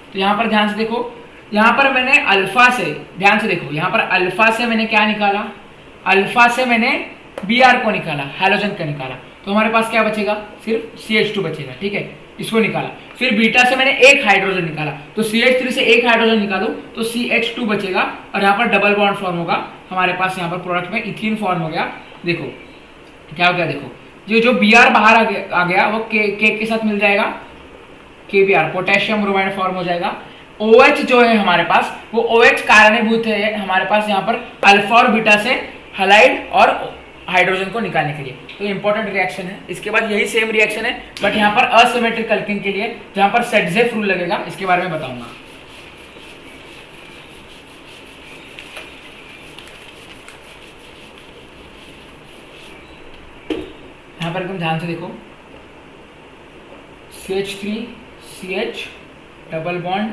तो यहाँ पर ध्यान से देखो, यहाँ पर मैंने अल्फा से, ध्यान से देखो, यहाँ पर अल्फा से मैंने क्या निकाला? अल्फा से मैंने Br को निकाला, हैलोजन का निकाला, तो हमारे पास क्या बचेगा? सिर्फ CH2 बचेगा। ठीक है, इसको निकाला। फिर बीटा से मैंने एक हाइड्रोजन निकाला, तो CH3 से एक हाइड्रोजन निकालू तो CH2 बचेगा, और यहाँ पर डबल बॉन्ड फॉर्म होगा हमारे पास। यहाँ पर प्रोडक्ट में इथीन फॉर्म हो गया। देखो क्या हो गया, देखो जो Br बाहर आ गया वो के साथ मिल जाएगा, KBr पोटेशियम ब्रोमाइड फॉर्म हो जाएगा। OH जो है हमारे पास, वो OH कारणीभूत है हमारे पास यहाँ पर अल्फा और बीटा से हैलाइड और हाइड्रोजन को निकालने के लिए। तो इंपॉर्टेंट रिएक्शन है। इसके बाद यही सेम रिएक्शन है, बट यहाँ पर असिमेट्रिक कल्किंग के लिए, जहां पर सेटजेफ रूल लगेगा, इसके बारे में बताऊंगा। यहाँ पर एकदम ध्यान से देखो, CH3 CH double bond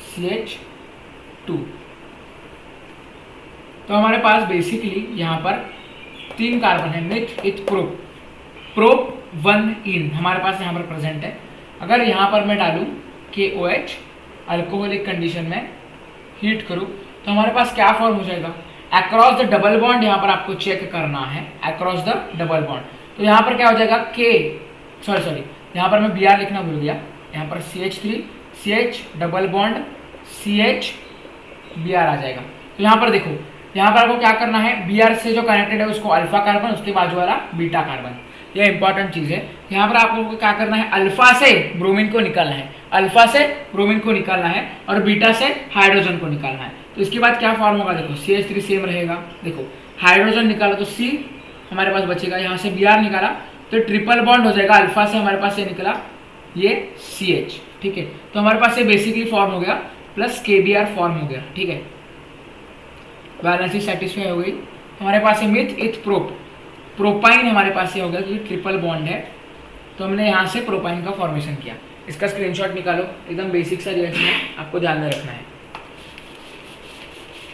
CH2। तो हमारे पास बेसिकली यहाँ पर 3 कार्बन है, मिथ इथ प्रोप, प्रोप 1 इन हमारे पास यहाँ पर प्रेजेंट है। अगर यहाँ पर मैं डालूँ KOH अल्कोहलिक कंडीशन में हीट करूँ तो हमारे पास क्या फॉर्म हो जाएगा, अक्रॉस द डबल बॉन्ड यहाँ पर आपको चेक करना है, अक्रॉस द डबल बॉन्ड। तो यहाँ पर क्या हो जाएगा सॉरी यहाँ पर मैं Br लिखना भूल गया, यहाँ पर CH3 CH double bond CH Br आ जाएगा। तो यहाँ पर देखो, यहाँ पर आपको क्या करना है, Br से जो कनेक्टेड है उसको अल्फा कार्बन, उसके बाजू वाला बीटा कार्बन, ये इंपॉर्टेंट चीज है। यहाँ पर आपको क्या करना है, अल्फा से ब्रोमीन को निकालना है, अल्फा से ब्रोमीन को निकालना है और बीटा से हाइड्रोजन को निकालना है। तो इसके बाद क्या फॉर्म होगा, देखो CH3 सेम रहेगा, देखो हाइड्रोजन निकालो तो C हमारे पास बचेगा, यहाँ से Br निकाला तो ट्रिपल बॉन्ड हो जाएगा, अल्फा से हमारे पास ये निकला ये CH, ठीक है। तो हमारे पास ये बेसिकली फॉर्म हो गया, प्लस KBr फॉर्म हो गया, ठीक है। वैलेंसी सेटिस्फाई हो गई। हमारे पास है मिथ इथ प्रोप, प्रोपाइन हमारे पास ये हो गया क्योंकि ट्रिपल बॉन्ड है, तो हमने यहाँ से प्रोपाइन का फॉर्मेशन किया। इसका स्क्रीनशॉट निकालो, एकदम बेसिक सा रिएक्शन है, आपको ध्यान में रखना है।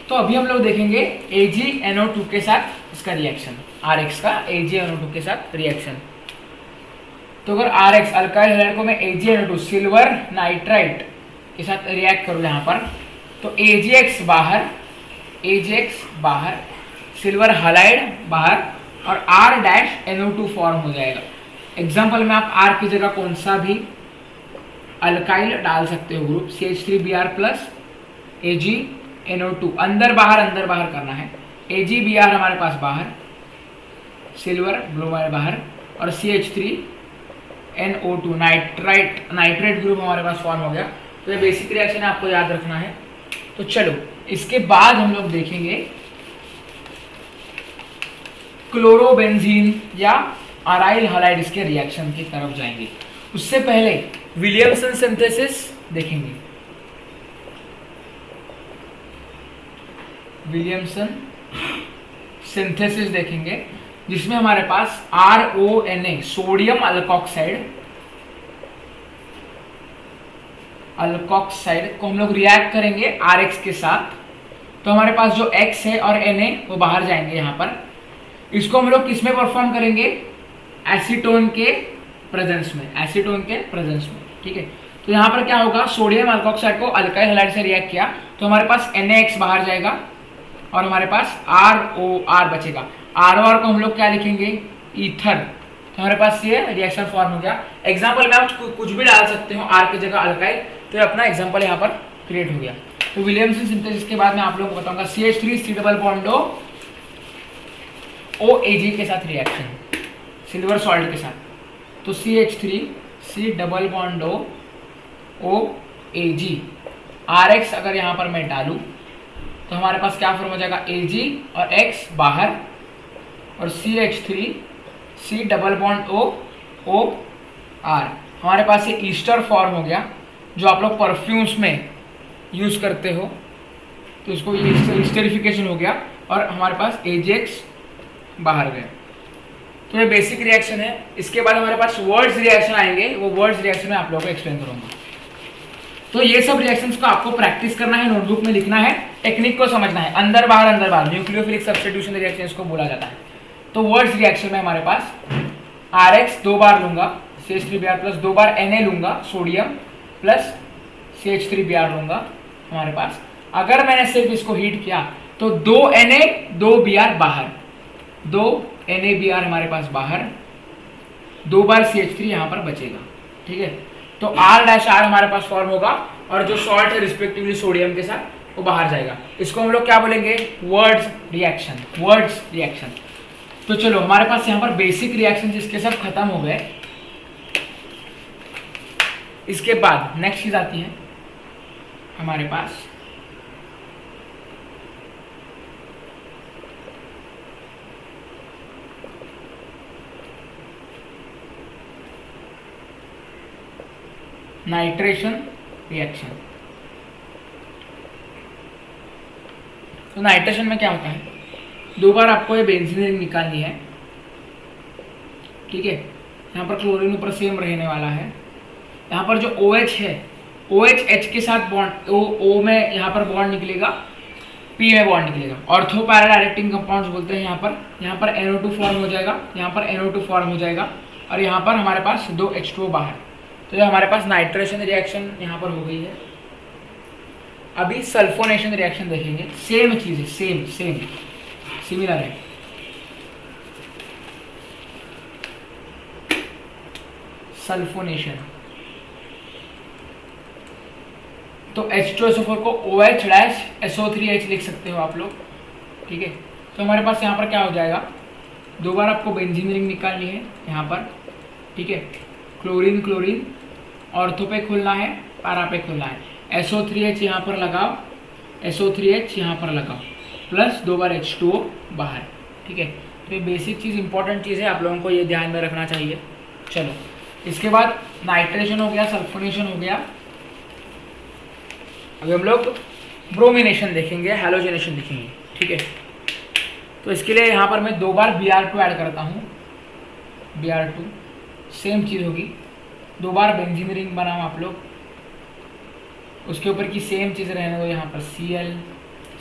तो अभी हम लोग देखेंगे AgNO2 के साथ इसका रिएक्शन, RX का AgNO2 के साथ रिएक्शन। तो अगर RX अल्काइल हैलाइड को मैं AgNO2 सिल्वर नाइट्राइट के साथ रिएक्ट करूँ यहाँ पर, तो AgX बाहर, सिल्वर हैलाइड बाहर और R-NO2 फॉर्म हो जाएगा। एग्जाम्पल में आप R की जगह कौन सा भी अल्काइल डाल सकते हो ग्रुप, CH3Br प्लस AgNO2, अंदर बाहर करना है। AgBr हमारे पास बाहर, सिल्वर ब्रोमाइड बाहर और CH3NO2 नाइट्रेट ग्रुप हमारे पास फॉर्म हो गया। तो ये बेसिक रिएक्शन है, आपको याद रखना है। तो चलो इसके बाद हम लोग देखेंगे क्लोरोबेंजीन या अराइल हैलाइड इसके रिएक्शन की तरफ जाएंगे। उससे पहले विलियमसन सिंथेसिस देखेंगे, विलियमसन सिंथेसिस देखेंगे जिसमें हमारे पास RONA सोडियम अल्कोक्साइड को हम लोग रिएक्ट करेंगे RX के साथ। तो हमारे पास जो X है और Na वो बाहर जाएंगे यहाँ पर। इसको हम लोग किस में परफॉर्म करेंगे, एसीटोन के प्रेजेंस में, ठीक है। तो यहाँ पर क्या होगा, सोडियम अल्कोक्साइड को अल्काइल हैलाइड से रिएक्ट किया तो हमारे पास NaX बाहर जाएगा और हमारे पास ROR बचेगा। ROR को हम लोग क्या लिखेंगे, ईथर। तो हमारे पास ये रिएक्शन फॉर्म हो गया। एग्जाम्पल में आप कुछ भी डाल सकते हो, R की जगह अल्काइल, तो ये अपना एग्जाम्पल यहाँ पर क्रिएट हो गया। तो विलियमसन सिंथेसिस के बाद मैं आप लोगों को बताऊंगा CH3 C double bond OAG के साथ रिएक्शन, सिल्वर सॉल्ट के साथ। तो CH3 C double bond OAG, RX अगर यहाँ पर मैं डालूँ तो हमारे पास क्या फॉर्म हो जाएगा, Ag और X बाहर और CH3 C double bond OR। हमारे पास ये ईस्टर फॉर्म हो गया जो आप लोग परफ्यूम्स में यूज करते हो, तो इसको ये ईस्टरिफिकेशन हो गया और हमारे पास AgX बाहर गए। तो ये बेसिक रिएक्शन है। इसके बाद हमारे पास वर्ड्स रिएक्शन आएंगे, वो वर्ड्स रिएक्शन में आप लोगों को एक्सप्लेन करूंगा। तो ये सब रिएक्शंस को आपको प्रैक्टिस करना है, नोटबुक में लिखना है, टेक्निक को समझना है, अंदर बाहर न्यूक्लियोफिलिक सब्स्टिट्यूशन रिएक्शन इसको बोला जाता है। तो वर्ड्स रिएक्शन में हमारे पास RX 2 बार लूंगा, CH3Br प्लस 2 बार Na लूंगा सोडियम प्लस CH3Br लूंगा हमारे पास। अगर मैंने सिर्फ इसको हीट किया तो 2 Na 2 Br बाहर, 2 NaBr हमारे पास बाहर, 2 बार CH3 यहाँ पर बचेगा, ठीक है। तो R-R हमारे पास फॉर्म होगा और जो सॉल्ट है रिस्पेक्टिवली सोडियम के साथ वो बाहर जाएगा। इसको हम लोग क्या बोलेंगे, वर्ड्स रिएक्शन। तो चलो हमारे पास यहाँ पर बेसिक रिएक्शन जिसके सब खत्म हो गए। इसके बाद नेक्स्ट चीज आती है हमारे पास नाइट्रेशन रिएक्शन। तो नाइट्रेशन में क्या होता है, 2 बार आपको ये बेंजीन रिंग निकालनी है ठीक है। यहाँ पर क्लोरीन ऊपर सेम रहने वाला है। यहाँ पर जो OH है, OH H के साथ बॉन्ड O में यहाँ पर बॉन्ड निकलेगा, P में बॉन्ड निकलेगा। ऑर्थो पैरा डायरेक्टिंग कंपाउंड्स बोलते हैं। यहाँ पर NO2 फॉर्म हो जाएगा, यहाँ पर NO2 फॉर्म हो जाएगा और यहाँ पर हमारे पास 2 H2O बाहर। तो ये हमारे पास नाइट्रेशन रिएक्शन यहाँ पर हो गई है। अभी सल्फोनेशन रिएक्शन देखेंगे। सेम चीज़ है, सेम सिमिलर है। सल्फोनेशन, तो H2SO4 को OH-SO3H लिख सकते हो आप लोग, ठीक है। तो हमारे पास यहाँ पर क्या हो जाएगा, 2 बार आपको बेंजीन रिंग निकालनी है यहाँ पर, ठीक है। क्लोरीन ऑर्थो पे खुलना है, पैरा पे खुलना है। SO3H यहाँ पर लगाओ, SO3H यहाँ पर लगाओ, प्लस 2 बार H2O बाहर, ठीक है। तो ये बेसिक चीज़, इंपॉर्टेंट चीज़ है, आप लोगों को ये ध्यान में रखना चाहिए। चलो, इसके बाद नाइट्रेशन हो गया, सल्फोनेशन हो गया। अभी हम लोग ब्रोमिनेशन देखेंगे, हैलोजनेशन देखेंगे, ठीक है। तो इसके लिए यहाँ पर मैं 2 बार Br2 ऐड करता हूँ, Br2 सेम चीज़ होगी। 2 बार बेंजीन रिंग बनाओ आप लोग, उसके ऊपर की सेम चीज़ रहने दो, यहाँ पर Cl,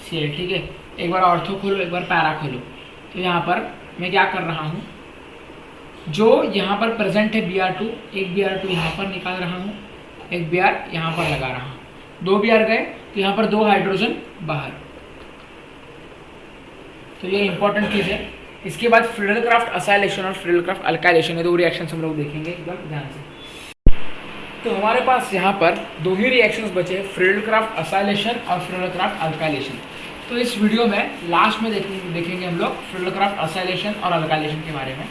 ठीक है। एक बार ऑर्थो खोलो, एक बार पैरा खोलो। तो यहाँ पर मैं क्या कर रहा हूँ, जो यहाँ पर प्रेजेंट है Br2, एक Br2 यहाँ पर निकाल रहा हूँ, एक Br यहाँ पर लगा रहा हूँ। 2 Br गए तो यहाँ पर 2 हाइड्रोजन बाहर। तो ये इंपॉर्टेंट चीज़ है। इसके बाद फ्रिडलक्राफ्ट असाइलेशन और फ्रिडलक्राफ्ट अल्काइलेशन, ये 2 रिएक्शंस हम लोग देखेंगे एकदम ध्यान से। तो हमारे पास यहाँ पर 2 ही रिएक्शंस बचे हैं, फ्रिडलक्राफ्ट असाइलेशन और फ्रिडलक्राफ्ट अल्काइलेशन। तो इस वीडियो में लास्ट में देखेंगे हम लोग फ्रिडलक्राफ्ट असाइलेशन और अल्काइलेशन के बारे में।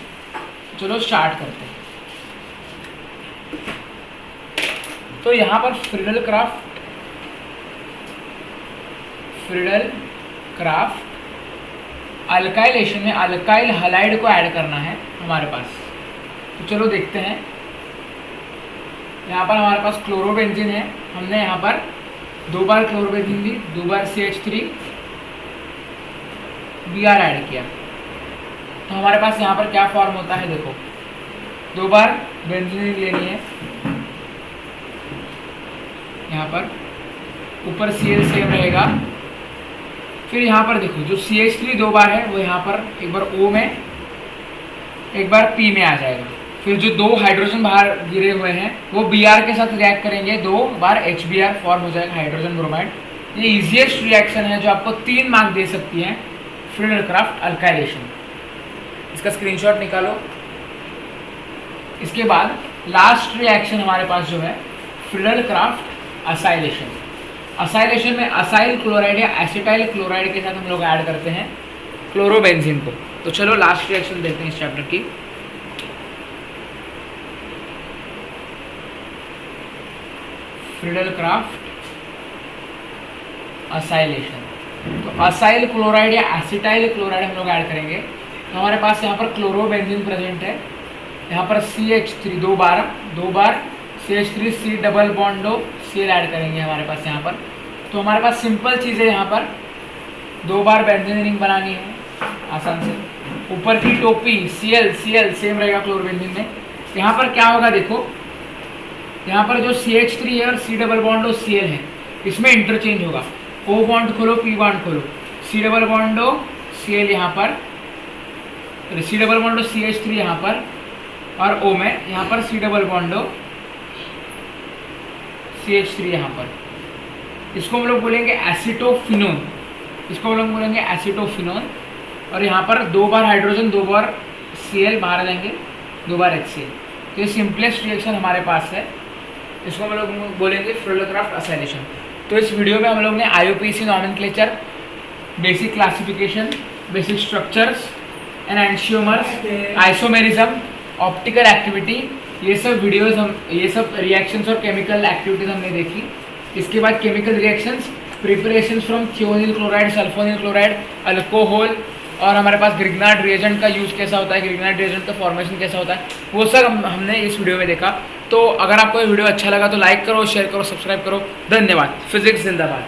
चलो स्टार्ट करते हैं। तो यहाँ पर फ्रिडलक्राफ्ट अल्काइलेशन में अल्काइल हैलाइड को ऐड करना है हमारे पास। तो चलो देखते हैं। यहाँ पर हमारे पास क्लोरोबेंजीन है, हमने यहाँ पर 2 बार क्लोरोबेंजीन दी, 2 बार CH3 Br ऐड किया। तो हमारे पास यहाँ पर क्या फॉर्म होता है, देखो 2 बार बेंजीन लेनी है, यहाँ पर ऊपर Cl सेम रहेगा। फिर यहाँ पर देखो जो CH3 2 बार है वो यहाँ पर एक बार O में, एक बार P में आ जाएगा। फिर जो 2 हाइड्रोजन बाहर गिरे हुए हैं वो Br के साथ रिएक्ट करेंगे, 2 बार HBr फॉर्म हो जाएगा, हाइड्रोजन ब्रोमाइड। ये इजीएस्ट रिएक्शन है जो आपको 3 मार्क दे सकती है, फ्रिडलक्राफ्ट अल्काइलेशन। इसका स्क्रीनशॉट निकालो। इसके बाद लास्ट रिएक्शन हमारे पास जो है फ्रिडलक्राफ्ट असाइलेशन। असाइलेशन में असाइल क्लोराइड या एसिटाइल क्लोराइड के साथ हम लोग ऐड करते हैं क्लोरोबेंजीन को। तो चलो लास्ट रिएक्शन देखते हैं इस चैप्टर की। फ्रिडलक्राफ्ट असाइलेशन, तो असाइल क्लोराइड या एसिटाइल क्लोराइड हम लोग ऐड करेंगे। तो हमारे पास यहाँ पर क्लोरोबेंजीन प्रेजेंट है, यहाँ पर CH3 2 बार CH3 C double बॉन्डो Cl add करेंगे हमारे पास यहाँ पर। तो हमारे पास सिंपल चीज़ है, यहाँ पर 2 बार बेंजीन रिंग बनानी है आसान से। ऊपर की टोपी Cl सेम रहेगा क्लोरोबेंजीन में। यहाँ पर क्या होगा देखो, यहाँ पर जो CH3 है और C डबल बॉन्डो Cl है, इसमें इंटरचेंज होगा। O बॉन्ड खोलो, P बॉन्ड खोलो, C डबल बॉन्डो Cl यहाँ पर, C डबल बॉन्डो CH3 यहाँ पर, और O में यहाँ पर C डबल बॉन्डो CH3 यहाँ पर। इसको हम लोग बोलेंगे एसिटोफिनोन, इसको हम लोग बोलेंगे एसिटोफिनोन। और यहाँ पर 2 बार हाइड्रोजन, 2 बार Cl बाहर लेंगे, 2 बार HCl। तो ये सिंपलेस्ट रिएक्शन हमारे पास है, इसको हम लोग बोलेंगे फ्रिडलक्राफ्ट असाइलेशन। तो इस वीडियो में हम लोग ने IUPAC nomenclature, basic classification, basic structures, enantiomers, isomerism, optical activity, ये सब वीडियोस ये सब रिएक्शंस और केमिकल एक्टिविटीज हमने देखी। इसके बाद chemical reactions, preparations from thionyl chloride, sulphonyl chloride, alcohol, और हमारे पास ग्रिग्नार्ड रिएजेंट का यूज़ कैसा होता है, ग्रिग्नार्ड रिएजेंट का फॉर्मेशन कैसा होता है, वो सब हमने इस वीडियो में देखा। तो अगर आपको ये वीडियो अच्छा लगा तो लाइक करो, शेयर करो, सब्सक्राइब करो। धन्यवाद। फिजिक्स जिंदाबाद।